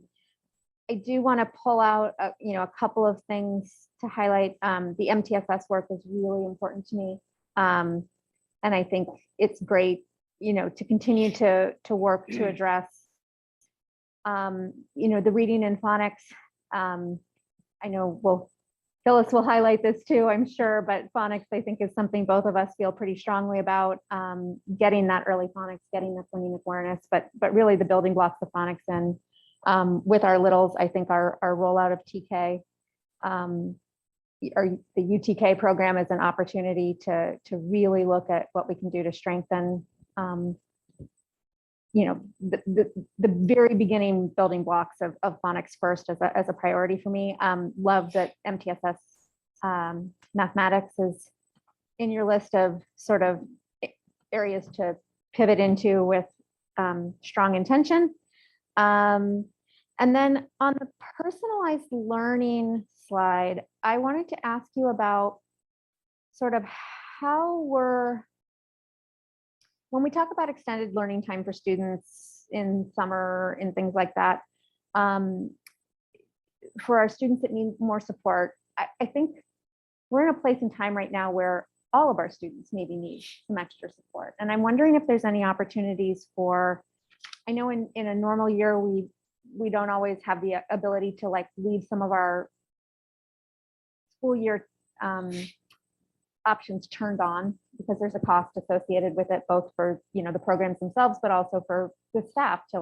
do want to pull out, a couple of things to highlight. The MTSS work is really important to me. And I think it's great, to continue to work to address the reading and phonics. I know Phyllis will highlight this too, I'm sure, but phonics, I think, is something both of us feel pretty strongly about, getting that early phonics, getting the phonemic awareness, but really the building blocks of phonics. And with our littles, I think our rollout of TK, or the UTK program, is an opportunity to really look at what we can do to strengthen the very beginning building blocks of phonics first as a priority for me. Love that MTSS mathematics is in your list of sort of areas to pivot into with strong intention. And then on the personalized learning slide, I wanted to ask you about sort of how when we talk about extended learning time for students in summer and things like that, for our students that need more support, I think we're in a place in time right now where all of our students maybe need some extra support. And I'm wondering if there's any opportunities for, I know in a normal year, we don't always have the ability to leave some of our school year options turned on, because there's a cost associated with it, both for the programs themselves, but also for the staff to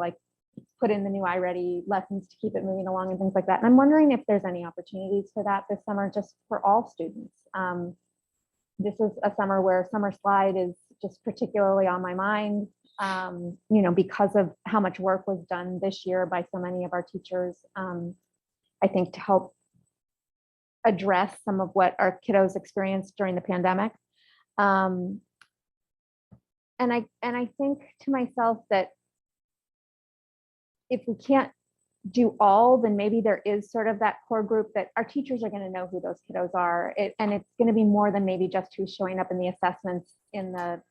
put in the new iReady lessons to keep it moving along and things like that. And I'm wondering if there's any opportunities for that this summer, just for all students. This is a summer where summer slide is just particularly on my mind, because of how much work was done this year by so many of our teachers. I think to help address some of what our kiddos experienced during the pandemic. And I think to myself that if we can't do all, then maybe there is sort of that core group that our teachers are going to know who those kiddos are. And it's going to be more than maybe just who's showing up in the assessments in the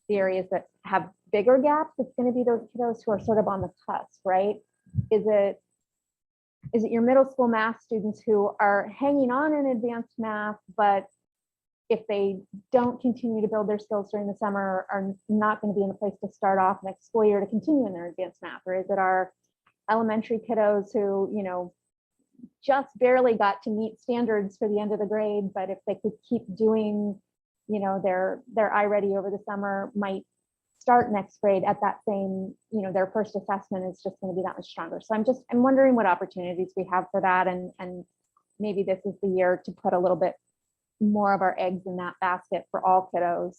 areas that have bigger gaps. It's going to be those kiddos who are sort of on the cusp, right? Is it your middle school math students who are hanging on in advanced math, but if they don't continue to build their skills during the summer, are not going to be in a place to start off next school year to continue in their advanced math? Or is it our elementary kiddos who, just barely got to meet standards for the end of the grade, but if they could keep doing, their iReady over the summer, might start next grade at that same, their first assessment is just going to be that much stronger. So I'm wondering what opportunities we have for that. And maybe this is the year to put a little bit more of our eggs in that basket for all kiddos.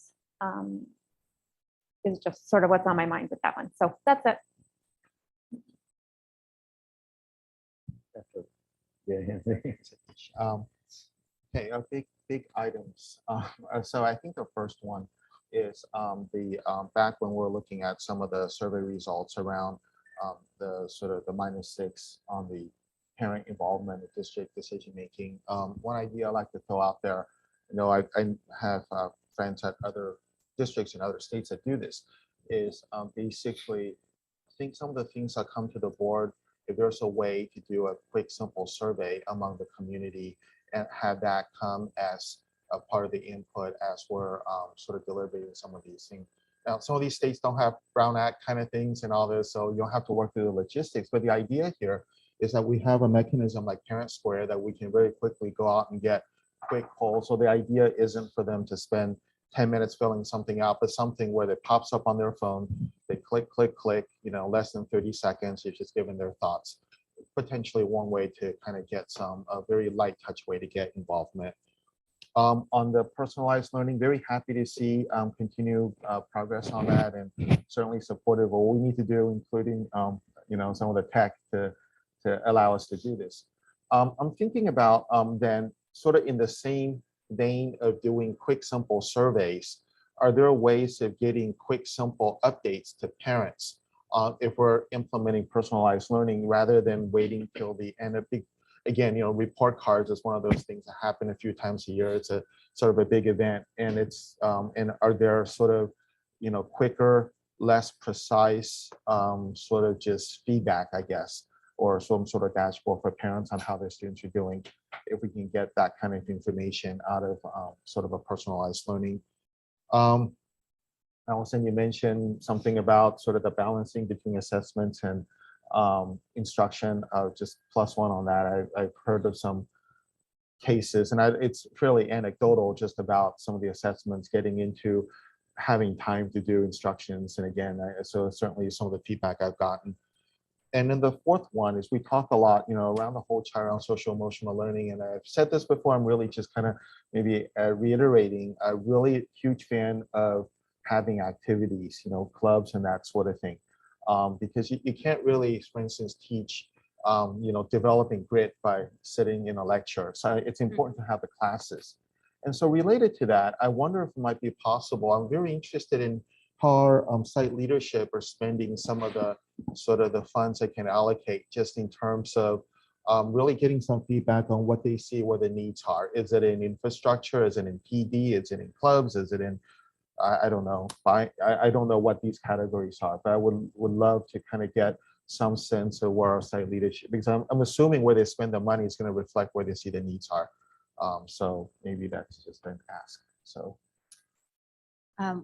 Is just sort of what's on my mind with that one. So that's it. Okay, big items. So I think the first one is back when we're looking at some of the survey results around the sort of the -6 on the parent involvement in district decision making. One idea I like to throw out there, I have friends at other districts in other states that do this, is basically, I think some of the things that come to the board, if there's a way to do a quick, simple survey among the community and have that come as a part of the input as we're sort of deliberating some of these things. Now, some of these states don't have Brown Act kind of things and all this, so you don't have to work through the logistics. But the idea here is that we have a mechanism like Parent Square that we can very quickly go out and get quick polls. So the idea isn't for them to spend 10 minutes filling something out, but something where it pops up on their phone, they click, less than 30 seconds, you're just giving their thoughts. Potentially one way to kind of get a very light touch way to get involvement. On the personalized learning, very happy to see continued progress on that, and certainly supportive of what we need to do, including some of the tech to allow us to do this. I'm thinking about then sort of in the same vein of doing quick, simple surveys, are there ways of getting quick, simple updates to parents if we're implementing personalized learning rather than waiting till the end of the, again, report cards is one of those things that happen a few times a year. It's a sort of a big event, and it's and are there sort of quicker, less precise sort of just feedback, I guess, or some sort of dashboard for parents on how their students are doing, if we can get that kind of information out of sort of a personalized learning. Allison, you mentioned something about sort of the balancing between assessments and instruction. Just +1 on that. I've heard of some cases, and it's fairly anecdotal, just about some of the assessments getting into having time to do instructions. And again, so certainly some of the feedback I've gotten. And then the fourth one is we talk a lot, around the whole child around social emotional learning. And I've said this before, I'm really just kind of maybe reiterating, a really huge fan of having activities, clubs and that sort of thing. Because you can't really, for instance, teach, developing grit by sitting in a lecture. So it's important to have the classes. And so related to that, I wonder if it might be possible, I'm very interested in how our site leadership are spending some of the sort of the funds they can allocate, just in terms of really getting some feedback on what they see, where the needs are. Is it in infrastructure? Is it in PD? Is it in clubs? Is it in, I don't know. I don't know what these categories are, but I would love to kind of get some sense of where our site leadership, because I'm assuming where they spend the money is going to reflect where they see the needs are. So maybe that's just an ask. So.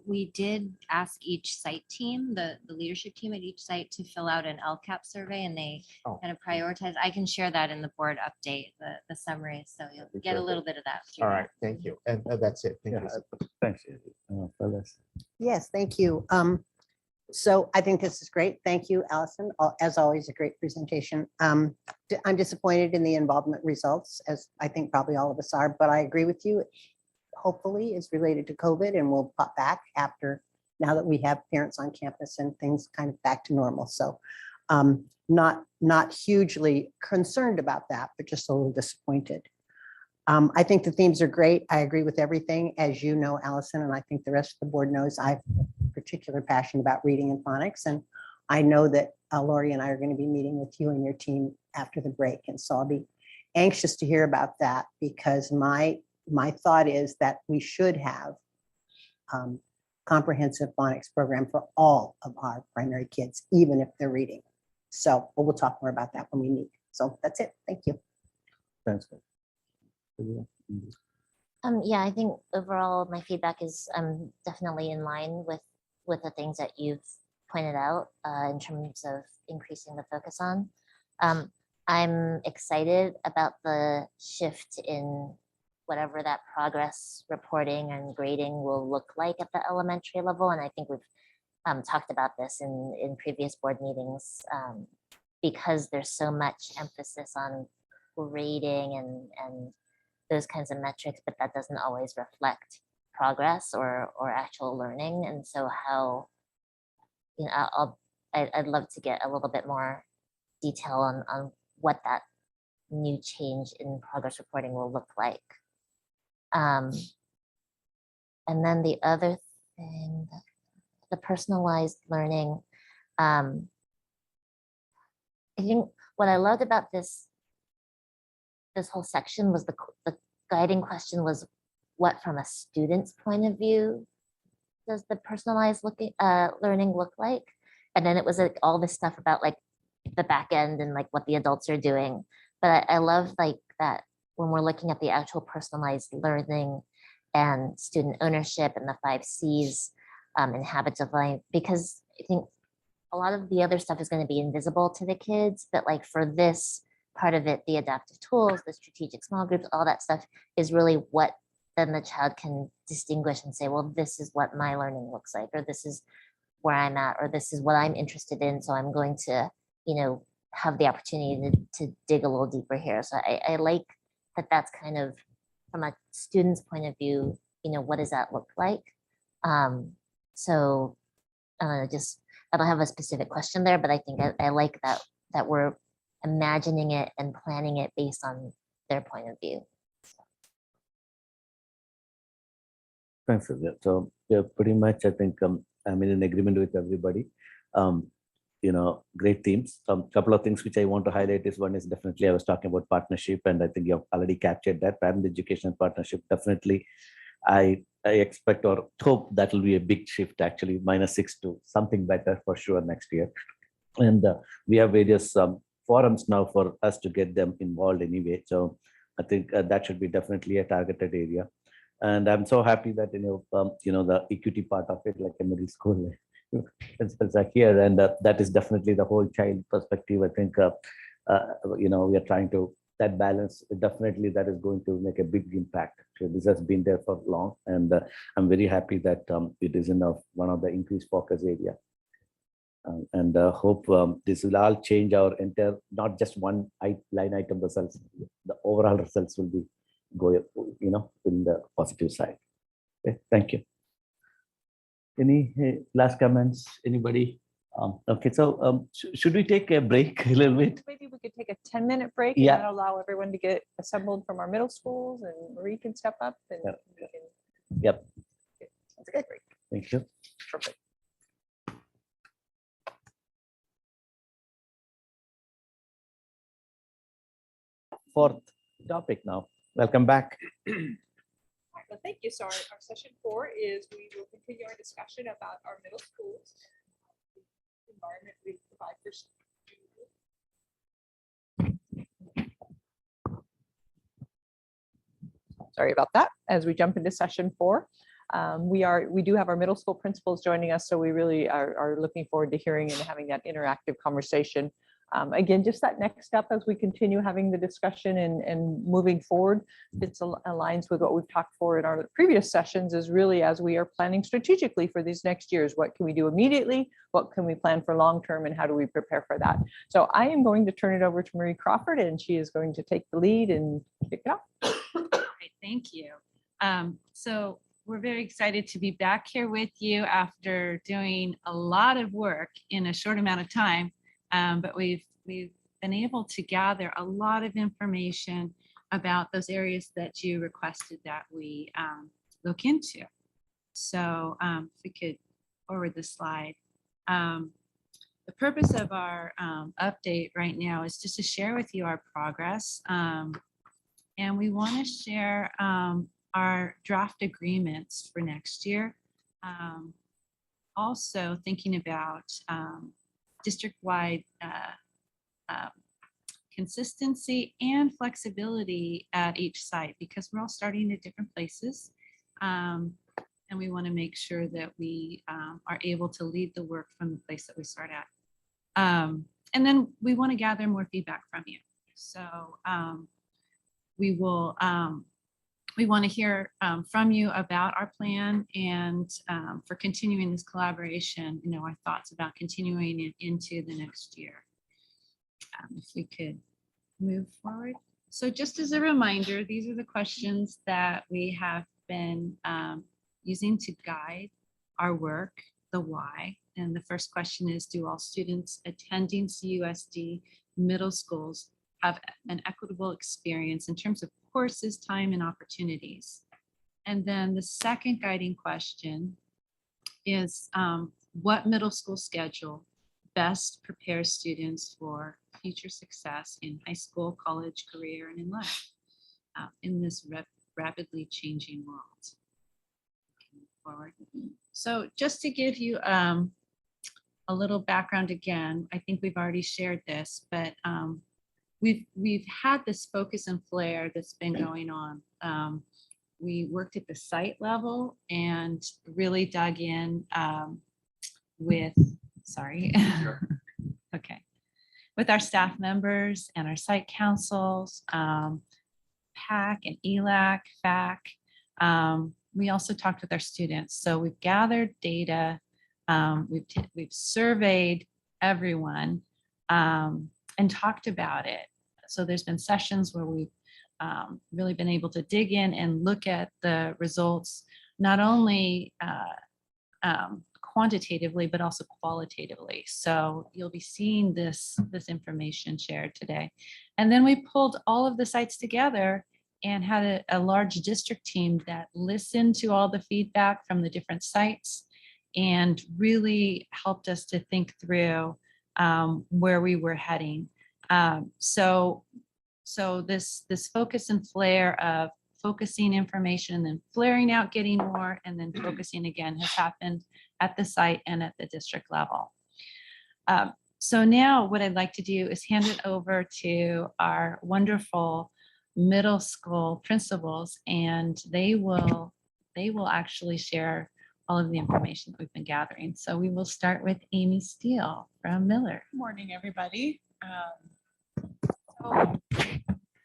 We did ask each site team, the leadership team at each site, to fill out an LCAP survey, and they kind of prioritize. I can share that in the board update, the summary, so you'll get a little bit of that. All right, thank you. And that's it. Thank you. Thanks. Phyllis. Yes, thank you. So I think this is great. Thank you, Allison. As always, a great presentation. I'm disappointed in the involvement results, as I think probably all of us are, but I agree with you. Hopefully it's related to COVID and will pop back now that we have parents on campus and things kind of back to normal. So not hugely concerned about that, but just a little disappointed. I think the themes are great. I agree with everything, as you know, Allison, and I think the rest of the board knows I have a particular passion about reading and phonics. And I know that Lori and I are going to be meeting with you and your team after the break. And so I'll be anxious to hear about that, because my thought is that we should have comprehensive phonics program for all of our primary kids, even if they're reading. So we'll talk more about that when we meet. So that's it. Thank you. Thanks. Yeah, I think overall my feedback is definitely in line with the things that you've pointed out in terms of increasing the focus on. I'm excited about the shift in whatever that progress reporting and grading will look like at the elementary level. And I think we've talked about this in previous board meetings, because there's so much emphasis on grading and those kinds of metrics, but that doesn't always reflect progress or actual learning. And so how, you know, I'd love to get a little bit more detail on what that new change in progress reporting will look like. And then the other thing, the personalized learning. I think what I loved about this whole section was the guiding question was, what from a student's point of view does the personalized learning look like? And then it was like all this stuff about like the back end and like what the adults are doing. But I love like that when we're looking at the actual personalized learning and student ownership and the 5 C's and habits of life, because I think a lot of the other stuff is going to be invisible to the kids, but like for this part of it, the adaptive tools, the strategic small groups, all that stuff is really what then the child can distinguish and say, well, this is what my learning looks like, or this is where I'm at, or this is what I'm interested in. So I'm going to, you know, have the opportunity to dig a little deeper here. So I like that that's kind of from a student's point of view, you know, what does that look like? So just, I don't have a specific question there, but I think I like that we're imagining it and planning it based on their point of view. Thanks, Sylvia. So yeah, pretty much I think I'm in agreement with everybody. You know, great themes. Couple of things which I want to highlight is, one is definitely I was talking about partnership, and I think you have already captured that. Parent education partnership, definitely I expect or hope that will be a big shift, actually, -6 to something better for sure next year. And we have various forums now for us to get them involved anyway. So I think that should be definitely a targeted area. And I'm so happy that, you know, the equity part of it, like a middle school principals are here, and that is definitely the whole child perspective. I think, you know, we are trying to, that balance, definitely that is going to make a big impact. So this has been there for long, and I'm very happy that it is in one of the increased focus area. And hope this will all change our entire, not just one line item results, the overall results will be going, you know, in the positive side. Okay, thank you. Any last comments, anybody? Okay, so should we take a break a little bit? Maybe we could take a 10-minute break Yeah. and then allow everyone to get assembled from our middle schools, and Marie can step up and Yeah. we can. Yep. That's a good break. Thank you. Perfect. Fourth topic now. Welcome back. Well, thank you. So our session 4 is we will continue our discussion about our middle schools, the environment we provide for students. Sorry about that. As we jump into session 4, we do have our middle school principals joining us, so we really are looking forward to hearing and having that interactive conversation. Again, just that next step as we continue having the discussion and moving forward, it aligns with what we've talked for in our previous sessions, is really as we are planning strategically for these next years, what can we do immediately? What can we plan for long-term, and how do we prepare for that? So I am going to turn it over to Marie Crawford, and she is going to take the lead and kick it off. Great, thank you. So we're very excited to be back here with you after doing a lot of work in a short amount of time. But we've been able to gather a lot of information about those areas that you requested that we look into. So if we could forward the slide. The purpose of our update right now is just to share with you our progress. And we want to share our draft agreements for next year. Also thinking about district-wide consistency and flexibility at each site, because we're all starting at different places. And we want to make sure that we are able to lead the work from the place that we start at. And then we want to gather more feedback from you. So we will we want to hear from you about our plan and for continuing this collaboration, our thoughts about continuing it into the next year. If we could move forward. So just as a reminder, these are the questions that we have been using to guide our work, the why. And the first question is, do all students attending CUSD middle schools have an equitable experience in terms of courses, time, and opportunities? And then the second guiding question is, what middle school schedule best prepares students for future success in high school, college, career, and in life in this rapidly changing world? Forward. So just to give you a little background again, I think we've already shared this, but we've had this focus and flare that's been going on. We worked at the site level and really dug in with, sorry, okay, with our staff members and our site councils, PAC and ELAC, FAC. We also talked with our students. So we've gathered data, we've surveyed everyone and talked about it. So there's been sessions where we've really been able to dig in and look at the results, not only quantitatively, but also qualitatively. So you'll be seeing this information shared today. And then we pulled all of the sites together and had a large district team that listened to all the feedback from the different sites and really helped us to think through where we were heading. So this focus and flare of focusing information and then flaring out, getting more, and then focusing again has happened at the site and at the district level. So now what I'd like to do is hand it over to our wonderful middle school principals, and they will actually share all of the information that we've been gathering. So we will start with Amy Steele from Miller. Good morning, everybody. So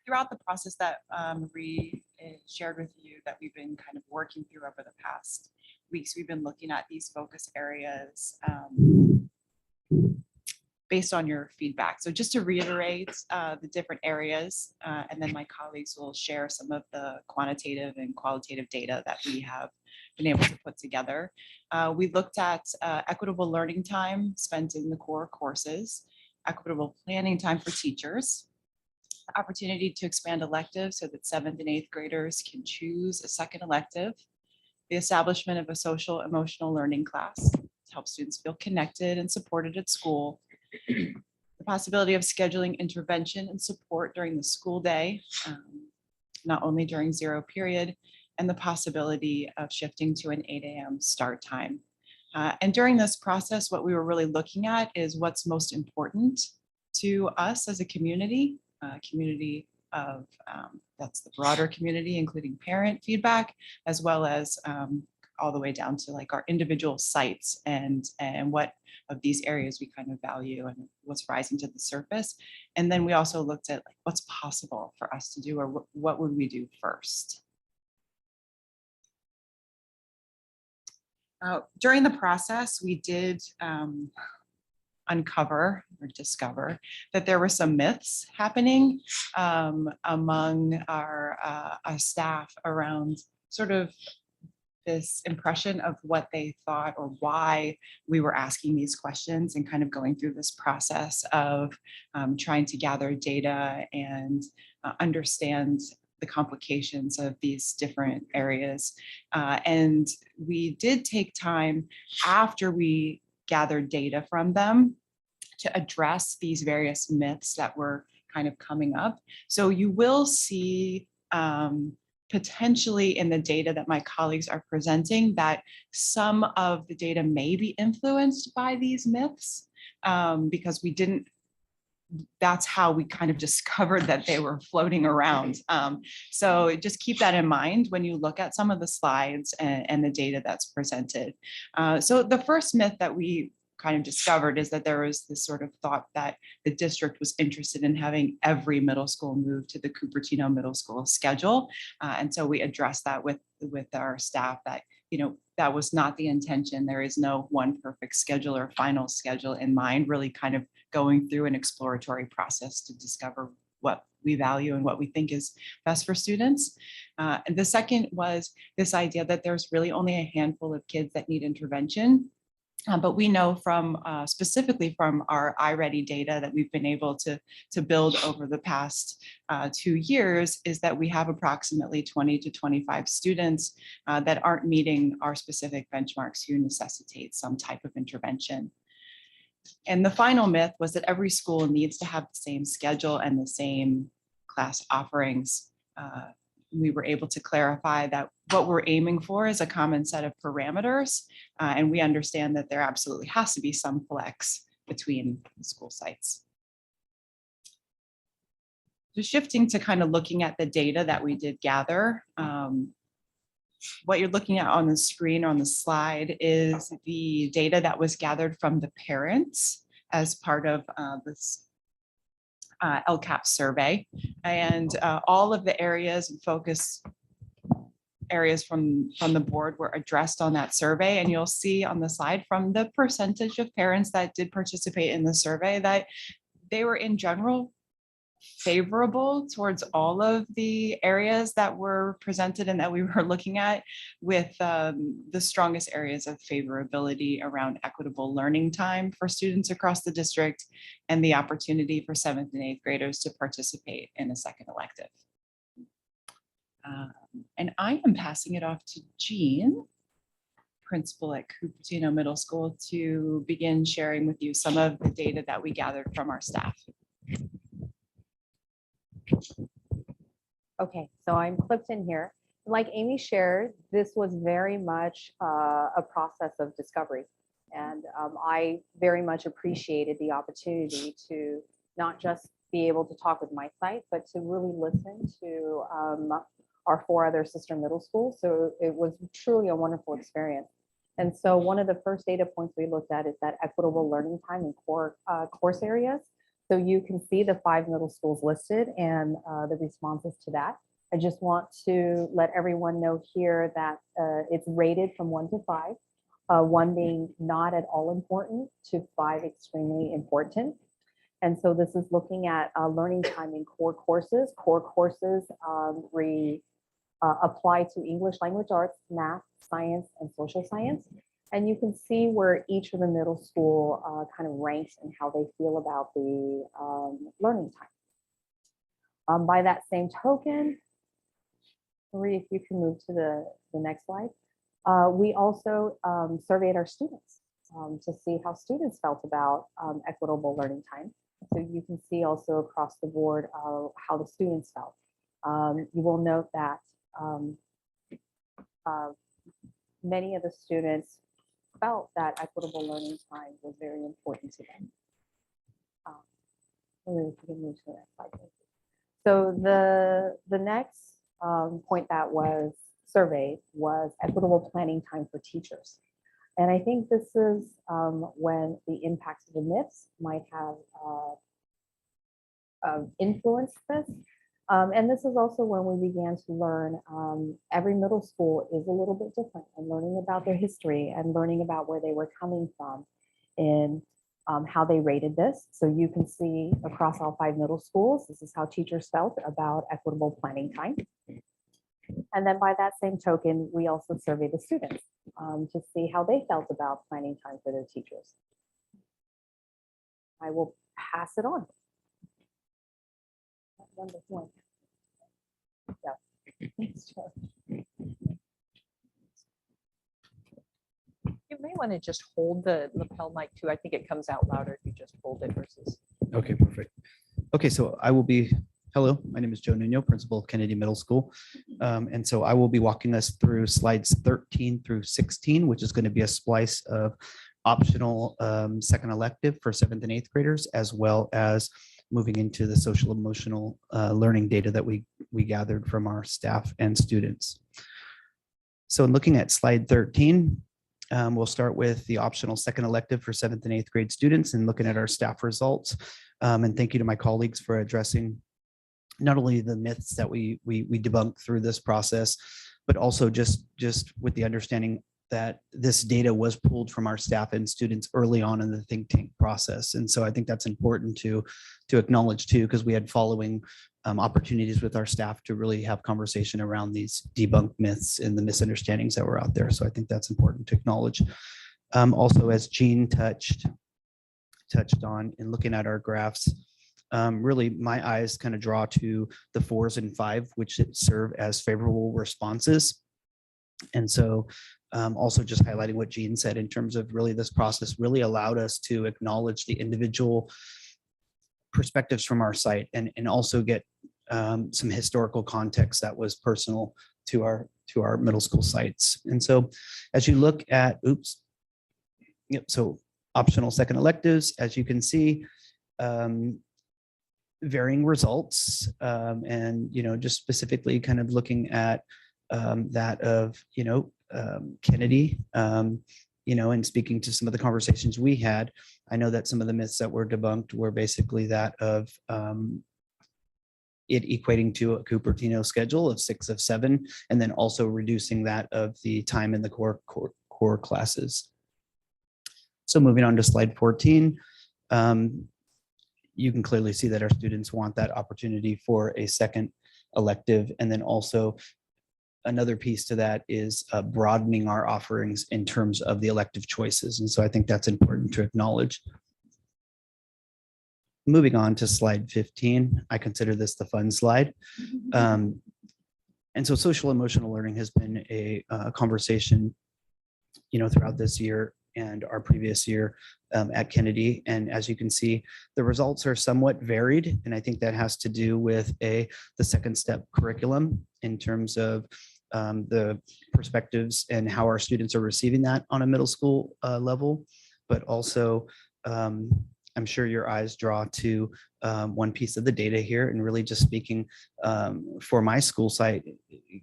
throughout the process that Marie shared with you that we've been kind of working through over the past weeks, we've been looking at these focus areas based on your feedback. So just to reiterate the different areas, and then my colleagues will share some of the quantitative and qualitative data that we have been able to put together. We looked at equitable learning time spent in the core courses, equitable planning time for teachers, opportunity to expand electives so that 7th and 8th graders can choose a second elective, the establishment of a social emotional learning class to help students feel connected and supported at school, the possibility of scheduling intervention and support during the school day, not only during zero period, and the possibility of shifting to an 8 a.m. start time. And during this process, what we were really looking at is what's most important to us as a community of, that's the broader community, including parent feedback, as well as all the way down to like our individual sites and what of these areas we kind of value and what's rising to the surface. And then we also looked at like what's possible for us to do, or what would we do first. During the process, we did uncover or discover that there were some myths happening among our staff around sort of this impression of what they thought or why we were asking these questions, and kind of going through this process of trying to gather data and understand the complications of these different areas. And we did take time after we gathered data from them to address these various myths that were kind of coming up. So you will see potentially in the data that my colleagues are presenting that some of the data may be influenced by these myths because we didn't, that's how we kind of discovered that they were floating around. So just keep that in mind when you look at some of the slides and the data that's presented. So the first myth that we kind of discovered is that there was this sort of thought that the district was interested in having every middle school move to the Cupertino Middle School schedule. And so we addressed that with our staff that, that was not the intention. There is no one perfect schedule or final schedule in mind, really kind of going through an exploratory process to discover what we value and what we think is best for students. And the second was this idea that there's really only a handful of kids that need intervention. But we know from specifically from our iReady data that we've been able to build over the past 2 years is that we have approximately 20 to 25 students that aren't meeting our specific benchmarks who necessitate some type of intervention. And the final myth was that every school needs to have the same schedule and the same class offerings. We were able to clarify that what we're aiming for is a common set of parameters. And we understand that there absolutely has to be some flex between school sites. Just shifting to kind of looking at the data that we did gather. What you're looking at on the screen or on the slide is the data that was gathered from the parents as part of this LCAP survey. And all of the areas and focus areas from the board were addressed on that survey. And you'll see on the slide from the percentage of parents that did participate in the survey that they were in general favorable towards all of the areas that were presented and that we were looking at, with the strongest areas of favorability around equitable learning time for students across the district and the opportunity for 7th and 8th graders to participate in a second elective. And I am passing it off to Jean, principal at Cupertino Middle School, to begin sharing with you some of the data that we gathered from our staff. Okay, so I'm clipped in here. Like Amy shared, this was very much a process of discovery. And I very much appreciated the opportunity to not just be able to talk with my site, but to really listen to our 4 other sister middle schools. So it was truly a wonderful experience. And so one of the first data points we looked at is that equitable learning time in core course areas. So you can see the 5 middle schools listed and the responses to that. I just want to let everyone know here that it's rated from 1 to 5, 1 being not at all important to 5 extremely important. And so this is looking at learning time in core courses. Core courses apply to English language arts, math, science, and social science. And you can see where each of the middle school kind of ranks and how they feel about the learning time. By that same token, Marie, if you can move to the next slide. We also surveyed our students to see how students felt about equitable learning time. So you can see also across the board how the students felt. You will note that many of the students felt that equitable learning time was very important to them. We can move to the next slide. So the next point that was surveyed was equitable planning time for teachers. And I think this is when the impacts of the myths might have influenced this. And this is also when we began to learn every middle school is a little bit different, and learning about their history and learning about where they were coming from in how they rated this. So you can see across all 5 middle schools, this is how teachers felt about equitable planning time. And then by that same token, we also surveyed the students to see how they felt about planning time for their teachers. I will pass it on. Number 1. Yeah. You may want to just hold the lapel mic too. I think it comes out louder if you just hold it versus. Okay, perfect. Okay, so I will be, hello, my name is Joe Nuno, principal of Kennedy Middle School. And so I will be walking us through slides 13 through 16, which is going to be a splice of optional second elective for 7th and 8th graders, as well as moving into the social emotional learning data that we gathered from our staff and students. So in looking at slide 13, We'll start with the optional second elective for 7th and 8th grade students and looking at our staff results. And thank you to my colleagues for addressing not only the myths that we debunk through this process, but also just with the understanding that this data was pulled from our staff and students early on in the think tank process. And so I think that's important to acknowledge too, because we had following opportunities with our staff to really have conversation around these debunked myths and the misunderstandings that were out there. So I think that's important to acknowledge. Also, as Jean touched on in looking at our graphs, really my eyes kind of draw to the 4s and 5, which serve as favorable responses. And so also just highlighting what Jean said in terms of really this process really allowed us to acknowledge the individual perspectives from our site and also get some historical context that was personal to our middle school sites. And so as you look at, so optional second electives, as you can see, varying results, and just specifically kind of looking at that of Kennedy, and speaking to some of the conversations we had, I know that some of the myths that were debunked were basically that of it equating to a Cupertino schedule of 6 of 7, and then also reducing that of the time in the core classes. So moving on to slide 14, you can clearly see that our students want that opportunity for a second elective. And then also another piece to that is broadening our offerings in terms of the elective choices. And so I think that's important to acknowledge. Moving on to slide 15, I consider this the fun slide. And so social emotional learning has been a conversation, throughout this year and our previous year at Kennedy. And as you can see, the results are somewhat varied. And I think that has to do with the second step curriculum in terms of the perspectives and how our students are receiving that on a middle school level, but also I'm sure your eyes draw to one piece of the data here, and really just speaking for my school site,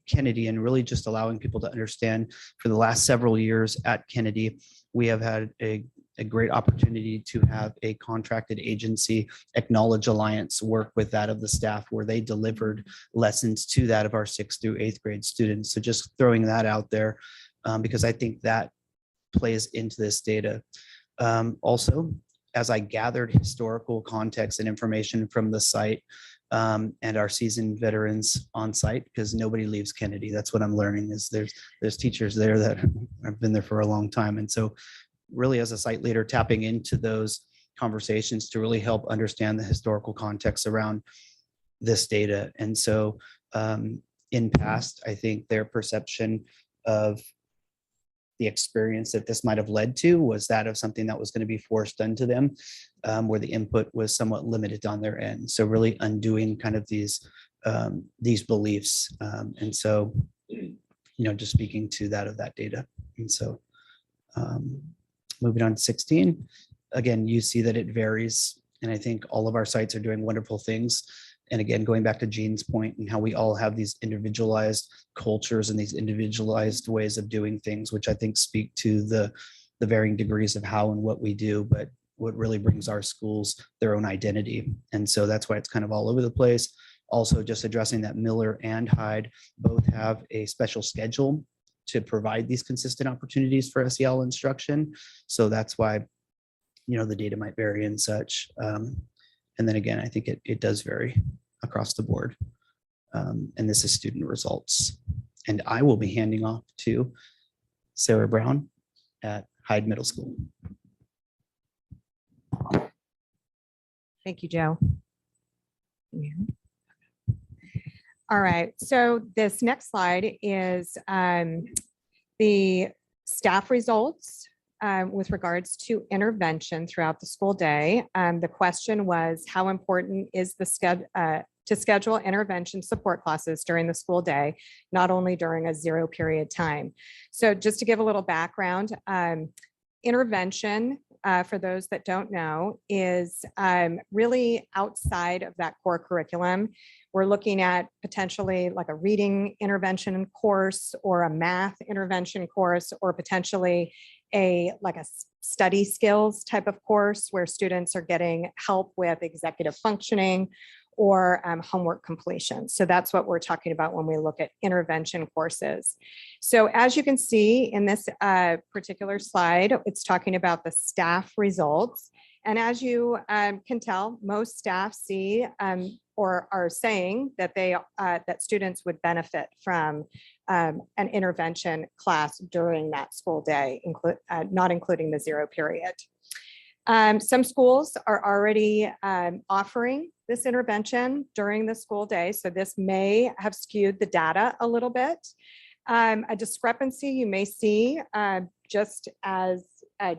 Kennedy, and really just allowing people to understand for the last several years at Kennedy, we have had a great opportunity to have a contracted agency, Acknowledge Alliance, work with that of the staff where they delivered lessons to that of our 6th through 8th grade students. So just throwing that out there because I think that plays into this data. Also, as I gathered historical context and information from the site and our seasoned veterans on site, because nobody leaves Kennedy. That's what I'm learning is there's teachers there that have been there for a long time. And so really as a site leader, tapping into those conversations to really help understand the historical context around this data. And so in past, I think their perception of the experience that this might have led to was that of something that was going to be forced onto them, where the input was somewhat limited on their end. So really undoing kind of these beliefs. And so, just speaking to that of that data. And so moving on to 16, again, you see that it varies. And I think all of our sites are doing wonderful things. And again, going back to Jean's point and how we all have these individualized cultures and these individualized ways of doing things, which I think speak to the varying degrees of how and what we do, but what really brings our schools their own identity. And so that's why it's kind of all over the place. Also just addressing that Miller and Hyde both have a special schedule to provide these consistent opportunities for SEL instruction. So that's why, the data might vary and such. And then again, I think it does vary across the board. And this is student results. And I will be handing off to Sarah Brown at Hyde Middle School. Thank you, Joe. All right, so this next slide is the staff results with regards to intervention throughout the school day. The question was, how important is to schedule intervention support classes during the school day, not only during a 0 period time? So just to give a little background, intervention, for those that don't know, is really outside of that core curriculum. We're looking at potentially like a reading intervention course or a math intervention course, or potentially like a study skills type of course where students are getting help with executive functioning or homework completion. So that's what we're talking about when we look at intervention courses. So as you can see in this particular slide, it's talking about the staff results. And as you can tell, most staff see or are saying that that students would benefit from an intervention class during that school day, not including the zero period. Some schools are already offering this intervention during the school day, so this may have skewed the data a little bit. A discrepancy you may see, just as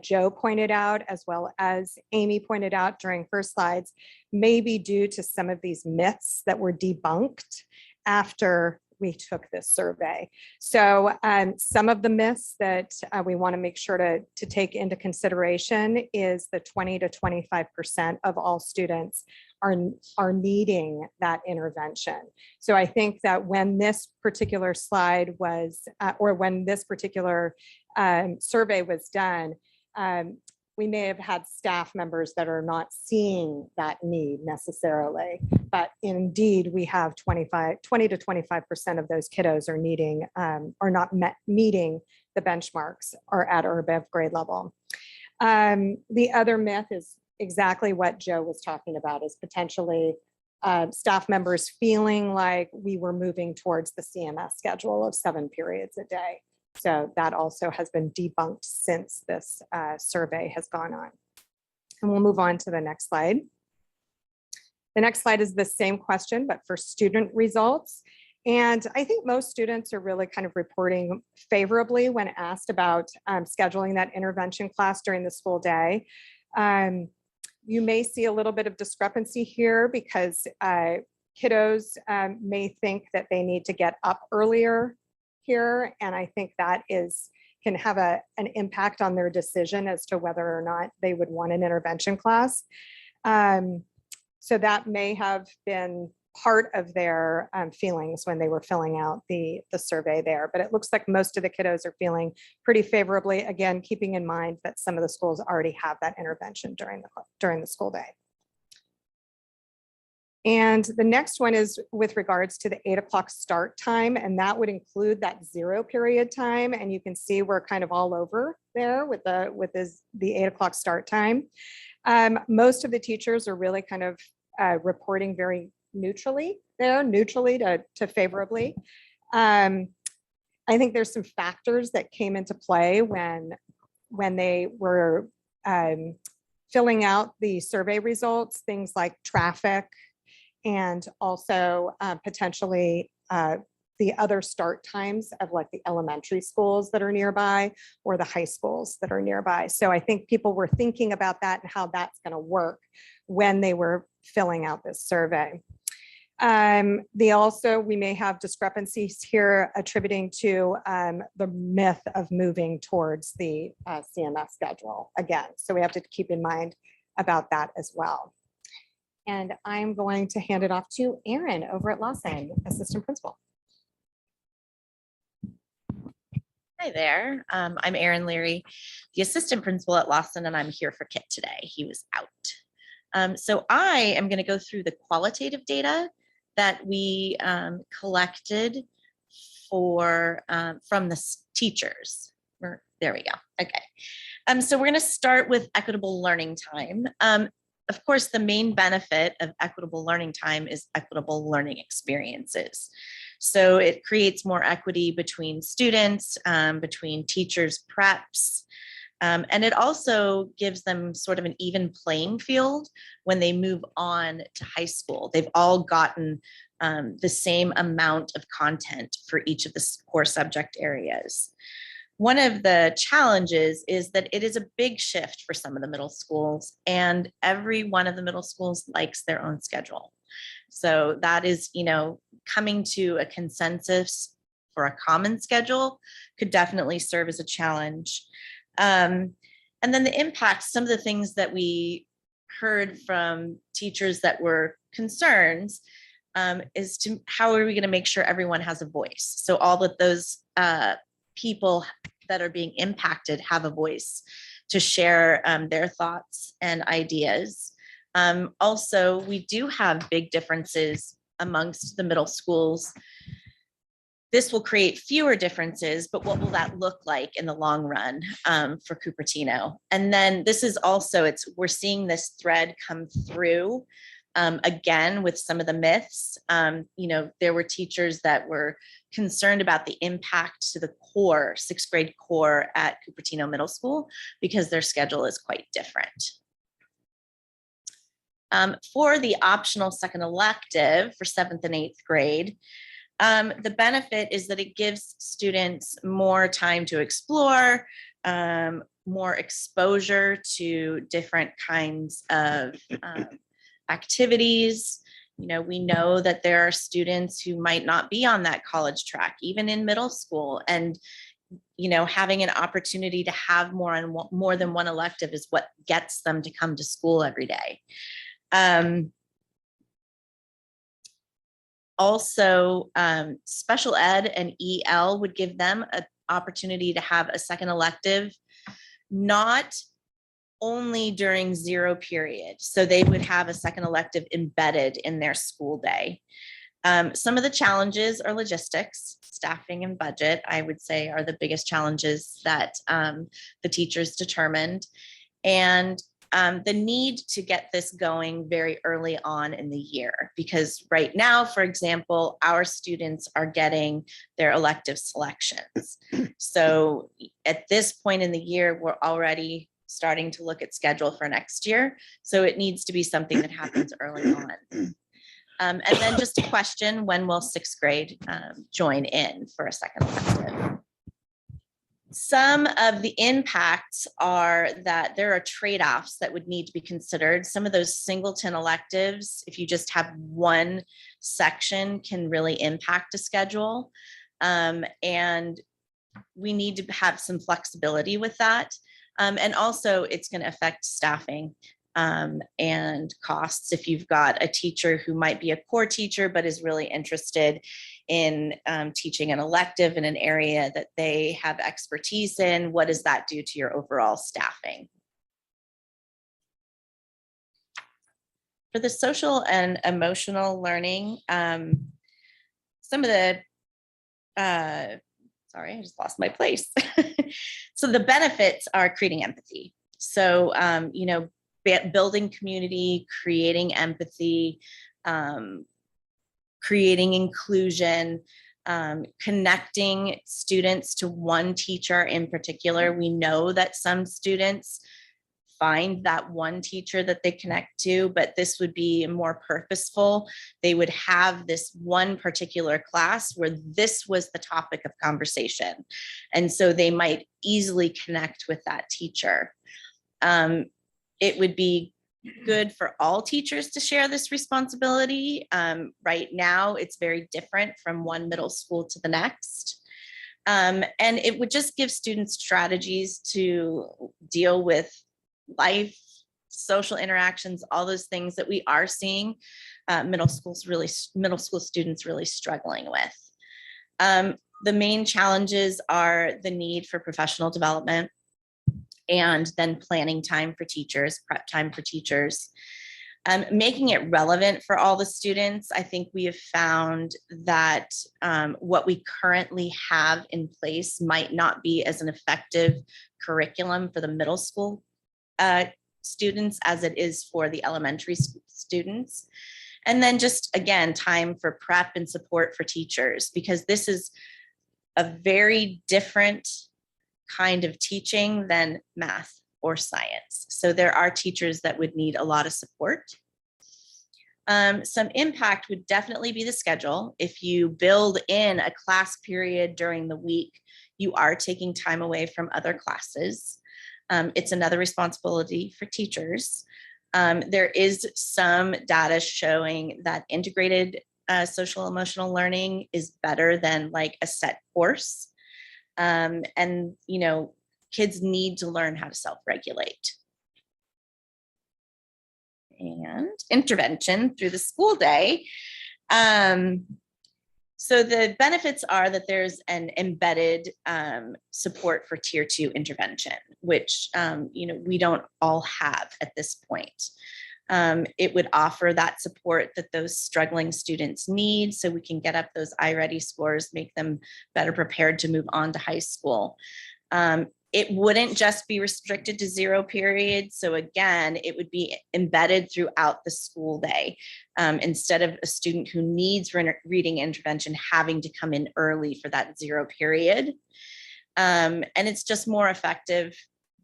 Joe pointed out, as well as Amy pointed out during her slides, may be due to some of these myths that were debunked after we took this survey. So some of the myths that we want to make sure to take into consideration is the 20 to 25% of all students are needing that intervention. So I think that when this particular slide was, or when this particular survey was done, we may have had staff members that are not seeing that need necessarily, but indeed we have 20 to 25% of those kiddos are needing or not meeting the benchmarks or at or above grade level. The other myth is exactly what Joe was talking about, is potentially staff members feeling like we were moving towards the CMS schedule of 7 periods a day. So that also has been debunked since this survey has gone on. And we'll move on to the next slide. The next slide is the same question, but for student results. And I think most students are really kind of reporting favorably when asked about scheduling that intervention class during the school day. You may see a little bit of discrepancy here because kiddos may think that they need to get up earlier here. And I think that can have an impact on their decision as to whether or not they would want an intervention class. So that may have been part of their feelings when they were filling out the survey there. But it looks like most of the kiddos are feeling pretty favorably, again, keeping in mind that some of the schools already have that intervention during the school day. And the next one is with regards to the 8 o'clock start time, and that would include that 0 period time. And you can see we're kind of all over there with the 8 o'clock start time. Most of the teachers are really kind of reporting very neutrally to favorably. I think there's some factors that came into play when they were filling out the survey results, things like traffic, and also potentially the other start times of like the elementary schools that are nearby or the high schools that are nearby. So I think people were thinking about that and how that's going to work when they were filling out this survey. We may have discrepancies here attributing to the myth of moving towards the CMS schedule again. So we have to keep in mind about that as well. And I'm going to hand it off to Erin over at Lawson, assistant principal. Hi there. I'm Erin Leary, the assistant principal at Lawson, and I'm here for Kit today. He was out. So I am going to go through the qualitative data that we collected from the teachers. There we go. Okay. So we're going to start with equitable learning time. Of course, the main benefit of equitable learning time is equitable learning experiences. So it creates more equity between students, between teachers, preps, and it also gives them sort of an even playing field when they move on to high school. They've all gotten the same amount of content for each of the core subject areas. One of the challenges is that it is a big shift for some of the middle schools, and every one of the middle schools likes their own schedule. So that is, coming to a consensus for a common schedule could definitely serve as a challenge. And then the impact, some of the things that we heard from teachers that were concerns is to how are we going to make sure everyone has a voice? So all of those people that are being impacted have a voice to share their thoughts and ideas. Also, we do have big differences amongst the middle schools. This will create fewer differences, but what will that look like in the long run for Cupertino? And then this is also, we're seeing this thread come through again with some of the myths. There were teachers that were concerned about the impact to the core, 6th grade core at Cupertino Middle School because their schedule is quite different. For the optional second elective for 7th and 8th grade, the benefit is that it gives students more time to explore, more exposure to different kinds of activities. We know that there are students who might not be on that college track, even in middle school. And, having an opportunity to have more than one elective is what gets them to come to school every day. Also, special ed and EL would give them an opportunity to have a second elective, not only during 0 period. So they would have a second elective embedded in their school day. Some of the challenges are logistics, staffing, and budget, I would say, are the biggest challenges that the teachers determined. And the need to get this going very early on in the year, because right now, for example, our students are getting their elective selections. So at this point in the year, we're already starting to look at schedule for next year. So it needs to be something that happens early on. And then just a question, when will 6th grade join in for a second elective? Some of the impacts are that there are trade-offs that would need to be considered. Some of those singleton electives, if you just have one section, can really impact a schedule. And we need to have some flexibility with that. And also it's going to affect staffing and costs. If you've got a teacher who might be a core teacher, but is really interested in teaching an elective in an area that they have expertise in, what does that do to your overall staffing? For the social and emotional learning, some of the, sorry, I just lost my place. So the benefits are creating empathy. So, building community, creating empathy, creating inclusion, connecting students to one teacher in particular. We know that some students find that one teacher that they connect to, but this would be more purposeful. They would have this one particular class where this was the topic of conversation. And so they might easily connect with that teacher. It would be good for all teachers to share this responsibility. Right now, it's very different from one middle school to the next. And it would just give students strategies to deal with life, social interactions, all those things that we are seeing middle school students really struggling with. The main challenges are the need for professional development, and then planning time for teachers, prep time for teachers. Making it relevant for all the students. I think we have found that what we currently have in place might not be as an effective curriculum for the middle school students as it is for the elementary students. And then just, again, time for prep and support for teachers, because this is a very different kind of teaching than math or science. So there are teachers that would need a lot of support. Some impact would definitely be the schedule. If you build in a class period during the week, you are taking time away from other classes. It's another responsibility for teachers. There is some data showing that integrated social emotional learning is better than like a set course. And, kids need to learn how to self-regulate. And intervention through the school day. So the benefits are that there's an embedded support for tier 2 intervention, which we don't all have at this point. It would offer that support that those struggling students need so we can get up those iReady scores, make them better prepared to move on to high school. It wouldn't just be restricted to 0 period. So again, it would be embedded throughout the school day, instead of a student who needs reading intervention having to come in early for that 0 period. And it's just more effective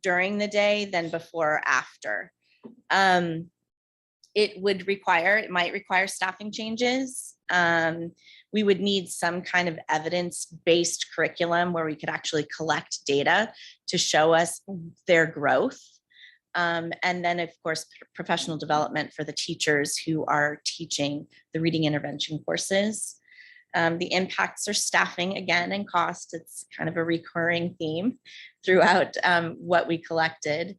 during the day than before or after. It might require staffing changes. We would need some kind of evidence-based curriculum where we could actually collect data to show us their growth. And then, of course, professional development for the teachers who are teaching the reading intervention courses. The impacts are staffing again and cost. It's kind of a recurring theme throughout what we collected.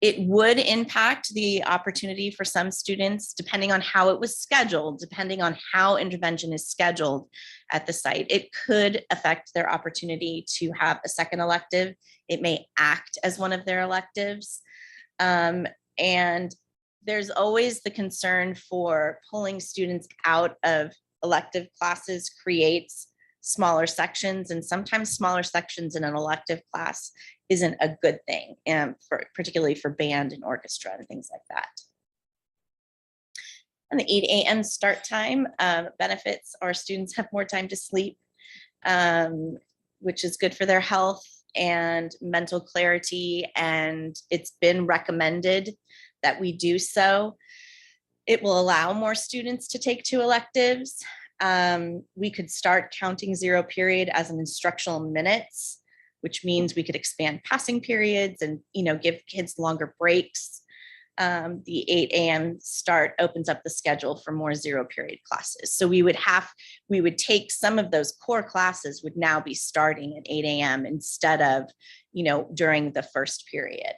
It would impact the opportunity for some students, depending on how it was scheduled, depending on how intervention is scheduled at the site. It could affect their opportunity to have a second elective. It may act as one of their electives. And there's always the concern for pulling students out of elective classes creates smaller sections, and sometimes smaller sections in an elective class isn't a good thing, and particularly for band and orchestra and things like that. And the 8 a.m. start time benefits our students have more time to sleep, which is good for their health and mental clarity, and it's been recommended that we do so. It will allow more students to take 2 electives. We could start counting 0 period as an instructional minutes, which means we could expand passing periods and give kids longer breaks. The 8 a.m. start opens up the schedule for more 0 period classes. So we would take some of those core classes would now be starting at 8 a.m. instead of during the first period.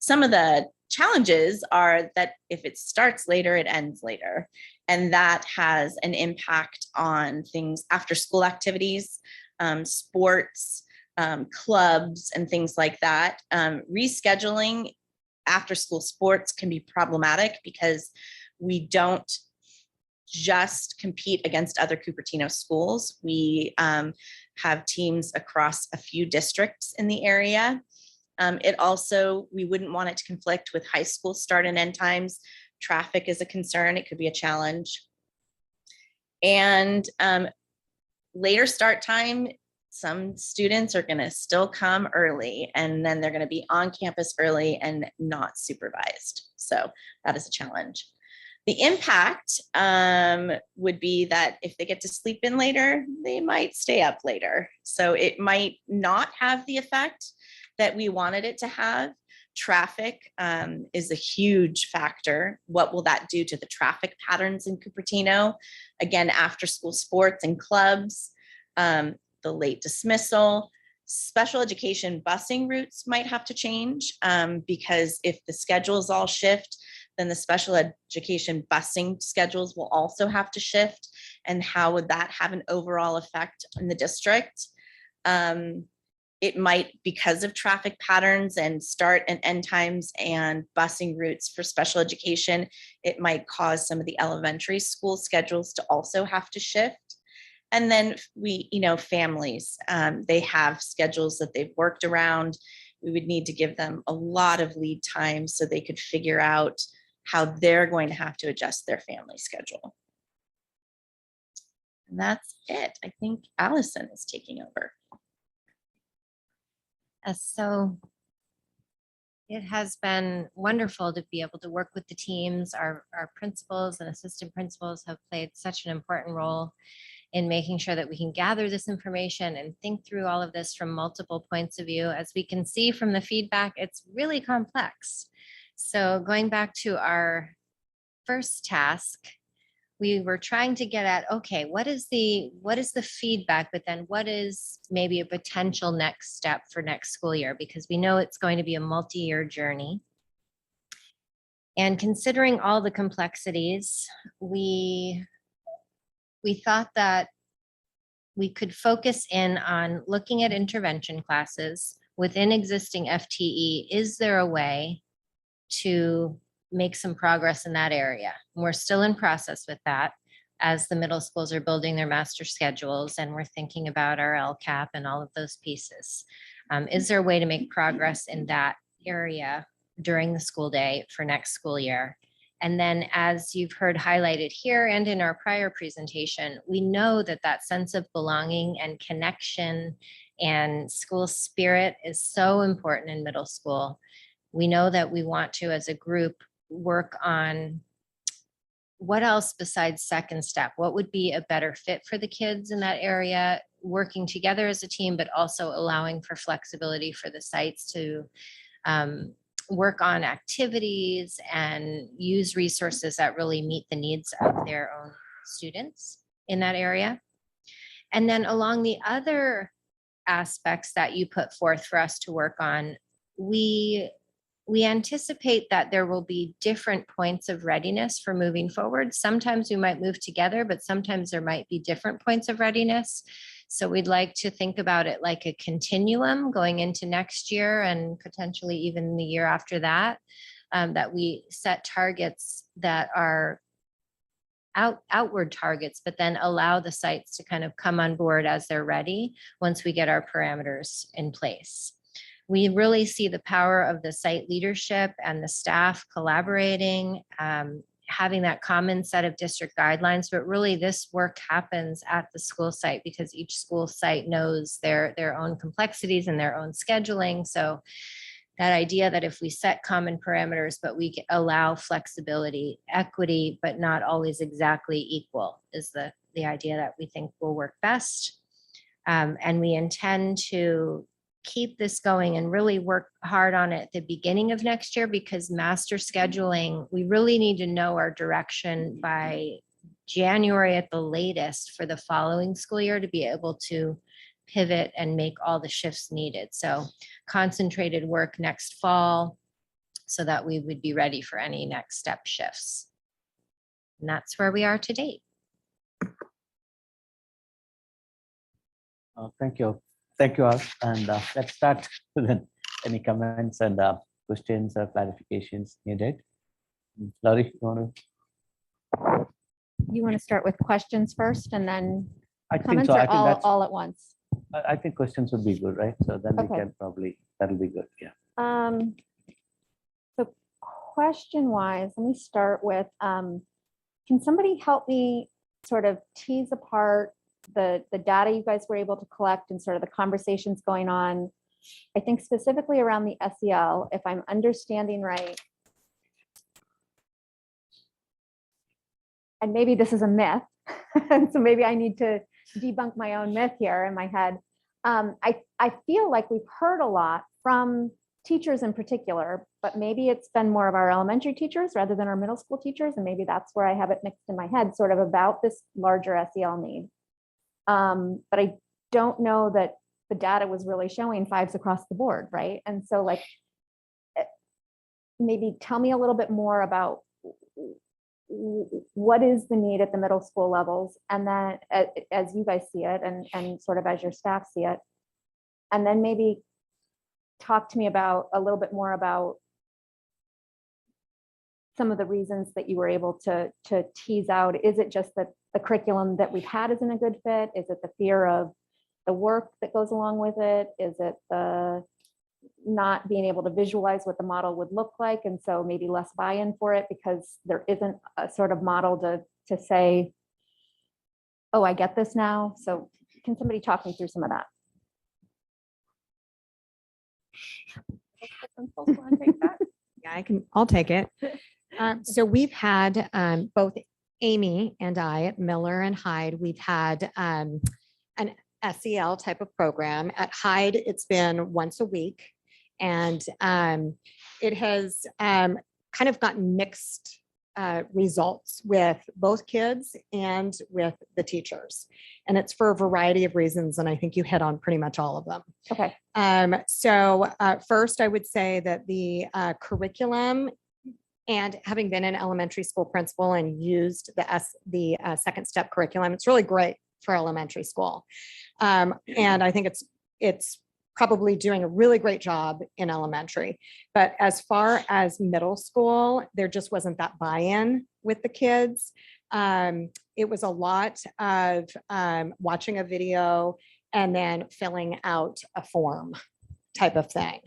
Some of the challenges are that if it starts later, it ends later. And that has an impact on things after school activities, sports, clubs, and things like that. Rescheduling after school sports can be problematic because we don't just compete against other Cupertino schools. We have teams across a few districts in the area. We wouldn't want it to conflict with high school start and end times. Traffic is a concern. It could be a challenge. And later start time, some students are going to still come early, and then they're going to be on campus early and not supervised. So that is a challenge. The impact would be that if they get to sleep in later, they might stay up later. So it might not have the effect that we wanted it to have. Traffic is a huge factor. What will that do to the traffic patterns in Cupertino? Again, after school sports and clubs, the late dismissal, special education busing routes might have to change because if the schedules all shift, then the special education busing schedules will also have to shift. And how would that have an overall effect in the district? It might, because of traffic patterns and start and end times and busing routes for special education, it might cause some of the elementary school schedules to also have to shift. And then families, they have schedules that they've worked around. We would need to give them a lot of lead time so they could figure out how they're going to have to adjust their family schedule. And that's it. I think Allison is taking over. So it has been wonderful to be able to work with the teams. Our principals and assistant principals have played such an important role in making sure that we can gather this information and think through all of this from multiple points of view. As we can see from the feedback, it's really complex. So going back to our first task, we were trying to get at, okay, what is the feedback, but then what is maybe a potential next step for next school year? Because we know it's going to be a multi-year journey. And considering all the complexities, we thought that we could focus in on looking at intervention classes within existing FTE. Is there a way to make some progress in that area? We're still in process with that as the middle schools are building their master schedules and we're thinking about our LCAP and all of those pieces. Is there a way to make progress in that area during the school day for next school year? And then, as you've heard highlighted here and in our prior presentation, we know that that sense of belonging and connection and school spirit is so important in middle school. We know that we want to, as a group, work on what else besides second step? What would be a better fit for the kids in that area, working together as a team, but also allowing for flexibility for the sites to work on activities and use resources that really meet the needs of their own students in that area. And then along the other aspects that you put forth for us to work on, we anticipate that there will be different points of readiness for moving forward. Sometimes we might move together, but sometimes there might be different points of readiness. So we'd like to think about it like a continuum going into next year and potentially even the year after that, that we set targets that are outward targets, but then allow the sites to kind of come on board as they're ready once we get our parameters in place. We really see the power of the site leadership and the staff collaborating, having that common set of district guidelines, but really this work happens at the school site because each school site knows their own complexities and their own scheduling. So that idea that if we set common parameters, but we allow flexibility, equity, but not always exactly equal is the idea that we think will work best. And we intend to keep this going and really work hard on it at the beginning of next year, because master scheduling, we really need to know our direction by January at the latest for the following school year to be able to pivot and make all the shifts needed. So concentrated work next fall so that we would be ready for any next step shifts. And that's where we are to date. Thank you. Thank you all. And let's start with any comments and questions or clarifications needed. Laurie, you You want to start with questions first and then I think comments so. I or think that's, all at once? I think questions would be good, right? So then we Okay. can probably, that'll be good. Yeah. So question wise, let me start with, can somebody help me sort of tease apart the data you guys were able to collect and sort of the conversations going on, I think specifically around the SEL, if I'm understanding right. And maybe this is a myth, so maybe I need to debunk my own myth here in my head. I feel like we've heard a lot from teachers in particular, but maybe it's been more of our elementary teachers rather than our middle school teachers. And maybe that's where I have it mixed in my head, sort of about this larger SEL need. But I don't know that the data was really showing 5s across the board, right? And so like, maybe tell me a little bit more about what is the need at the middle school levels, and then as you guys see it and sort of as your staff see it, and then maybe talk to me about a little bit more about some of the reasons that you were able to tease out. Is it just that the curriculum that we've had isn't a good fit? Is it the fear of the work that goes along with it? Is it the not being able to visualize what the model would look like, and so maybe less buy-in for it because there isn't a sort of model to say, oh, I get this now? So can somebody talk me through some of that? Yeah, I'll take it. So we've had both Amy and I at Miller and Hyde, we've had an SEL type of program. At Hyde, it's been once a week. And it has kind of gotten mixed results with both kids and with the teachers. And it's for a variety of reasons. And I think you hit on pretty much all of them. Okay. So first, I would say that the curriculum And having been an elementary school principal and used the second step curriculum, it's really great for elementary school. And I think it's probably doing a really great job in elementary. But as far as middle school, there just wasn't that buy-in with the kids. It was a lot of watching a video and then filling out a form type of thing.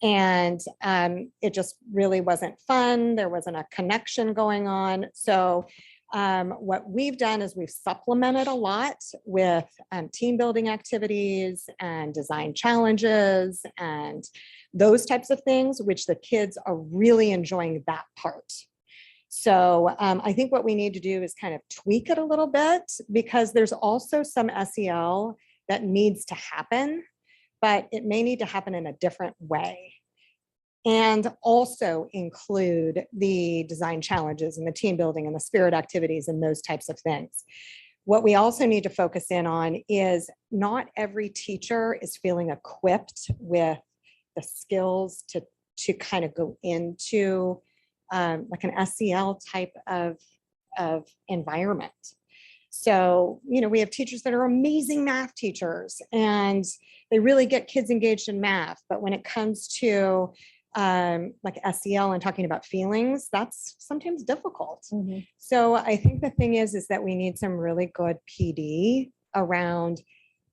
And it just really wasn't fun. There wasn't a connection going on. So what we've done is we've supplemented a lot with team building activities and design challenges and those types of things, which the kids are really enjoying that part. So I think what we need to do is kind of tweak it a little bit, because there's also some SEL that needs to happen, but it may need to happen in a different way. And also include the design challenges and the team building and the spirit activities and those types of things. What we also need to focus in on is not every teacher is feeling equipped with the skills to kind of go into like an SEL type of environment. So, you know, we have teachers that are amazing math teachers and they really get kids engaged in math. But when it comes to like SEL and talking about feelings, that's sometimes difficult. Mm-hmm. So I think the thing is that we need some really good PD around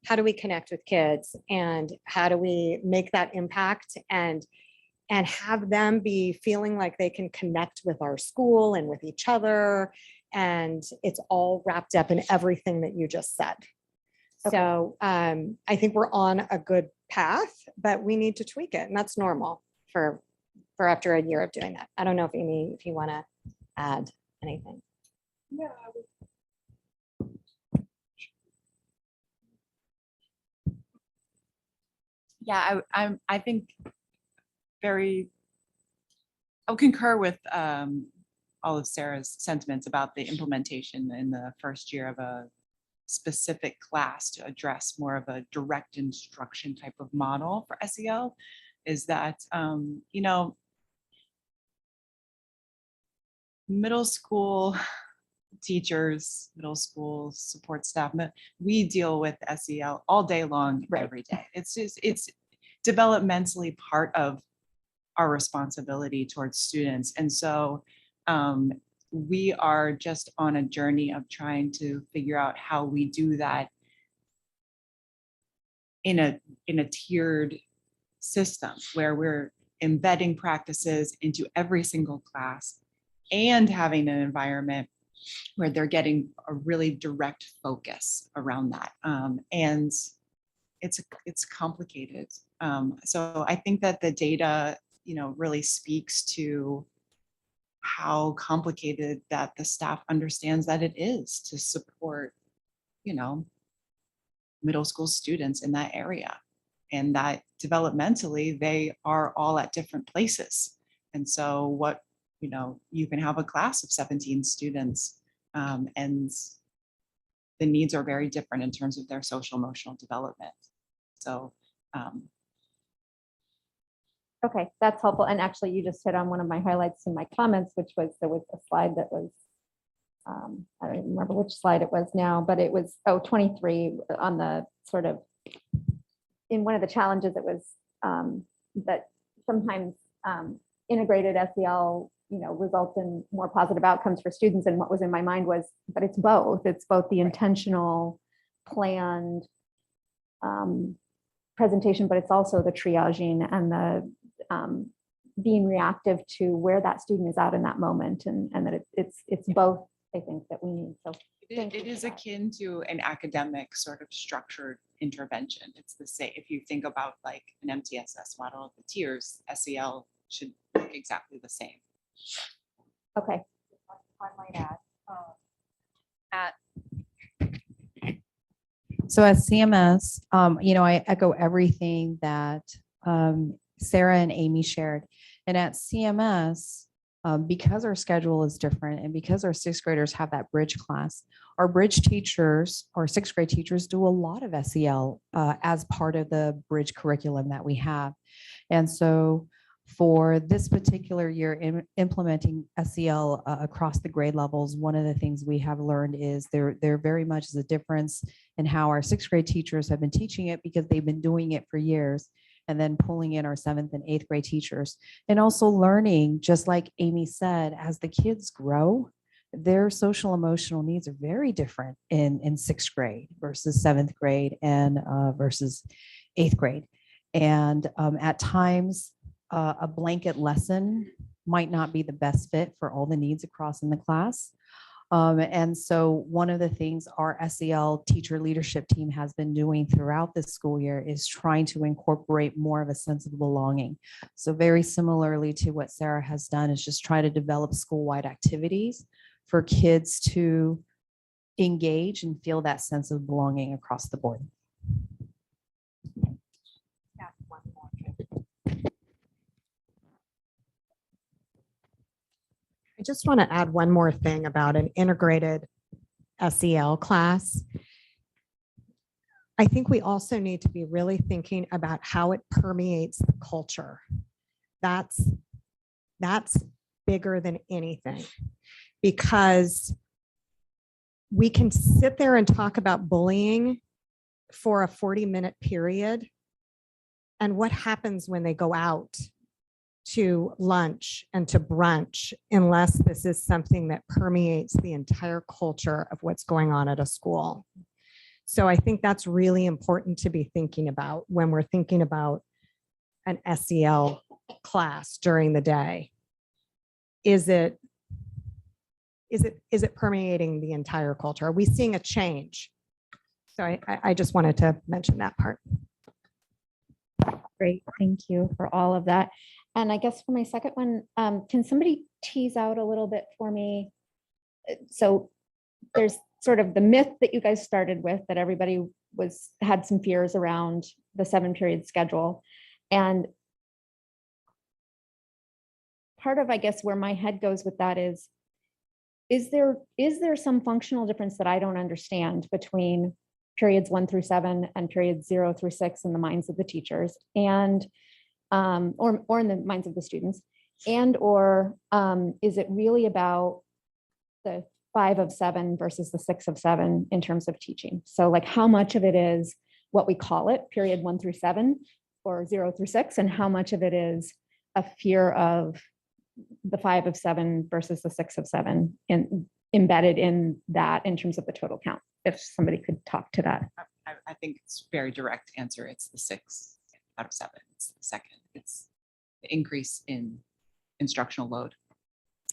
how do we connect with kids and how do we make that impact and have them be feeling like they can connect with our school and with each other. And it's all wrapped up in everything that you just said. Okay. So I think we're on a good path, but we need to tweak it, and that's normal for after a year of doing that. I don't know if Amy, if you want to add anything. Yeah, I think I would concur with all of Sarah's sentiments about the implementation in the first year of a specific class to address more of a direct instruction type of model for SEL. Is that, you know, middle school teachers, middle school support staff, we deal with SEL all day long, every day. It's developmentally part of our responsibility towards students. And so we are just on a journey of trying to figure out how we do that in a tiered system where we're embedding practices into every single class and having an environment where they're getting a really direct focus around that. And it's complicated. So I think that the data, you know, really speaks to how complicated that the staff understands that it is to support, you know, middle school students in that area. And that developmentally, they are all at different places. And so what, you know, you can have a class of 17 students and the needs are very different in terms of their social emotional development. So okay, that's helpful. And actually you just hit on one of my highlights in my comments, which was there was a slide that was, I don't even remember which slide it was now, but it was 23 on the sort of, in one of the challenges it was that sometimes integrated SEL, you know, results in more positive outcomes for students. And what was in my mind was, but it's both the intentional planned presentation, but it's also the triaging and the being reactive to where that student is at in that moment, and that it's both, I think, that we need. So it is akin to an academic sort of structured intervention. It's the same. If you think about like an MTSS model of the tiers, SEL should look exactly the same. Okay. I might add, So as CMS, you know, I echo everything that Sarah and Amy shared. And at CMS, because our schedule is different and because our sixth graders have that bridge class, our bridge teachers or sixth grade teachers do a lot of SEL as part of the bridge curriculum that we have. And so for this particular year in implementing SEL across the grade levels, one of the things we have learned is there very much is a difference in how our sixth grade teachers have been teaching it because they've been doing it for years, and then pulling in our seventh and eighth grade teachers. And also learning, just like Amy said, as the kids grow, their social emotional needs are very different in sixth grade versus seventh grade and versus eighth grade. And at times, a blanket lesson might not be the best fit for all the needs across in the class. And so one of the things our SEL teacher leadership team has been doing throughout this school year is trying to incorporate more of a sense of belonging. So very similarly to what Sarah has done is just try to develop school-wide activities for kids to engage and feel that sense of belonging across the board. I just want to add one more thing about an integrated SEL class. I think we also need to be really thinking about how it permeates the culture. That's bigger than anything, because we can sit there and talk about bullying for a 40-minute period. And what happens when they go out to lunch and to brunch, unless this is something that permeates the entire culture of what's going on at a school. So I think that's really important to be thinking about when we're thinking about an SEL class during the day. Is it permeating the entire culture? Are we seeing a change? So I just wanted to mention that part. Great, thank you for all of that. And I guess for my second one, can somebody tease out a little bit for me? So there's sort of the myth that you guys started with, that everybody had some fears around the 7-period schedule. And part of, I guess, where my head goes with that is there some functional difference that I don't understand between periods 1 through 7 and periods 0 through 6 in the minds of the teachers, and or in the minds of the students, and or is it really about the 5 of 7 versus the 6 of 7 in terms of teaching? So like how much of it is what we call it, period 1 through 7 or 0 through 6, and how much of it is a fear of the 5 of 7 versus the 6 of 7 embedded in that in terms of the total count? If somebody could talk to that. I think it's very direct answer. It's the 6 out of 7. It's the second. It's the increase in instructional load.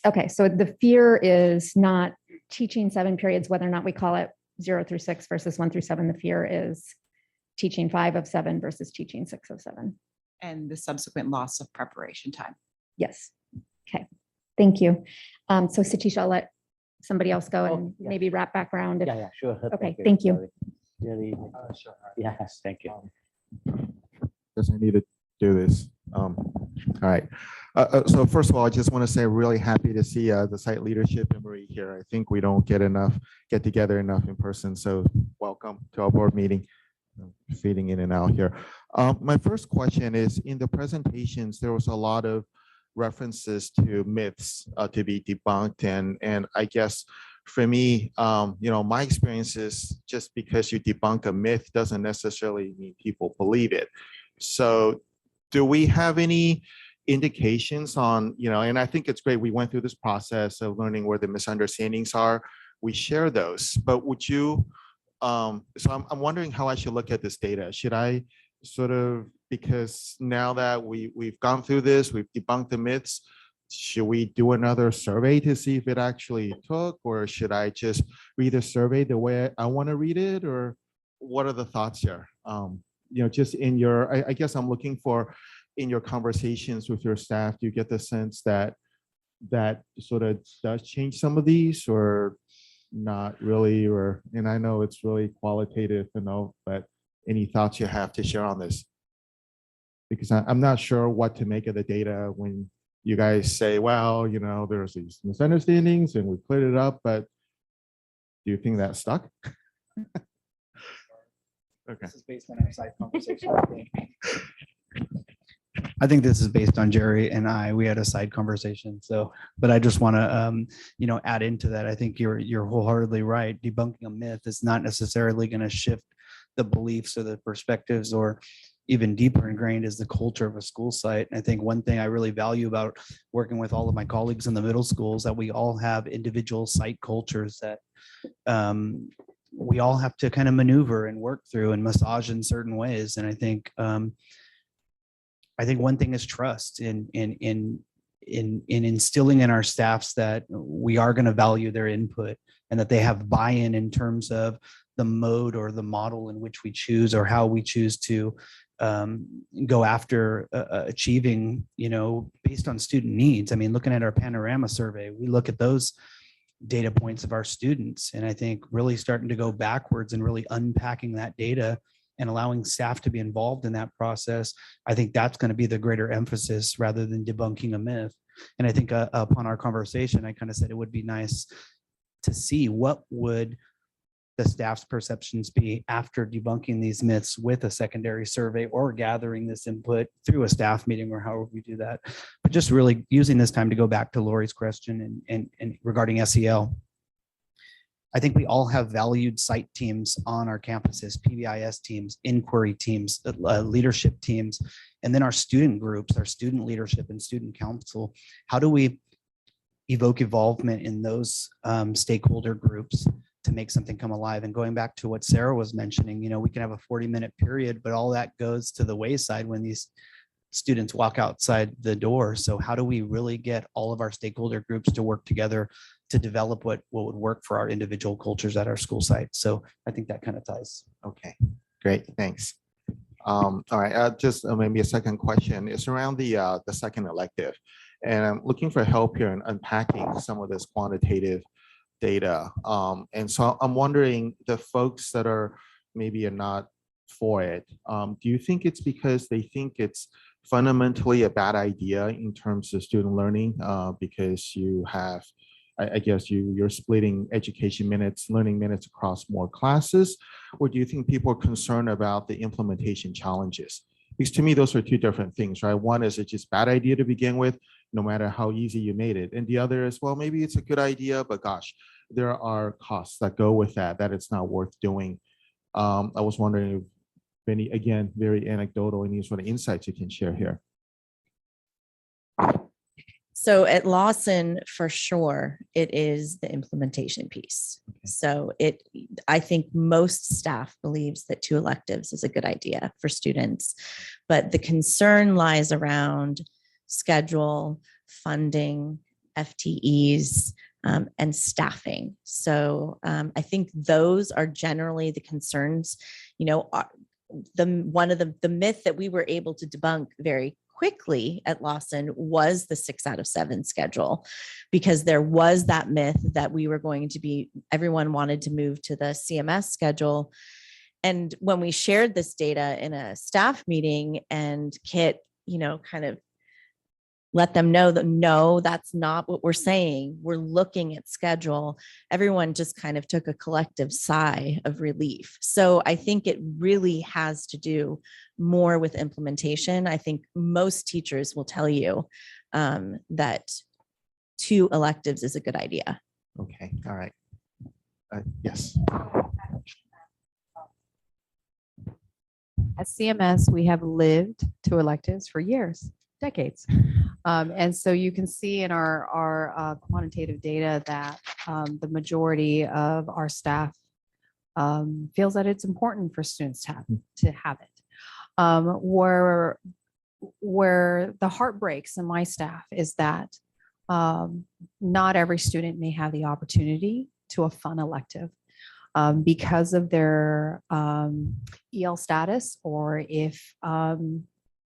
Okay, so the fear is not teaching 7 periods, whether or not we call it 0 through 6 versus 1 through 7. The fear is teaching 5 of 7 versus teaching 6 of 7. And the subsequent loss of preparation time. Yes. Okay, thank you. So Satish, I'll let somebody else go and yeah. maybe wrap back around. if- Yeah, sure. Okay, thank you. Sorry. Jerry. Yes, thank you. Guess I need to do this. All right. So first of all, I just want to say really happy to see the site leadership and Marie here. I think we don't get together enough in person. So welcome to our board meeting. Feeding in and out here. My first question is, in the presentations, there was a lot of references to myths to be debunked. And I guess for me, my experience is just because you debunk a myth doesn't necessarily mean people believe it. So do we have any indications on, and I think it's great we went through this process of learning where the misunderstandings are. We share those, but would you, so I'm wondering how I should look at this data. Should I sort of, because now that we've gone through this, we've debunked the myths, should we do another survey to see if it actually took, or should I just read the survey the way I want to read it, or what are the thoughts here? Just in your, I guess I'm looking for in your conversations with your staff, do you get the sense that sort of does change some of these, or not really? And I know it's really qualitative to know, but any thoughts you have to share on this? Because I'm not sure what to make of the data when you guys say, well, there's these misunderstandings and we cleared it up, but do you think that stuck? Okay. This is based on our side conversation, I think. I think this is based on Jerry and we had a side conversation. So, but I just want to, add into that. I think you're wholeheartedly right. Debunking a myth is not necessarily going to shift the beliefs or the perspectives, or even deeper ingrained is the culture of a school site. And I think one thing I really value about working with all of my colleagues in the middle schools, that we all have individual site cultures that we all have to kind of maneuver and work through and massage in certain ways. And I think one thing is trust in instilling in our staffs that we are going to value their input and that they have buy-in in terms of the mode or the model in which we choose, or how we choose to go after achieving, based on student needs. I mean, looking at our panorama survey, we look at those data points of our students, and I think really starting to go backwards and really unpacking that data and allowing staff to be involved in that process. I think that's going to be the greater emphasis rather than debunking a myth. And I think upon our conversation, I kind of said it would be nice to see what would the staff's perceptions be after debunking these myths with a secondary survey, or gathering this input through a staff meeting, or however we do that. But just really using this time to go back to Lori's question and regarding SEL. I think we all have valued site teams on our campuses, PBIS teams, inquiry teams, leadership teams, and then our student groups, our student leadership and student council. How do we evoke involvement in those stakeholder groups to make something come alive? And going back to what Sarah was mentioning, we can have a 40-minute period, but all that goes to the wayside when these students walk outside the door. So how do we really get all of our stakeholder groups to work together to develop what would work for our individual cultures at our school site? So I think that kind of ties. Okay, great, thanks. All right, just maybe a second question is around the second elective. And I'm looking for help here in unpacking some of this quantitative data. And so I'm wondering, the folks that are maybe not for it, do you think it's because they think it's fundamentally a bad idea in terms of student learning, because you have, I guess you're splitting education minutes, learning minutes across more classes? Or do you think people are concerned about the implementation challenges? Because to me, those are two different things, right? One is it's just bad idea to begin with, no matter how easy you made it. And the other is, well, maybe it's a good idea, but gosh, there are costs that go with that it's not worth doing. I was wondering if any, again, very anecdotal, any sort of insights you can share here. So at Lawson, for sure, it is the implementation piece. So I think most staff believes that 2 electives is a good idea for students, but the concern lies around schedule, funding, FTEs, and staffing. So I think those are generally the concerns. One of the myth that we were able to debunk very quickly at Lawson was the 6 out of 7 schedule, because there was that myth that we were going to be, everyone wanted to move to the CMS schedule. And when we shared this data in a staff meeting, and Kit, kind of let them know that, no, that's not what we're saying. We're looking at schedule. Everyone just kind of took a collective sigh of relief. So I think it really has to do more with implementation. I think most teachers will tell you that 2 electives is a good idea. Okay, all right. Yes. At CMS, we have lived 2 electives for years, decades. And so you can see in our quantitative data that the majority of our staff feels that it's important for students to have it. Where the heart breaks in my staff is that not every student may have the opportunity to a fun elective because of their EL status, or if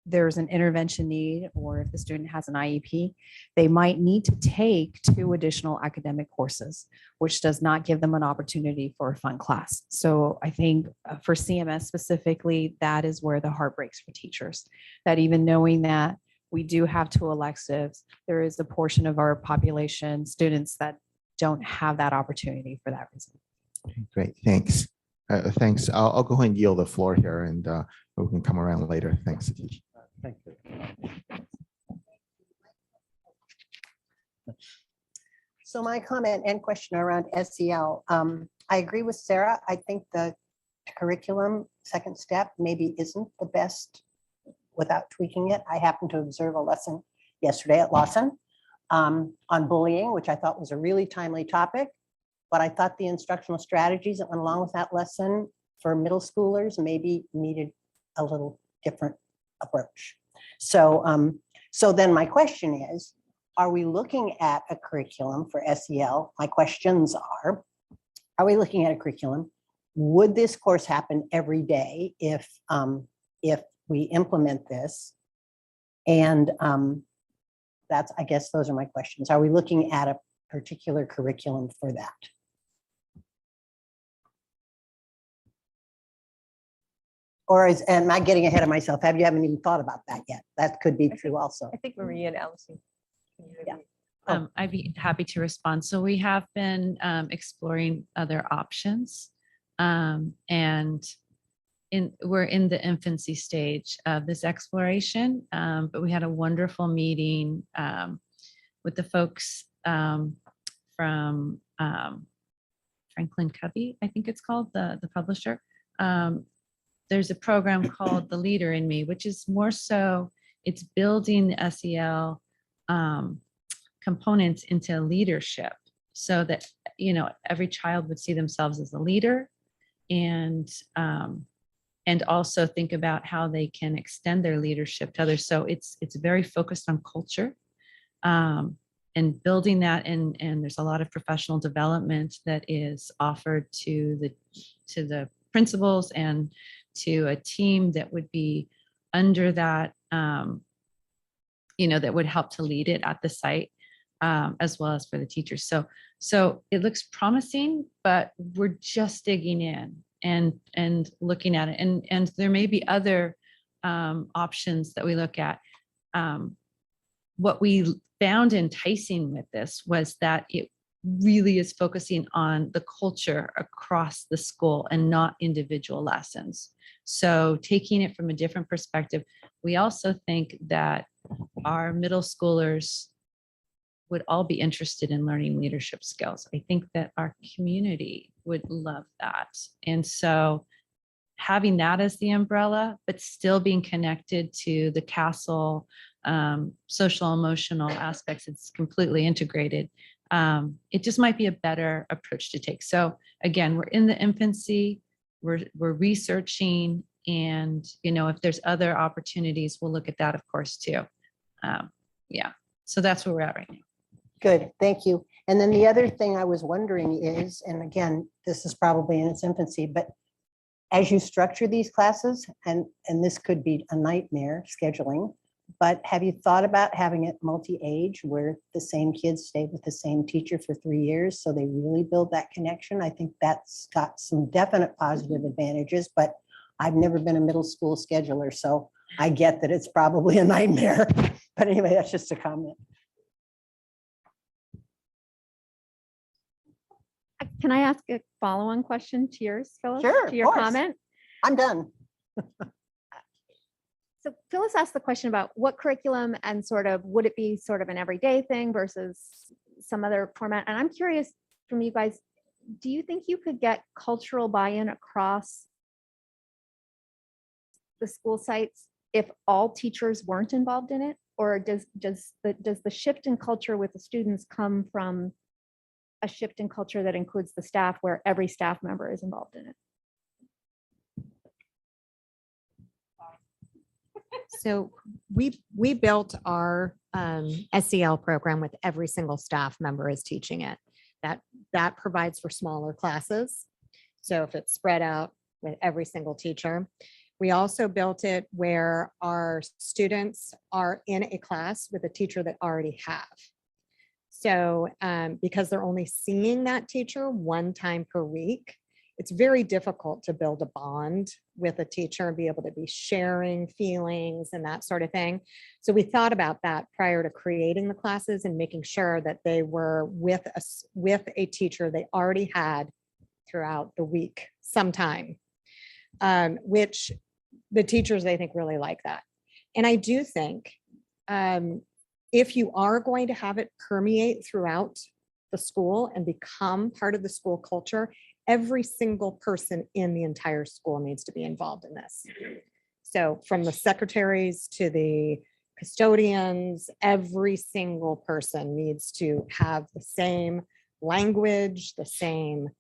there's an intervention need, or if the student has an IEP, they might need to take 2 additional academic courses, which does not give them an opportunity for a fun class. So I think for CMS specifically, that is where the heart breaks for teachers, that even knowing that we do have 2 electives, there is a portion of our population, students, that don't have that opportunity for that reason. Okay, great, thanks. Thanks. I'll go ahead and yield the floor here, and we can come around later. Thanks, Satish. Thank you. So my comment and question around SEL, I agree with Sarah. I think the curriculum second step maybe isn't the best without tweaking it. I happened to observe a lesson yesterday at Lawson on bullying, which I thought was a really timely topic. But I thought the instructional strategies that went along with that lesson for middle schoolers maybe needed a little different approach. So, so then my question is, are we looking at a curriculum for SEL? My questions are we looking at a curriculum? Would this course happen every day if we implement this? And that's, I guess those are my questions. Are we looking at a particular curriculum for that? Or am I getting ahead of myself? Haven't even thought about that yet. That could be true also. I think Maria and Allison. Yeah. I'd be happy to respond. So we have been exploring other options, and we're in the infancy stage of this exploration, but we had a wonderful meeting with the folks from Franklin Covey, I think it's called, the publisher. There's a program called The Leader in Me, which is more so, it's building the SEL components into leadership so that, every child would see themselves as a leader, and also think about how they can extend their leadership to others. So it's very focused on culture and building that. And there's a lot of professional development that is offered to the principals and to a team that would be under that, that would help to lead it at the site, as well as for the teachers. So it looks promising, but we're just digging in and looking at it. And there may be other options that we look at. What we found enticing with this was that it really is focusing on the culture across the school and not individual lessons. So taking it from a different perspective, we also think that our middle schoolers would all be interested in learning leadership skills. I think that our community would love that. And so having that as the umbrella, but still being connected to the castle, social emotional aspects, it's completely integrated. It just might be a better approach to take. So again, we're in the infancy, we're researching, and if there's other opportunities, we'll look at that, of course, too. Yeah, so that's where we're at right now. Good, thank you. And then the other thing I was wondering is, and again, this is probably in its infancy, but as you structure these classes, and this could be a nightmare scheduling, but have you thought about having it multi-age where the same kids stay with the same teacher for 3 years so they really build that connection? I think that's got some definite positive advantages, but I've never been a middle school scheduler, so I get that it's probably a nightmare. But anyway, that's just a comment. Can I ask a follow-on question to yours, Phyllis? Sure, To your of course. comment? I'm done. So Phyllis asked the question about what curriculum and sort of, would it be sort of an everyday thing versus some other format? And I'm curious from you guys, do you think you could get cultural buy-in across the school sites if all teachers weren't involved in it? Or does the shift in culture with the students come from a shift in culture that includes the staff where every staff member is involved in it? So we built our SEL program with every single staff member is teaching it. That provides for smaller classes. So if it's spread out with every single teacher. We also built it where our students are in a class with a teacher that already have. So because they're only seeing that teacher one time per week, it's very difficult to build a bond with a teacher and be able to be sharing feelings and that sort of thing. So we thought about that prior to creating the classes and making sure that they were with a teacher they already had throughout the week sometime, which the teachers, they think, really like that. And I do think if you are going to have it permeate throughout the school and become part of the school culture, every single person in the entire school needs to be involved in this. So from the secretaries to the custodians, every single person needs to have the same language, the same,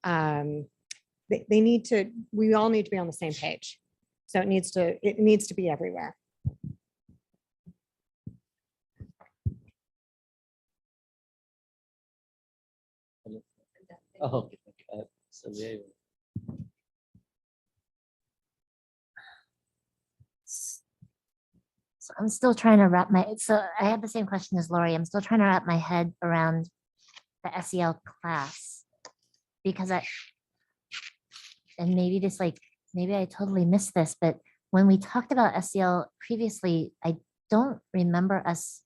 they need to, we all need to be on the same page. So it needs to be everywhere. Oh, okay. So yeah. So I'm still trying to wrap my, so I have the same question as Lori. I'm still trying to wrap my head around the SEL class because and maybe this maybe I totally missed this, but when we talked about SEL previously, I don't remember us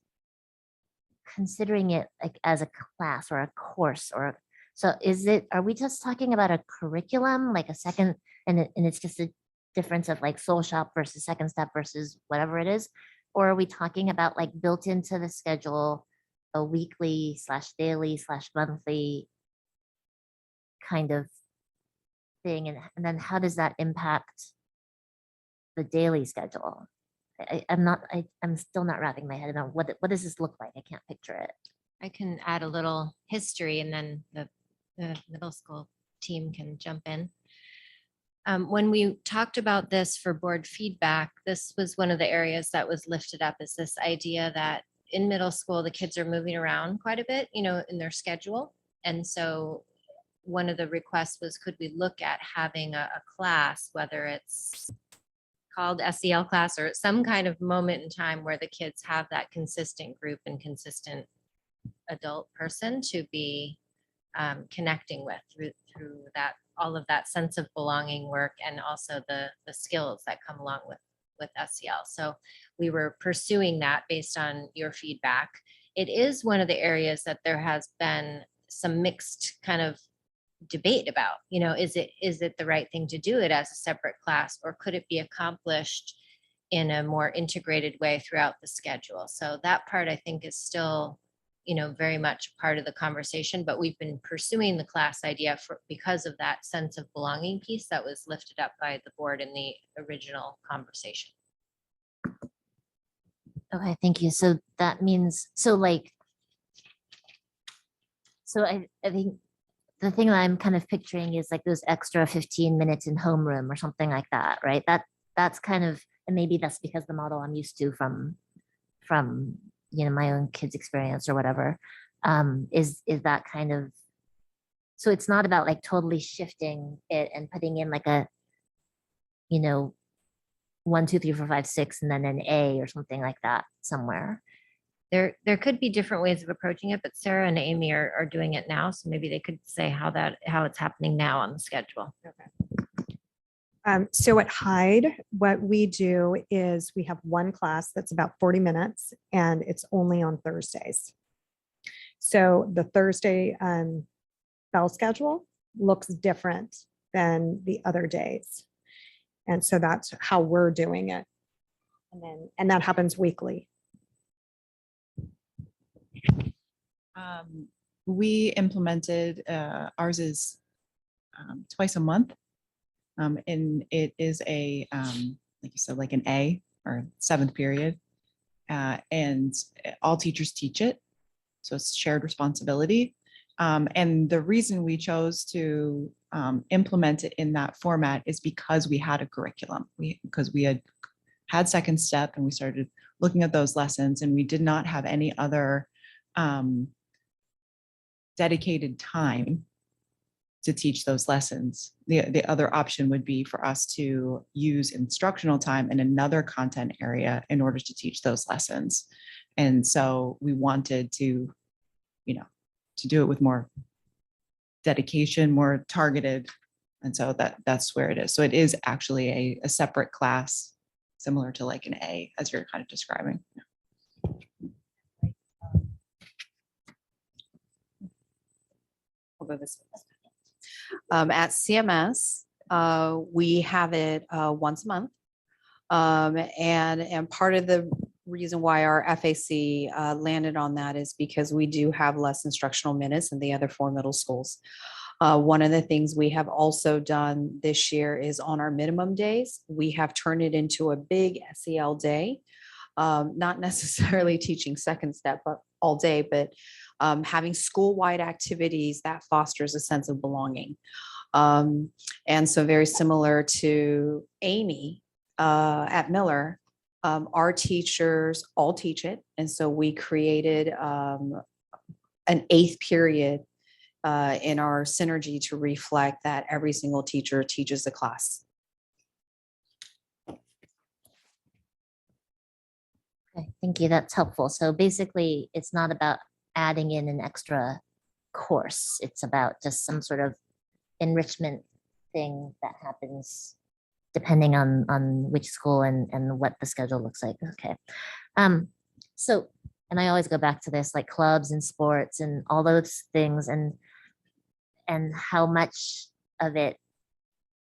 considering it like as a class or a course so are we just talking about a curriculum, like a second, and it's just a difference of like Soul Shop versus Second Step versus whatever it is? Or are we talking about like built into the schedule, a weekly / daily / monthly kind of thing? And then how does that impact the daily schedule? I'm still not wrapping my head around what does this look like? I can't picture it. I can add a little history and then the middle school team can jump in. When we talked about this for board feedback, this was one of the areas that was lifted up, is this idea that in middle school, the kids are moving around quite a bit, in their schedule. And so one of the requests was, could we look at having a class, whether it's called SEL class or some kind of moment in time where the kids have that consistent group and consistent adult person to be connecting with through that, all of that sense of belonging work, and also the skills that come along with SEL. So we were pursuing that based on your feedback. It is one of the areas that there has been some mixed kind of debate about, is it the right thing to do it as a separate class, or could it be accomplished in a more integrated way throughout the schedule? So that part I think is still very much part of the conversation, but we've been pursuing the class idea because of that sense of belonging piece that was lifted up by the board in the original conversation. Okay, thank you. So that means, I think the thing that I'm kind of picturing is like those extra 15 minutes in homeroom or something like that, right? That's kind of, and maybe that's because the model I'm used to from my own kids' experience or whatever, is that kind of, so it's not about like totally shifting it and putting in like a 1, 2, 3, 4, 5, 6 and then an A or something like that somewhere. There could be different ways of approaching it, but Sarah and Amy are doing it now, so maybe they could say how it's happening now on the schedule. So at Hyde, what we do is we have one class that's about 40 minutes and it's only on Thursdays. So the Thursday bell schedule looks different than the other days. And so that's how we're doing it. And that happens weekly. We implemented, ours is twice a month. And it is a, like you said, like an A or 7th period. And all teachers teach it. So it's shared responsibility. And the reason we chose to implement it in that format is because we had a curriculum. Because we had Second Step and we started looking at those lessons, and we did not have any other dedicated time to teach those lessons. The other option would be for us to use instructional time in another content area in order to teach those lessons. And so we wanted to, to do it with more dedication, more targeted. And so that's where it is. So it is actually a separate class, similar to like an A, as you're kind of describing. We'll go this way. At CMS, we have it once a month. And part of the reason why our FAC landed on that is because we do have less instructional minutes than the other 4 middle schools. One of the things we have also done this year is on our minimum days, we have turned it into a big SEL day. Not necessarily teaching second step all day, but having school-wide activities that fosters a sense of belonging. And so very similar to Amy at Miller, our teachers all teach it. And so we created an 8th period in our synergy to reflect that every single teacher teaches the class. Okay, thank you. That's helpful. So basically, it's not about adding in an extra course. It's about just some sort of enrichment thing that happens depending on which school and what the schedule looks like. Okay. So, and I always go back to this, like clubs and sports and all those things, and how much of it,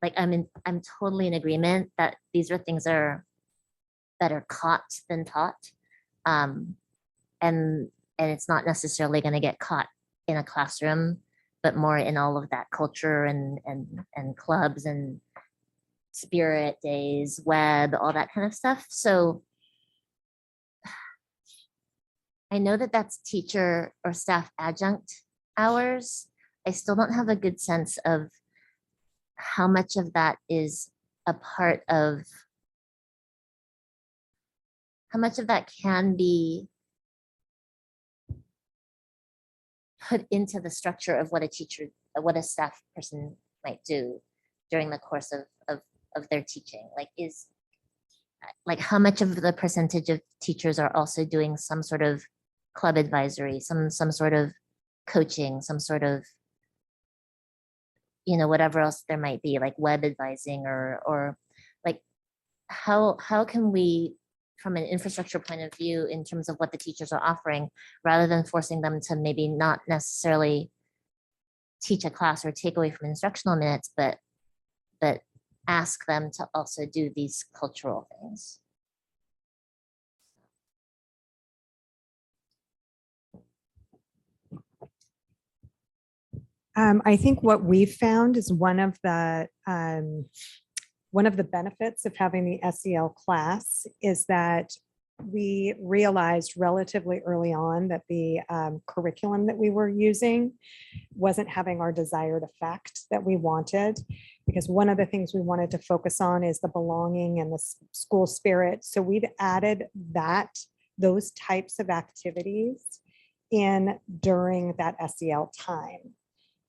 like I'm totally in agreement that these are things that are better caught than taught. And it's not necessarily going to get caught in a classroom, but more in all of that culture and clubs and spirit days, web, all that kind of stuff. So I know that that's teacher or staff adjunct hours. I still don't have a good sense of how much of that is a part of, how much of that can be put into the structure of what a teacher, what a staff person might do during the course of their teaching. Like how much of the percentage of teachers are also doing some sort of club advisory, some sort of coaching, some sort of, whatever else there might be, like web advising or like how can we, from an infrastructure point of view, in terms of what the teachers are offering, rather than forcing them to maybe not necessarily teach a class or take away from instructional minutes, but ask them to also do these cultural things. I think what we've found is one of the benefits of having the SEL class is that we realized relatively early on that the curriculum that we were using wasn't having our desired effect that we wanted, because one of the things we wanted to focus on is the belonging and the school spirit. So we've added those types of activities in during that SEL time.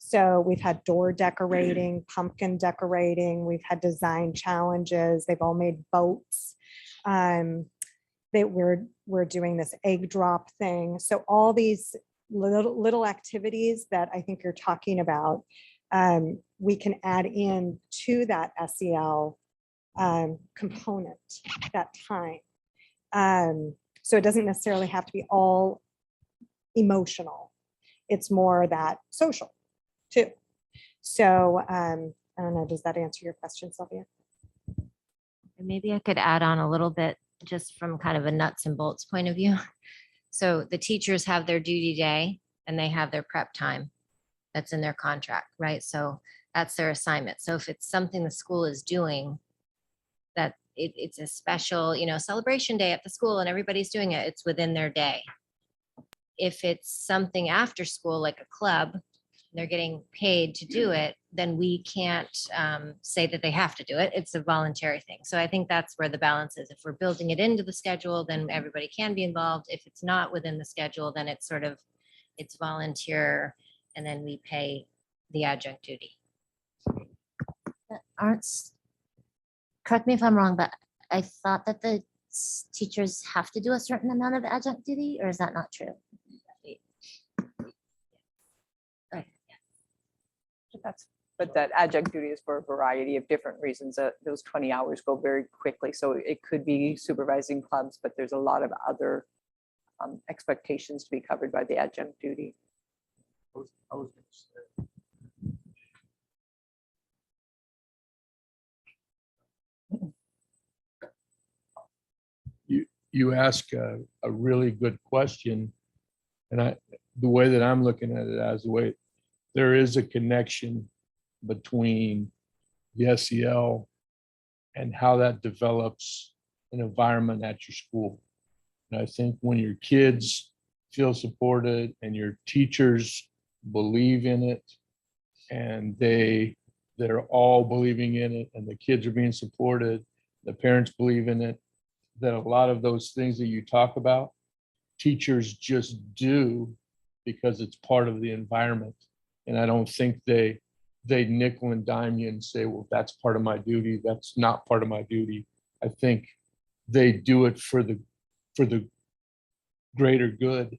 So we've had door decorating, pumpkin decorating, we've had design challenges, they've all made boats. We're doing this egg drop thing. So all these little activities that I think you're talking about, we can add in to that SEL component, that time. So it doesn't necessarily have to be all emotional. It's more that social too. So I don't know, does that answer your question, Sylvia? Maybe I could add on a little bit just from kind of a nuts and bolts point of view. So the teachers have their duty day and they have their prep time that's in their contract, right? So that's their assignment. So if it's something the school is doing that it's a special, celebration day at the school and everybody's doing it, it's within their day. If it's something after school, like a club, they're getting paid to do it, then we can't say that they have to do it. It's a voluntary thing. So I think that's where the balance is. If we're building it into the schedule, then everybody can be involved. If it's not within the schedule, then it's volunteer, and then we pay the adjunct duty. Correct me if I'm wrong, but I thought that the teachers have to do a certain amount of adjunct duty, or is that not true? But that adjunct duty is for a variety of different reasons. Those 20 hours go very quickly. So it could be supervising clubs, but there's a lot of other expectations to be covered by the adjunct duty. I was gonna say, you ask a really good question. And the way that I'm looking at it as the way there is a connection between the SEL and how that develops an environment at your school. And I think when your kids feel supported and your teachers believe in it and they're all believing in it and the kids are being supported, the parents believe in it, that a lot of those things that you talk about, teachers just do because it's part of the environment. And I don't think they nickel and dime you and say, well, that's part of my duty. That's not part of my duty. I think they do it for the greater good,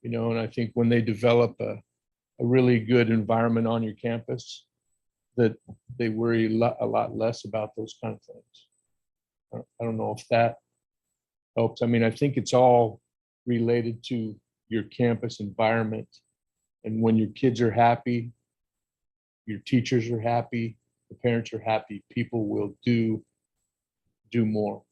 you know, and I think when they develop a really good environment on your campus, that they worry a lot less about those kind of things. I don't know if that helps. I mean, I think it's all related to your campus environment. And when your kids are happy, your teachers are happy, the parents are happy, people will do more.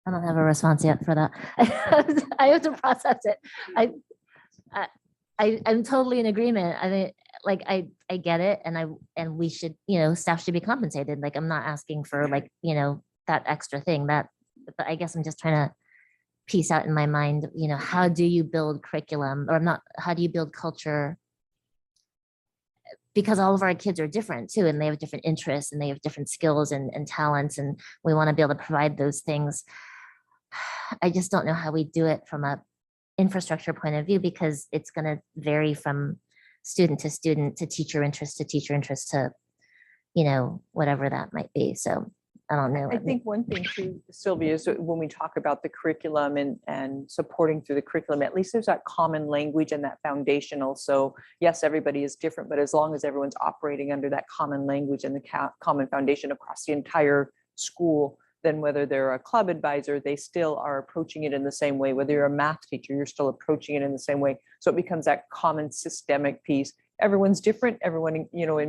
I don't have a response yet for that. I have to process it. I'm totally in agreement. I mean, like, I get it, and we should, you know, staff should be compensated. Like, I'm not asking for, like, you know, that extra thing but I guess I'm just trying to piece out in my mind, you know, how do you build curriculum, or not, how do you build culture? Because all of our kids are different too, and they have different interests and they have different skills and talents, and we want to be able to provide those things. I just don't know how we do it from a infrastructure point of view, because it's going to vary from student to teacher interest to, you know, whatever that might be. So I don't know. I think one thing too, Sylvia, is that when we talk about the curriculum and supporting through the curriculum, at least there's that common language and that foundational. So yes, everybody is different, but as long as everyone's operating under that common language and the common foundation across the entire school, then whether they're a club advisor, they still are approaching it in the same way. Whether you're a math teacher, you're still approaching it in the same way. So it becomes that common systemic piece. Everyone's different. Everyone, you know,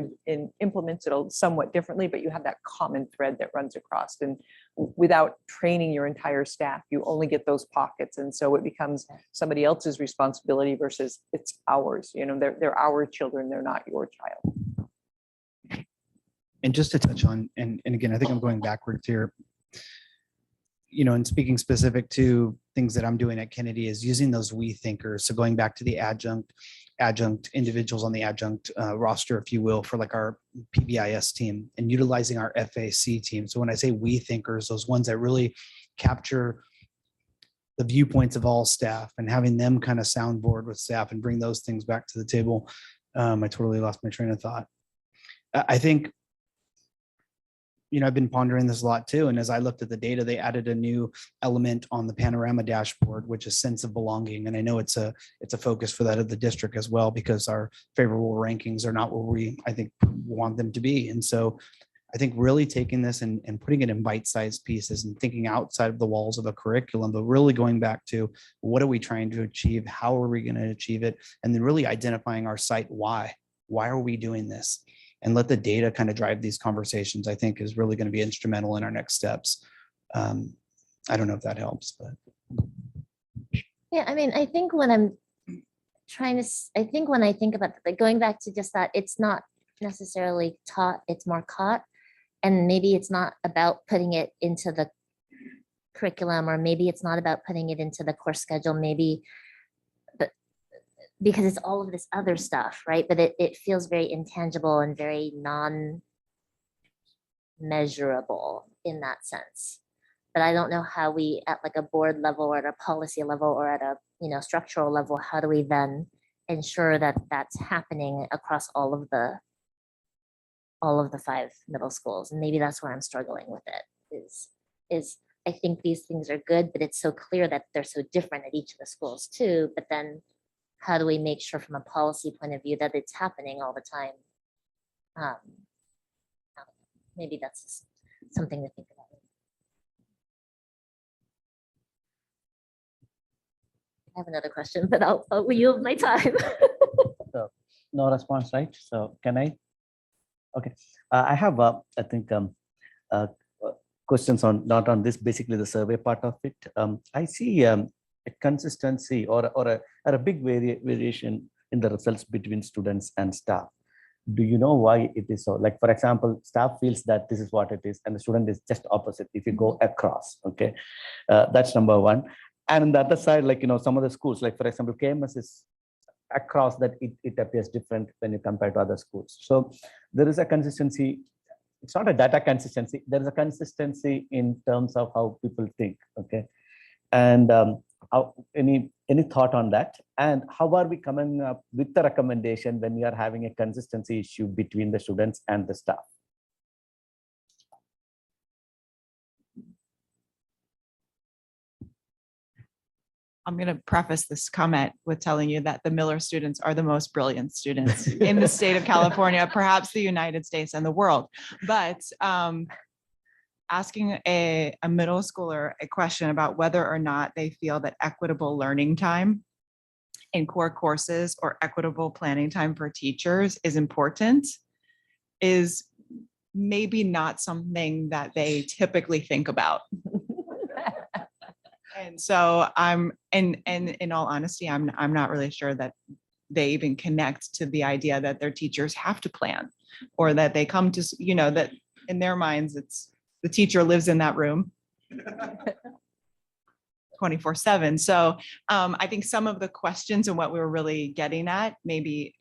implements it somewhat differently, but you have that common thread that runs across. And without training your entire staff, you only get those pockets. And so it becomes somebody else's responsibility versus it's ours. You know, they're our children. They're not your child. And just to touch on, and again, I think I'm going backwards here, you know, and speaking specific to things that I'm doing at Kennedy is using those we thinkers. So going back to the adjunct individuals on the adjunct roster, if you will, for like our PBIS team, and utilizing our FAC team. So when I say we thinkers, those ones that really capture the viewpoints of all staff and having them kind of soundboard with staff and bring those things back to the table. I totally lost my train of thought. I think, you know, I've been pondering this a lot too. And as I looked at the data, they added a new element on the panorama dashboard, which is sense of belonging. And I know it's a focus for that of the district as well, because our favorable rankings are not where we, I think, want them to be. And so I think really taking this and putting it in bite-sized pieces and thinking outside of the walls of a curriculum, but really going back to what are we trying to achieve? How are we going to achieve it? And then really identifying our site why. Why are we doing this? And let the data kind of drive these conversations, I think is really going to be instrumental in our next steps. I don't know if that helps, but. Yeah, I mean, I think when I'm trying to, I think when I think about like going back to just that, it's not necessarily taught, it's more caught. And maybe it's not about putting it into the curriculum, or maybe it's not about putting it into the course schedule, maybe, but because it's all of this other stuff, right? But it feels very intangible and very non-measurable in that sense. But I don't know how we, at like a board level or at a policy level or at a, you know, structural level, how do we then ensure that that's happening across all of the 5 middle schools? And maybe that's where I'm struggling with it, is I think these things are good, but it's so clear that they're so different at each of the schools too. But then how do we make sure from a policy point of view that it's happening all the time? Maybe that's something to think about. I have another question, but I'll yield my time. No response, right? So can I? Okay. I have, I think, uh, questions on, not on this, basically the survey part of it. I see a consistency or a big variation in the results between students and staff. Do you know why it is so? Like, for example, staff feels that this is what it is, and the student is just opposite if you go across, okay? That's number one. And on the other side, like, some of the schools, like, for example, KMS is across that it appears different when you compare to other schools. So there is a consistency. It's not a data consistency. There is a consistency in terms of how people think, okay? And any thought on that? And how are we coming up with the recommendation when we are having a consistency issue between the students and the staff? I'm going to preface this comment with telling you that the Miller students are the most brilliant students in the state of California, perhaps the United States and the world. But asking a middle schooler a question about whether or not they feel that equitable learning time in core courses or equitable planning time for teachers is important is maybe not something that they typically think about. And so in all honesty, I'm not really sure that they even connect to the idea that their teachers have to plan, or that they come to, that in their minds, it's the teacher lives in that room 24/7. So I think some of the questions and what we were really getting at, maybe,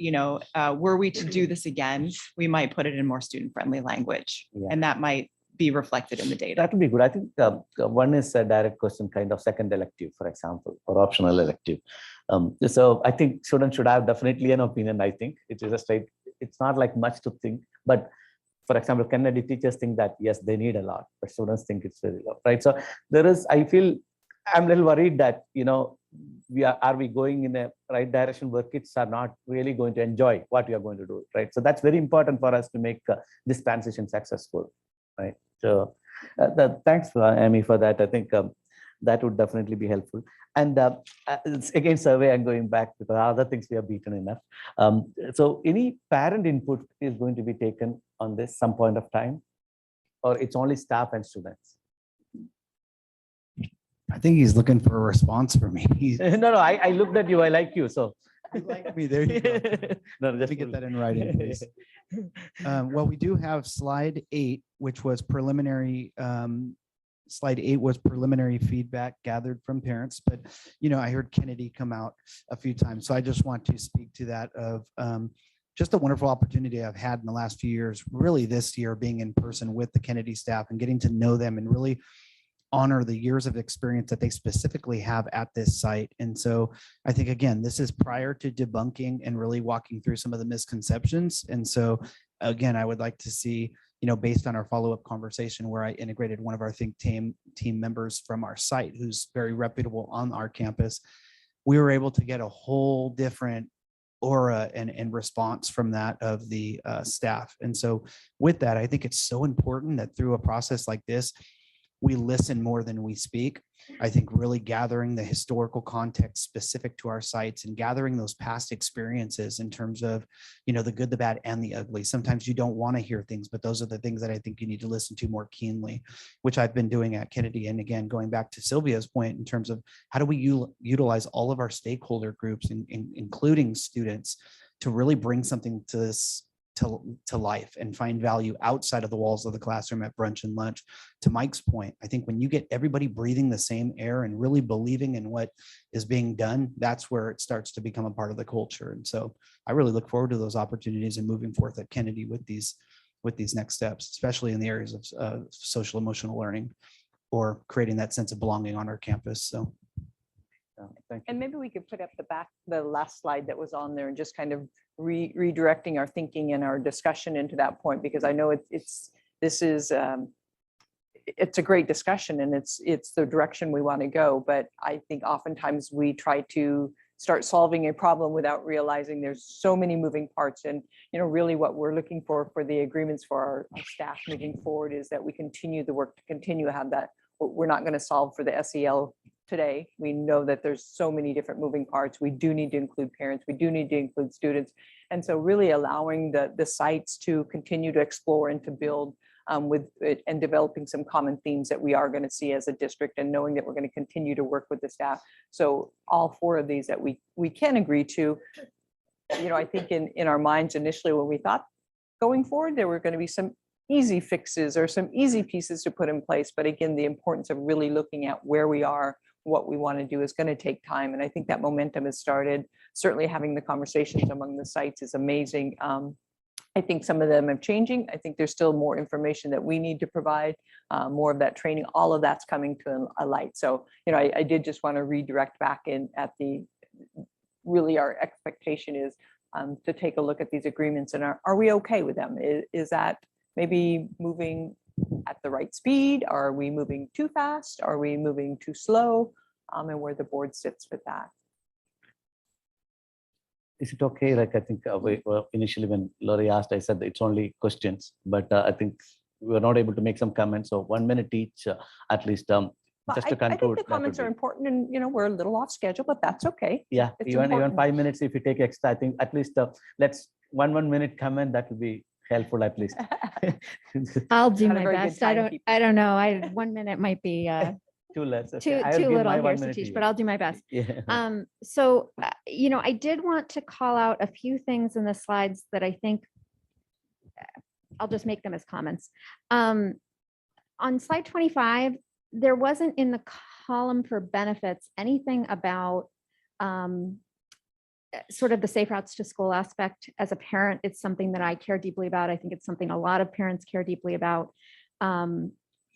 were we to do this again, we might put it in more student-friendly language, and that might be reflected in the data. That would be good. I think one is a direct question, kind of second elective, for example, or optional elective. So I think students should have definitely an opinion. I think it is a straight, it's not like much to think, but for example, Kennedy teachers think that, yes, they need a lot, but students think it's very low, right? So there is, I feel, I'm a little worried that, are we going in a right direction where kids are not really going to enjoy what we are going to do, right? So that's very important for us to make this transition successful, right? So thanks, Amy, for that. I think that would definitely be helpful. And it's again, survey, I'm going back because other things we have beaten enough. So any parent input is going to be taken on this some point of time, or it's only staff and students? I think he's looking for a response from me. No, I looked at you. I like you. So you like me. There you go. No, Let me get that in writing, please. Well, we do have slide 8, which was preliminary. Slide 8 was preliminary feedback gathered from parents, but I heard Kennedy come out a few times, so I just want to speak to that of just a wonderful opportunity I've had in the last few years, really this year, being in person with the Kennedy staff and getting to know them and really honor the years of experience that they specifically have at this site. And so I think, again, this is prior to debunking and really walking through some of the misconceptions. And so again, I would like to see, based on our follow-up conversation where I integrated one of our think team members from our site, who's very reputable on our campus, we were able to get a whole different aura and response from that of the staff. And so with that, I think it's so important that through a process like this, we listen more than we speak. I think really gathering the historical context specific to our sites and gathering those past experiences in terms of, the good, the bad, and the ugly. Sometimes you don't want to hear things, but those are the things that I think you need to listen to more keenly, which I've been doing at Kennedy. And again, going back to Sylvia's point in terms of how do we utilize all of our stakeholder groups, including students, to really bring something to this to life and find value outside of the walls of the classroom at brunch and lunch. To Mike's point, I think when you get everybody breathing the same air and really believing in what is being done, that's where it starts to become a part of the culture. And so I really look forward to those opportunities and moving forth at Kennedy with these next steps, especially in the areas of social emotional learning or creating that sense of belonging on our campus. So thank you. And maybe we could put up the last slide that was on there and just kind of redirecting our thinking and our discussion into that point, because I know it's a great discussion and it's the direction we want to go. But I think oftentimes we try to start solving a problem without realizing there's so many moving parts. And really what we're looking for the agreements for our staff moving forward is that we continue the work to continue to have that. We're not going to solve for the SEL today. We know that there's so many different moving parts. We do need to include parents. We do need to include students. And so really allowing the sites to continue to explore and to build with it and developing some common themes that we are going to see as a district, and knowing that we're going to continue to work with the staff. So all 4 of these that we can agree to, I think in our minds initially when we thought going forward, there were going to be some easy fixes or some easy pieces to put in place. But again, the importance of really looking at where we are, what we want to do is going to take time. And I think that momentum has started. Certainly having the conversations among the sites is amazing. I think some of them are changing. I think there's still more information that we need to provide, more of that training. All of that's coming to a light. So, I did just want to redirect back in at really our expectation is to take a look at these agreements and are we okay with them? Is that maybe moving at the right speed? Are we moving too fast? Are we moving too slow? And where the board sits with that. Is it okay? Like, I think initially when Lori asked, I said that it's only questions, but I think we were not able to make some comments. So 1 minute each, at least, just to I think conclude. the comments are important, and we're a little off schedule, but that's okay. Yeah, It's even important. 5 minutes, if you take extra, I think at least let's 1 minute comment, that will be helpful at least. I'll do Not a my very good best. I timekeeper. don't know. 1 minute might be Too less. too Okay. I will give little my here, 1 minute Satish, to but you. I'll do my best. Yeah. So, I did want to call out a few things in the slides that I think I'll just make them as comments. On slide 25, there wasn't in the column for benefits anything about sort of the safe routes to school aspect. As a parent, it's something that I care deeply about. I think it's something a lot of parents care deeply about.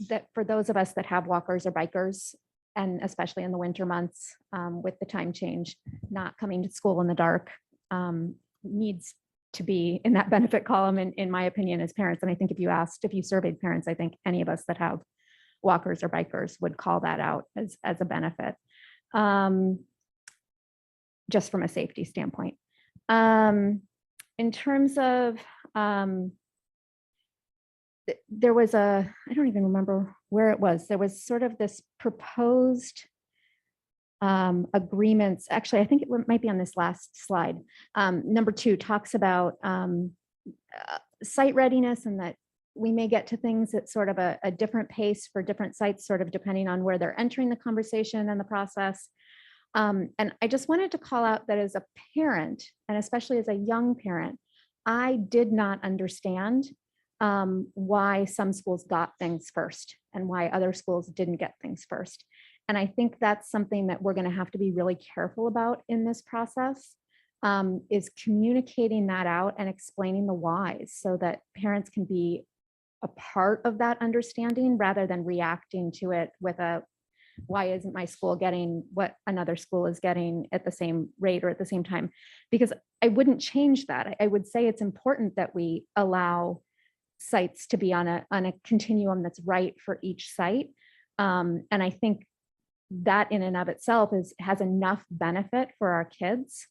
That for those of us that have walkers or bikers, and especially in the winter months with the time change, not coming to school in the dark needs to be in that benefit column, in my opinion, as parents. And I think if you surveyed parents, I think any of us that have walkers or bikers would call that out as a benefit, just from a safety standpoint. In terms of, there was I don't even remember where it was. There was sort of this proposed agreements. Actually, I think it might be on this last slide. Number 2 talks about site readiness, and that we may get to things at sort of a different pace for different sites, sort of depending on where they're entering the conversation and the process. And I just wanted to call out that as a parent, and especially as a young parent, I did not understand why some schools got things first and why other schools didn't get things first. And I think that's something that we're going to have to be really careful about in this process, is communicating that out and explaining the whys so that parents can be a part of that understanding rather than reacting to it with why isn't my school getting what another school is getting at the same rate or at the same time? Because I wouldn't change that. I would say it's important that we allow sites to be on a continuum that's right for each site. And I think that in and of itself has enough benefit for our kids,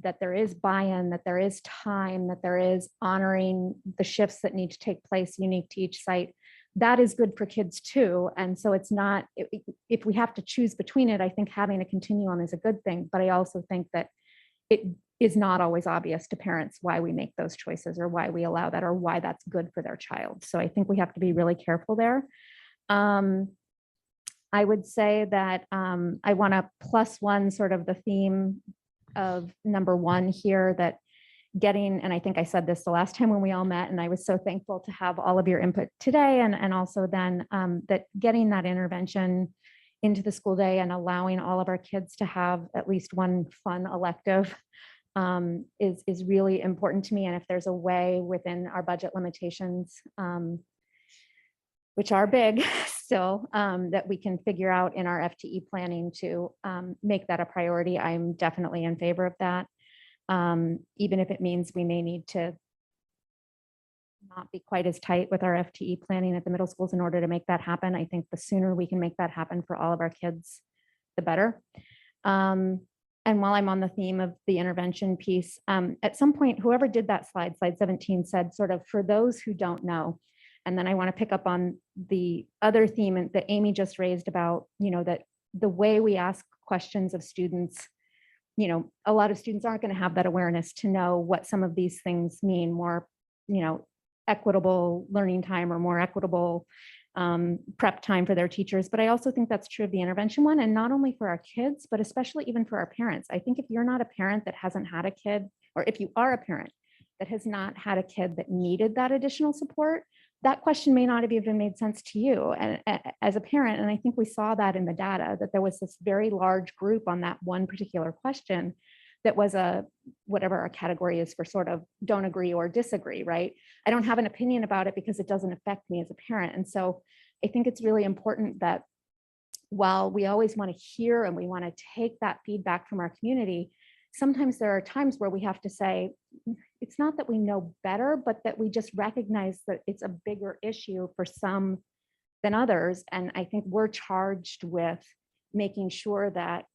that there is buy-in, that there is time, that there is honoring the shifts that need to take place unique to each site. That is good for kids too. And so it's not, if we have to choose between it, I think having a continuum is a good thing. But I also think that it is not always obvious to parents why we make those choices or why we allow that or why that's good for their child. So I think we have to be really careful there. I would say that I want to +1 sort of the theme of number 1 here, that getting, and I think I said this the last time when we all met, and I was so thankful to have all of your input today, and also then that getting that intervention into the school day and allowing all of our kids to have at least one fun elective is really important to me. And if there's a way within our budget limitations, which are big still, that we can figure out in our FTE planning to make that a priority, I'm definitely in favor of that. Even if it means we may need to not be quite as tight with our FTE planning at the middle schools in order to make that happen. I think the sooner we can make that happen for all of our kids, the better. And while I'm on the theme of the intervention piece, at some point, whoever did that slide 17 said sort of, for those who don't know, and then I want to pick up on the other theme that Amy just raised about, that the way we ask questions of students, a lot of students aren't going to have that awareness to know what some of these things mean, more, equitable learning time or more equitable prep time for their teachers. But I also think that's true of the intervention one, and not only for our kids, but especially even for our parents. I think if you're not a parent that hasn't had a kid, or if you are a parent that has not had a kid that needed that additional support, that question may not have even made sense to you and as a parent. And I think we saw that in the data, that there was this very large group on that one particular question that was whatever our category is for sort of don't agree or disagree, right? I don't have an opinion about it because it doesn't affect me as a parent. And so I think it's really important that while we always want to hear and we want to take that feedback from our community, sometimes there are times where we have to say, it's not that we know better, but that we just recognize that it's a bigger issue for some than others. And I think we're charged with making sure that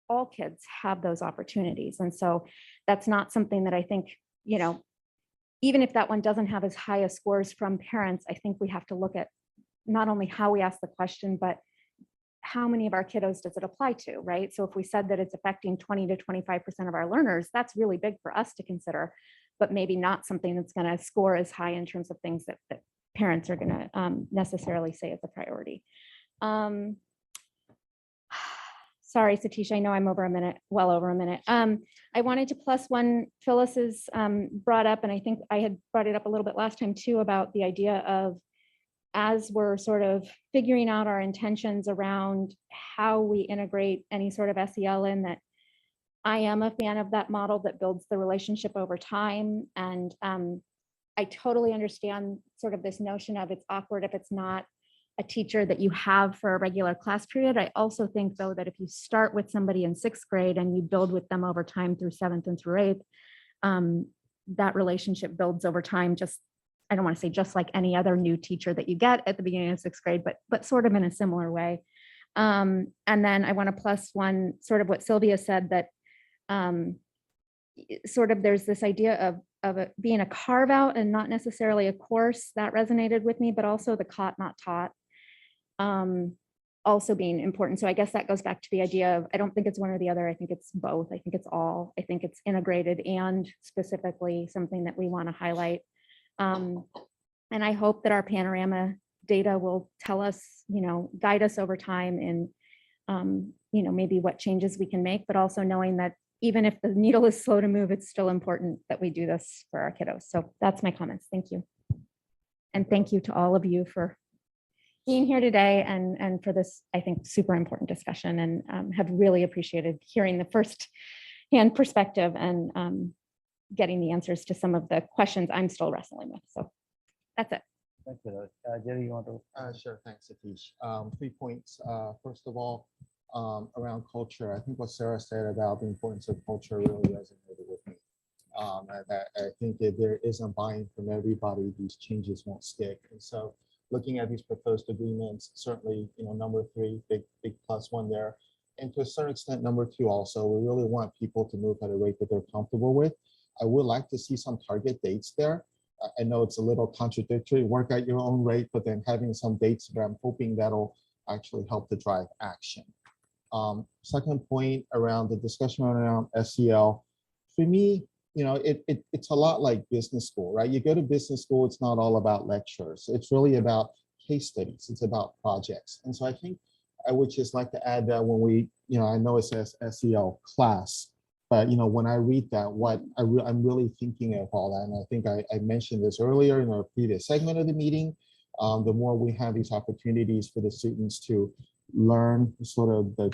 all kids have those opportunities. And so that's not something that I think, even if that one doesn't have as high as scores from parents, I think we have to look at not only how we ask the question, but how many of our kiddos does it apply to, right? So if we said that it's affecting 20 to 25% of our learners, that's really big for us to consider, but maybe not something that's going to score as high in terms of things that parents are going to necessarily say is a priority. Sorry, Satish, I know I'm over a minute, well over a minute. I wanted to plus one, Phyllis has brought up, and I think I had brought it up a little bit last time too, about the idea of, as we're sort of figuring out our intentions around how we integrate any sort of SEL in, that I am a fan of that model that builds the relationship over time. And I totally understand sort of this notion of it's awkward if it's not a teacher that you have for a regular class period. I also think though that if you start with somebody in 6th grade and you build with them over time through 7th and through 8th, that relationship builds over time. Just, I don't want to say just like any other new teacher that you get at the beginning of 6th grade, but sort of in a similar way. And then I want to plus one, sort of what Sylvia said, that sort of there's this idea of it being a carve out and not necessarily a course. That resonated with me, but also the caught not taught also being important. So I guess that goes back to the idea of, I don't think it's one or the other. I think it's both. I think it's all. I think it's integrated and specifically something that we want to highlight. And I hope that our panorama data will tell us, guide us over time in, maybe what changes we can make, but also knowing that even if the needle is slow to move, it's still important that we do this for our kiddos. So that's my comments. Thank you. And thank you to all of you for being here today and for this, I think, super important discussion, and have really appreciated hearing the first hand perspective and getting the answers to some of the questions I'm still wrestling with. So that's it. Thank you. Jerry, you want to? Sure, thanks, Satish. 3 points. First of all, around culture, I think what Sarah said about the importance of culture really resonated with me. I think if there isn't buy-in from everybody, these changes won't stick. And so looking at these proposed agreements, certainly, number 3, big plus one there. And to a certain extent, number 2 also, we really want people to move at a rate that they're comfortable with. I would like to see some target dates there. I know it's a little contradictory, work at your own rate, but then having some dates that I'm hoping that'll actually help to drive action. Second point around the discussion around SEL, for me, it's a lot like business school, right? You go to business school, it's not all about lectures. It's really about case studies. It's about projects. And so I think I would just like to add that when we, I know it says SEL class, but when I read that, I'm really thinking of all that. And I think I mentioned this earlier in our previous segment of the meeting. The more we have these opportunities for the students to learn sort of the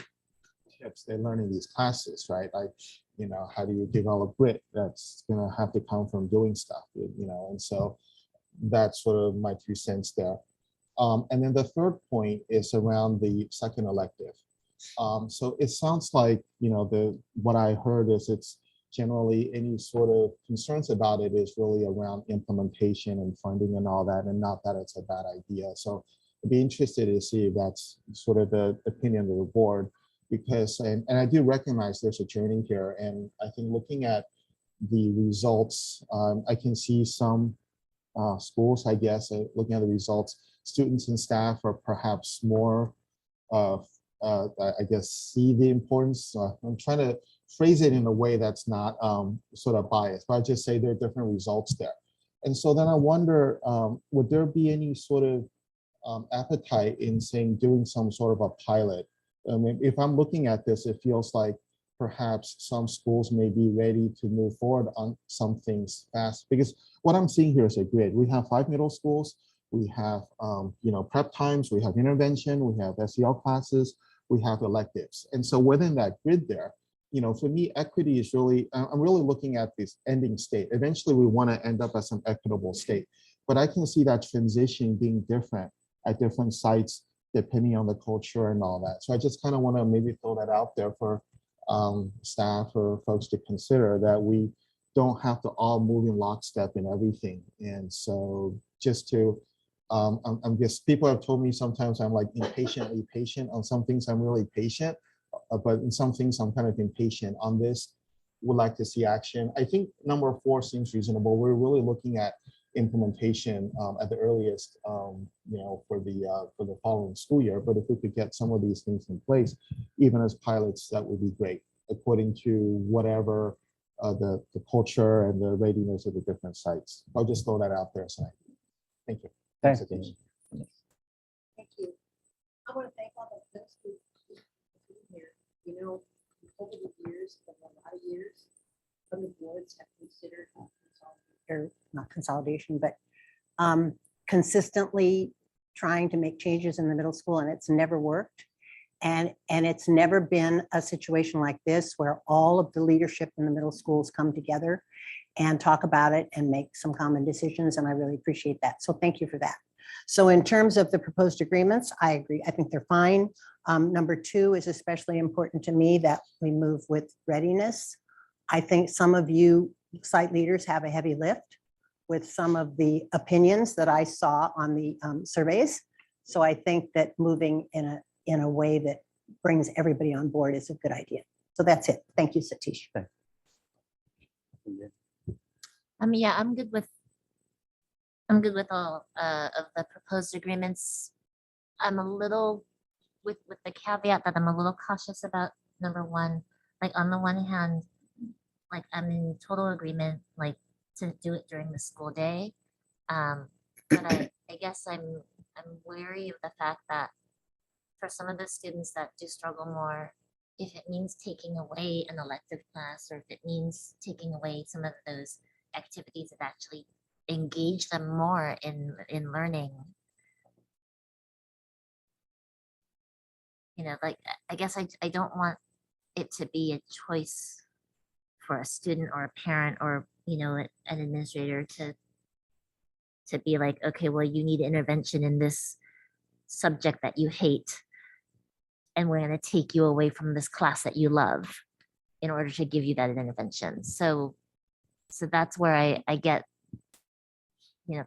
tips they learn in these classes, right? Like, how do you develop grit? That's gonna have to come from doing stuff, and so that's sort of my 2 cents there. And then the third point is around the second elective. So it sounds like, what I heard is it's generally any sort of concerns about it is really around implementation and funding and all that, and not that it's a bad idea. So I'd be interested to see if that's sort of the opinion of the board, because, and I do recognize there's a journey here. And I think looking at the results, I can see some schools, I guess, looking at the results, students and staff are perhaps more, I guess, see the importance. I'm trying to phrase it in a way that's not sort of biased, but I just say there are different results there. And so then I wonder, would there be any sort of appetite in saying doing some sort of a pilot? I mean, if I'm looking at this, it feels like perhaps some schools may be ready to move forward on some things fast, because what I'm seeing here is a grid. We have 5 middle schools, we have prep times, we have intervention, we have SEL classes, we have electives. And so within that grid there, for me, equity is really, I'm really looking at this ending state. Eventually, we want to end up at some equitable state, but I can see that transition being different at different sites, depending on the culture and all that. So I just kind of want to maybe throw that out there for staff or folks to consider, that we don't have to all move in lockstep in everything. And so just to, I'm just, people have told me sometimes I'm like impatiently patient. On some things I'm really patient, but in some things I'm kind of impatient. On this, would like to see action. I think number 4 seems reasonable. We're really looking at implementation at the earliest, for the following school year. But if we could get some of these things in place, even as pilots, that would be great, according to whatever the culture and the readiness of the different sites. I'll just throw that out there. So thank you. Thanks, Satish. Thank you. I want to thank all the middle school teachers for being here. Over the years, for a lot of years, some of the boards have considered or not consolidation, but consistently trying to make changes in the middle school, and it's never worked. And it's never been a situation like this where all of the leadership in the middle schools come together and talk about it and make some common decisions. And I really appreciate that. So thank you for that. So in terms of the proposed agreements, I agree. I think they're fine. Number 2 is especially important to me, that we move with readiness. I think some of you site leaders have a heavy lift with some of the opinions that I saw on the surveys. So I think that moving in a way that brings everybody on board is a good idea. So that's it. Thank you, Satish. Yeah, I'm good with all of the proposed agreements. I'm a little with the caveat that I'm a little cautious about number 1. Like, on the one hand, like, I'm in total agreement, like, to do it during the school day. But I guess I'm wary of the fact that for some of the students that do struggle more, if it means taking away an elective class, or if it means taking away some of those activities that actually engage them more in learning, like, I guess I don't want it to be a choice for a student or a parent or an administrator to be like, okay, well, you need intervention in this subject that you hate, and we're going to take you away from this class that you love in order to give you that intervention. So that's where I get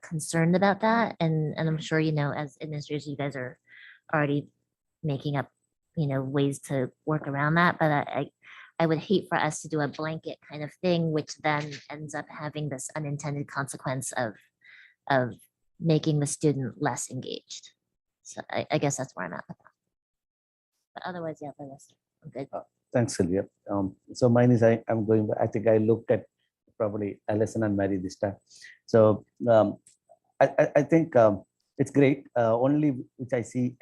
concerned about that, and I'm sure as administrators you guys are already making up ways to work around that, but I would hate for us to do a blanket kind of thing, which then ends up having this unintended consequence of making the student less engaged. So I guess that's where I'm at with that. But otherwise, yeah, the rest I'm good. Thanks, Sylvia. So mine is, I'm going, I think I looked at probably Alison and Mary this time. So I think it's great. Only which I see,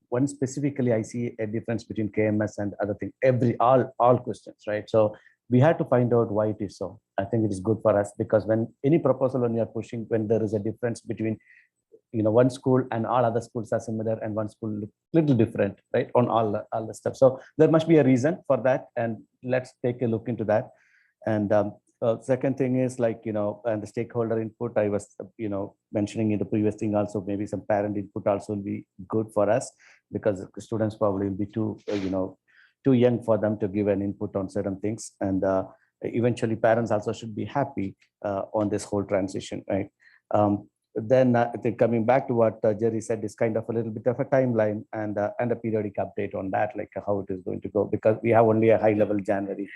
one specifically, I see a difference between KMS and other things, all questions, right? So we had to find out why it is so. I think it is good for us, because when any proposal, when you are pushing, when there is a difference between one school and all other schools are similar, and one school look little different, right, on all the stuff. So there must be a reason for that, and let's take a look into that. And second thing is, like, and the stakeholder input, I was mentioning in the previous thing also, maybe some parent input also will be good for us, because the students probably will be too young for them to give an input on certain things, and eventually parents also should be happy on this whole transition, right? then I think coming back to what Jerry said is kind of a little bit of a timeline and a periodic update on that, like how it is going to go, because we have only a high level January.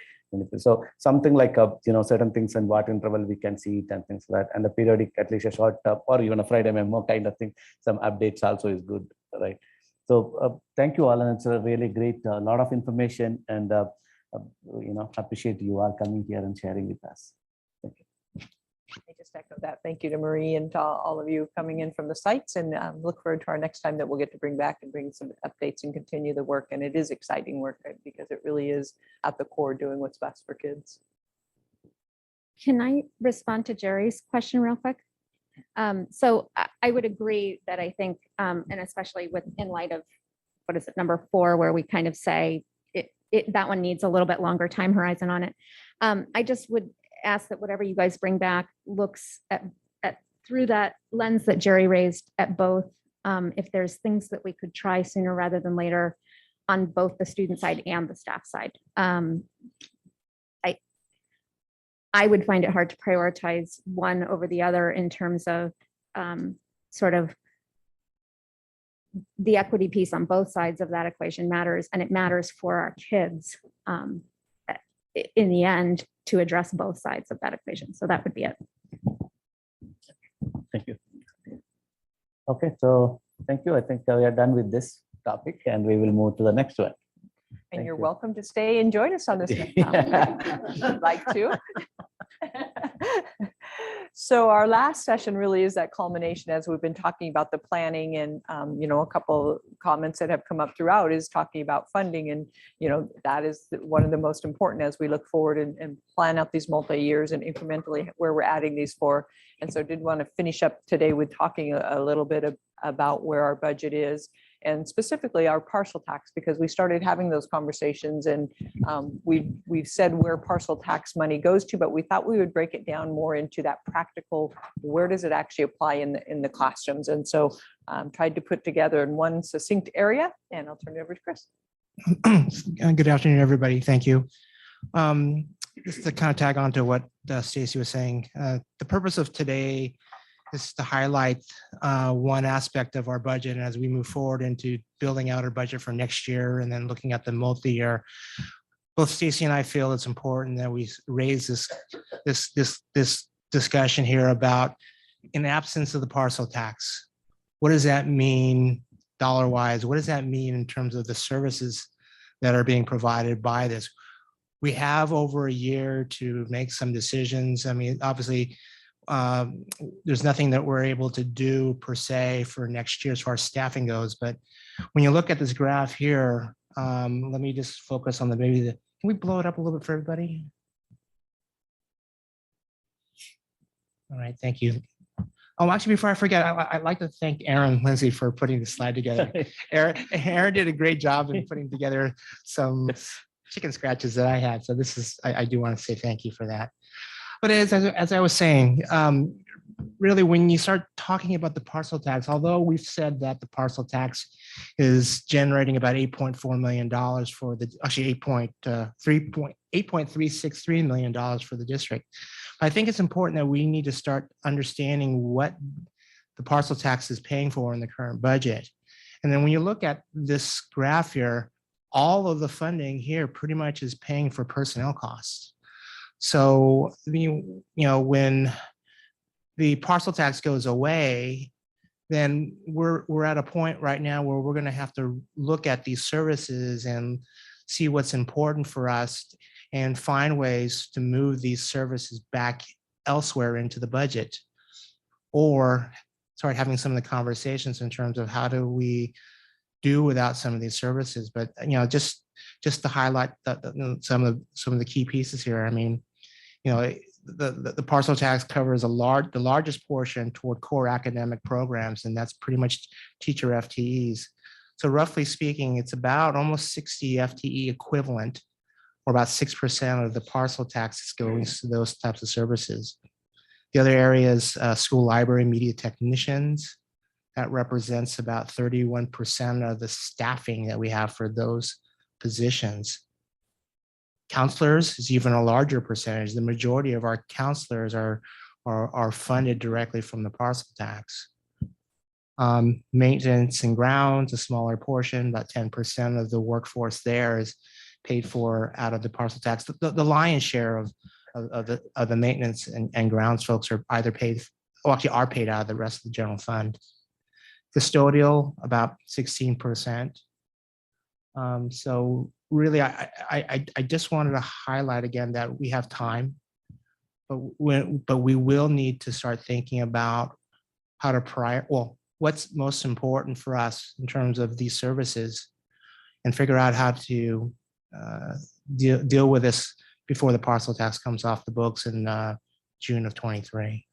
So something like certain things in what interval we can see it and things like that, and a periodic, at least a short or even a Friday memo kind of thing. Some updates also is good, right? So thank you all, and it's a really great lot of information, and appreciate you all coming here and sharing with us. Thank you. I just echo that. Thank you to Marie and to all of you coming in from the sites, and look forward to our next time that we'll get to bring back and bring some updates and continue the work. And it is exciting work because it really is at the core doing what's best for kids. Can I respond to Jerry's question real quick? So I would agree that I think, and especially in light of, what is it, number 4, where we kind of say that one needs a little bit longer time horizon on it. I just would ask that whatever you guys bring back looks at through that lens that Jerry raised at both. If there's things that we could try sooner rather than later on both the student side and the staff side. I would find it hard to prioritize one over the other in terms of sort of the equity piece on both sides of that equation matters, and it matters for our kids in the end to address both sides of that equation. So that would be it. Thank you. Okay, so thank you. I think we are done with this topic, and we will move to the next one. And you're welcome to stay and join us on this. Like to. So our last session really is that culmination, as we've been talking about the planning, and a couple comments that have come up throughout is talking about funding, and that is one of the most important as we look forward and plan out these multi-years and incrementally where we're adding these for. And so did want to finish up today with talking a little bit about where our budget is, and specifically our parcel tax, because we started having those conversations, and we've said where parcel tax money goes to, but we thought we would break it down more into that practical, where does it actually apply in the classrooms? And so tried to put together in one succinct area, and I'll turn it over to Chris. Good afternoon, everybody. Thank you. Just to kind of tag on to what Stacy was saying, the purpose of today is to highlight one aspect of our budget. And as we move forward into building out our budget for next year and then looking at the multi-year, both Stacy and I feel it's important that we raise this discussion here about, in absence of the parcel tax, what does that mean dollar-wise? What does that mean in terms of the services that are being provided by this? We have over a year to make some decisions. I mean, obviously, there's nothing that we're able to do per se for next year as far as staffing goes. But when you look at this graph here, let me just focus on can we blow it up a little bit for everybody? All right, thank you. Oh, actually, before I forget, I'd like to thank Aaron Lindsay for putting the slide together. Aaron did a great job in putting together some chicken scratches that I had. So I do want to say thank you for that. But as I was saying, really, when you start talking about the parcel tax, although we've said that the parcel tax is generating about $8.4 million for actually $8.363 million for the district, I think it's important that we need to start understanding what the parcel tax is paying for in the current budget. And then when you look at this graph here, all of the funding here pretty much is paying for personnel costs. So, when the parcel tax goes away, then we're at a point right now where we're going to have to look at these services and see what's important for us and find ways to move these services back elsewhere into the budget, or start having some of the conversations in terms of how do we do without some of these services. But just to highlight some of the key pieces here. I mean, the parcel tax covers the largest portion toward core academic programs, and that's pretty much teacher FTEs. So roughly speaking, it's about almost 60 FTE equivalent, or about 6% of the parcel tax is going to those types of services. The other areas, school library, media technicians, that represents about 31% of the staffing that we have for those positions. Counselors is even a larger percentage. The majority of our counselors are are funded directly from the parcel tax. Maintenance and grounds, a smaller portion, about 10% of the workforce there is paid for out of the parcel tax. The lion's share of the maintenance and grounds folks are either paid, well, actually are paid out of the rest of the general fund. Custodial, about 16%. So really, I just wanted to highlight again that we have time, but we will need to start thinking about how to what's most important for us in terms of these services, and figure out how to deal with this before the parcel tax comes off the books in June of 23.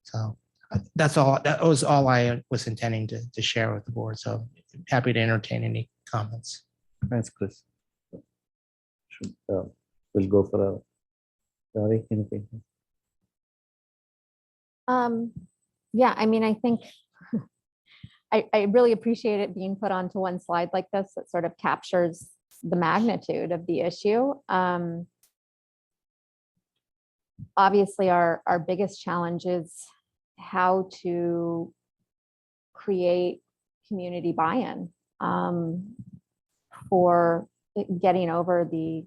So that's all. That was all I was intending to share with the board. So happy to entertain any comments. Thanks, Chris. We'll go for a, sorry, anything? Yeah, I mean, I think I really appreciate it being put onto one slide like this that sort of captures the magnitude of the issue. Obviously, our biggest challenge is how to create community buy-in for getting over the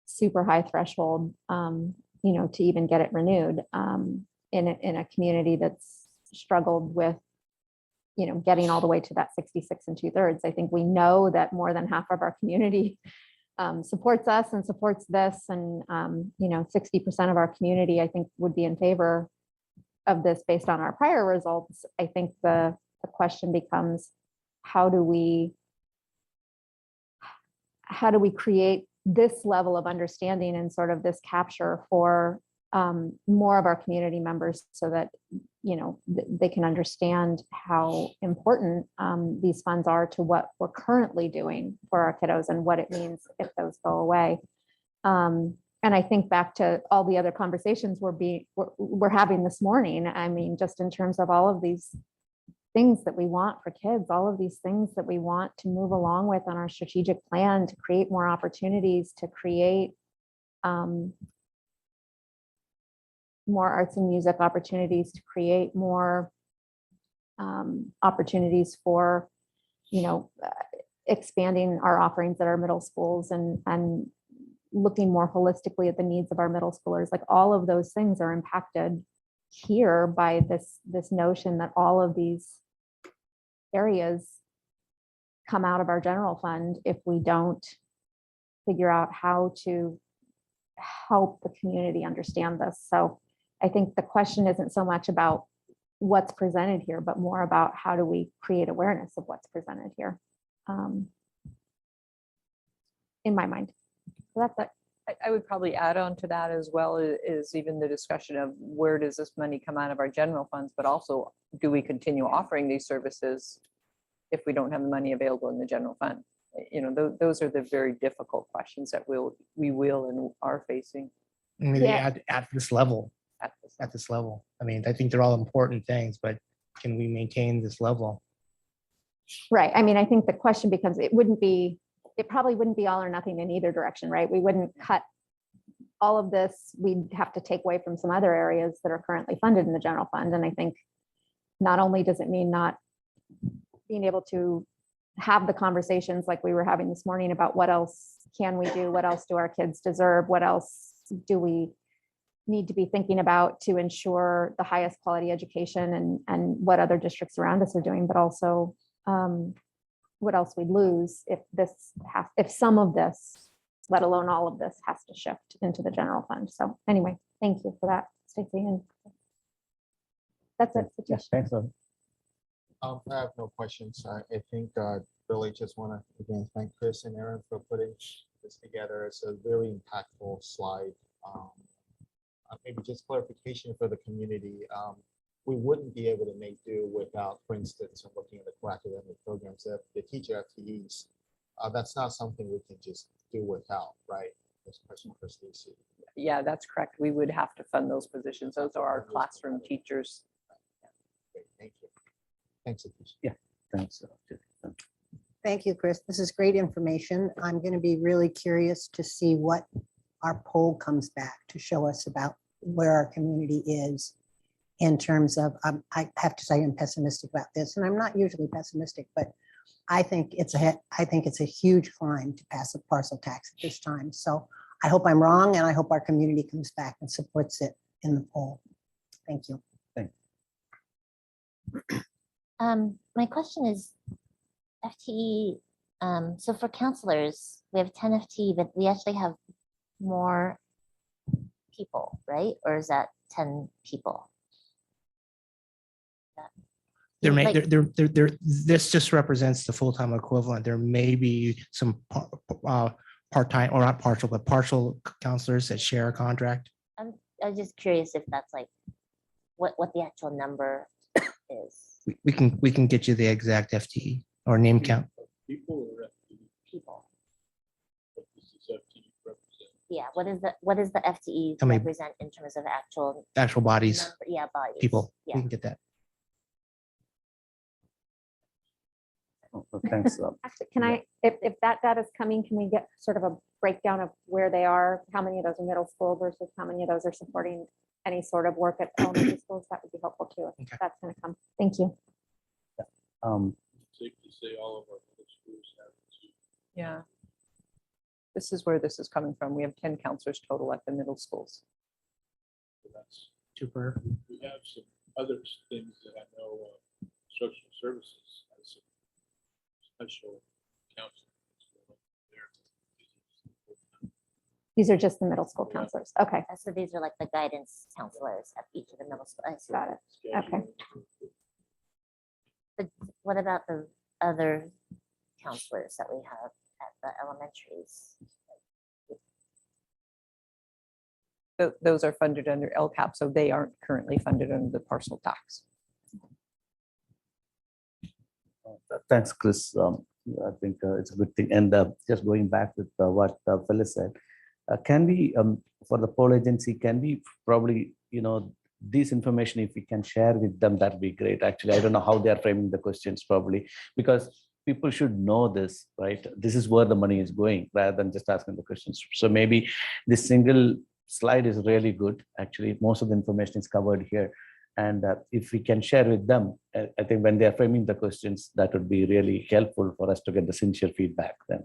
super high threshold, to even get it renewed in a community that's struggled with, getting all the way to that 66 2/3. I think we know that more than half of our community supports us and supports this, and 60% of our community, I think, would be in favor of this based on our prior results. I think the question becomes, how do we create this level of understanding and sort of this capture for more of our community members, so that they can understand how important these funds are to what we're currently doing for our kiddos and what it means if those go away. And I think back to all the other conversations we're having this morning. I mean, just in terms of all of these things that we want for kids, all of these things that we want to move along with on our strategic plan to create more opportunities, to create more arts and music opportunities, to create more opportunities for, expanding our offerings at our middle schools and looking more holistically at the needs of our middle schoolers. Like, all of those things are impacted here by this notion that all of these areas come out of our general fund if we don't figure out how to help the community understand this. So I think the question isn't so much about what's presented here, but more about how do we create awareness of what's presented here, in my mind. So that's it. I would probably add on to that as well, is even the discussion of where does this money come out of our general funds, but also, do we continue offering these services if we don't have the money available in the general fund? Those are the very difficult questions that we will and are facing. Maybe at this level. At this level. I mean, I think they're all important things, but can we maintain this level? Right. I mean, I think the question becomes, it probably wouldn't be all or nothing in either direction, right? We wouldn't cut all of this. We'd have to take away from some other areas that are currently funded in the general fund. And I think not only does it mean not being able to have the conversations like we were having this morning about what else can we do? What else do our kids deserve? What else do we need to be thinking about to ensure the highest quality education, and what other districts around us are doing, but also what else we'd lose if some of this, let alone all of this, has to shift into the general fund. So anyway, thank you for that, Stacey. And that's it. Yes, thanks. I have no questions. I think really just want to again thank Chris and Aaron for putting this together. It's a really impactful slide. Maybe just clarification for the community. We wouldn't be able to make do without, for instance, looking at the core academic programs, that the teacher FTEs. That's not something we can just do without, right? That's a question for Stacey. Yeah, that's correct. We would have to fund those positions. Those are our classroom teachers. Great, thank you. Thanks, Atish. Yeah, thanks. Thank you, Chris. This is great information. I'm going to be really curious to see what our poll comes back to show us about where our community is in terms of, I have to say I'm pessimistic about this, and I'm not usually pessimistic, but I think it's a huge climb to pass a parcel tax at this time. So I hope I'm wrong, and I hope our community comes back and supports it in the poll. Thank you. My question is FTE. So for counselors, we have 10 FTE, but we actually have more people, right? Or is that 10 people? There may, Like- this just represents the full-time equivalent. There may be some part-time, or not partial, but partial counselors that share a contract. I'm just curious if that's like what the actual number is. We can get you the exact FTE or name count. People or People. this is FTE represent. Yeah. What is the FTE How many- represent in terms of actual Actual bodies, number? Yeah, bodies. people. We Yeah. can get that. Thanks. Actually, can I, if that data is coming, can we get sort of a breakdown of where they are? How many of those are middle school versus how many of those are supporting any sort of work at elementary schools? That would be helpful too. If that's going to come. Thank you. Safe to say all of our middle schools have two. Yeah. This is where this is coming from. We have 10 counselors total at the middle schools. So that's, Super. we have some other things that I know social services has some special counseling. These are just the middle school counselors. Okay, So these are like the guidance counselors at each of the middle school. I see. got it. Okay. But what about the other counselors that we have at the elementaries? Those are funded under LCAP, so they aren't currently funded under the parcel tax. Thanks, Chris. I think it's a good thing. And just going back with what Phyllis said, can we, for the poll agency, can we probably, this information, if we can share with them, that'd be great. Actually, I don't know how they are framing the questions probably, because people should know this, right? This is where the money is going rather than just asking the questions. So maybe this single slide is really good. Actually, most of the information is covered here. And if we can share with them, I think when they are framing the questions, that would be really helpful for us to get the sincere feedback then.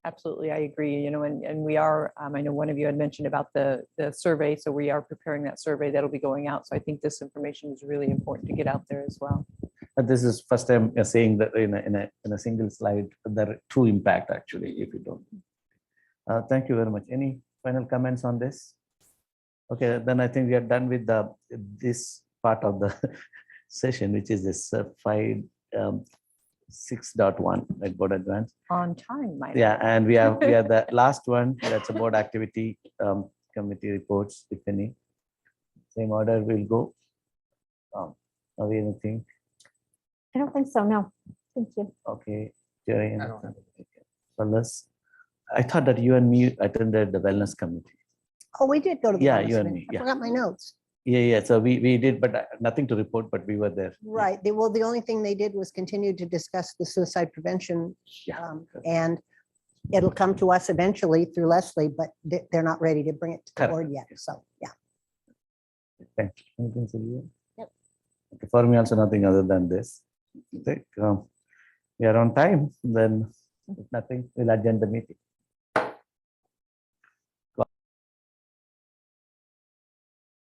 Absolutely, I agree, and we are, I know one of you had mentioned about the survey, so we are preparing that survey that'll be going out. So I think this information is really important to get out there as well. But this is first time you're saying that in a single slide, the true impact actually, if you don't. Thank you very much. Any final comments on this? Okay, then I think we are done with this part of the session, which is this 6.1 like board advance. On time, my Yeah, lord. and we have the last one, that's about activity committee reports, if any. Same order we'll go. Are we anything? I don't think so. No. Thank you. Okay, Jerry. I don't have Wellness. I thought that you and me attended the wellness committee. Oh, we did go to the. Yeah, wellness you and committee. me, I yeah. forgot my notes. Yeah. So we did, but nothing to report, but we were there. Right. The only thing they did was continue to discuss the suicide prevention. And it'll come to us eventually through Leslie, but they're not ready to bring it to the Correct. board yet. So, yeah. Thank you. Anything, Sylvia? Yep. Okay, for me also nothing other than this. Okay, we are on time, then if nothing, we'll adjourn the meeting.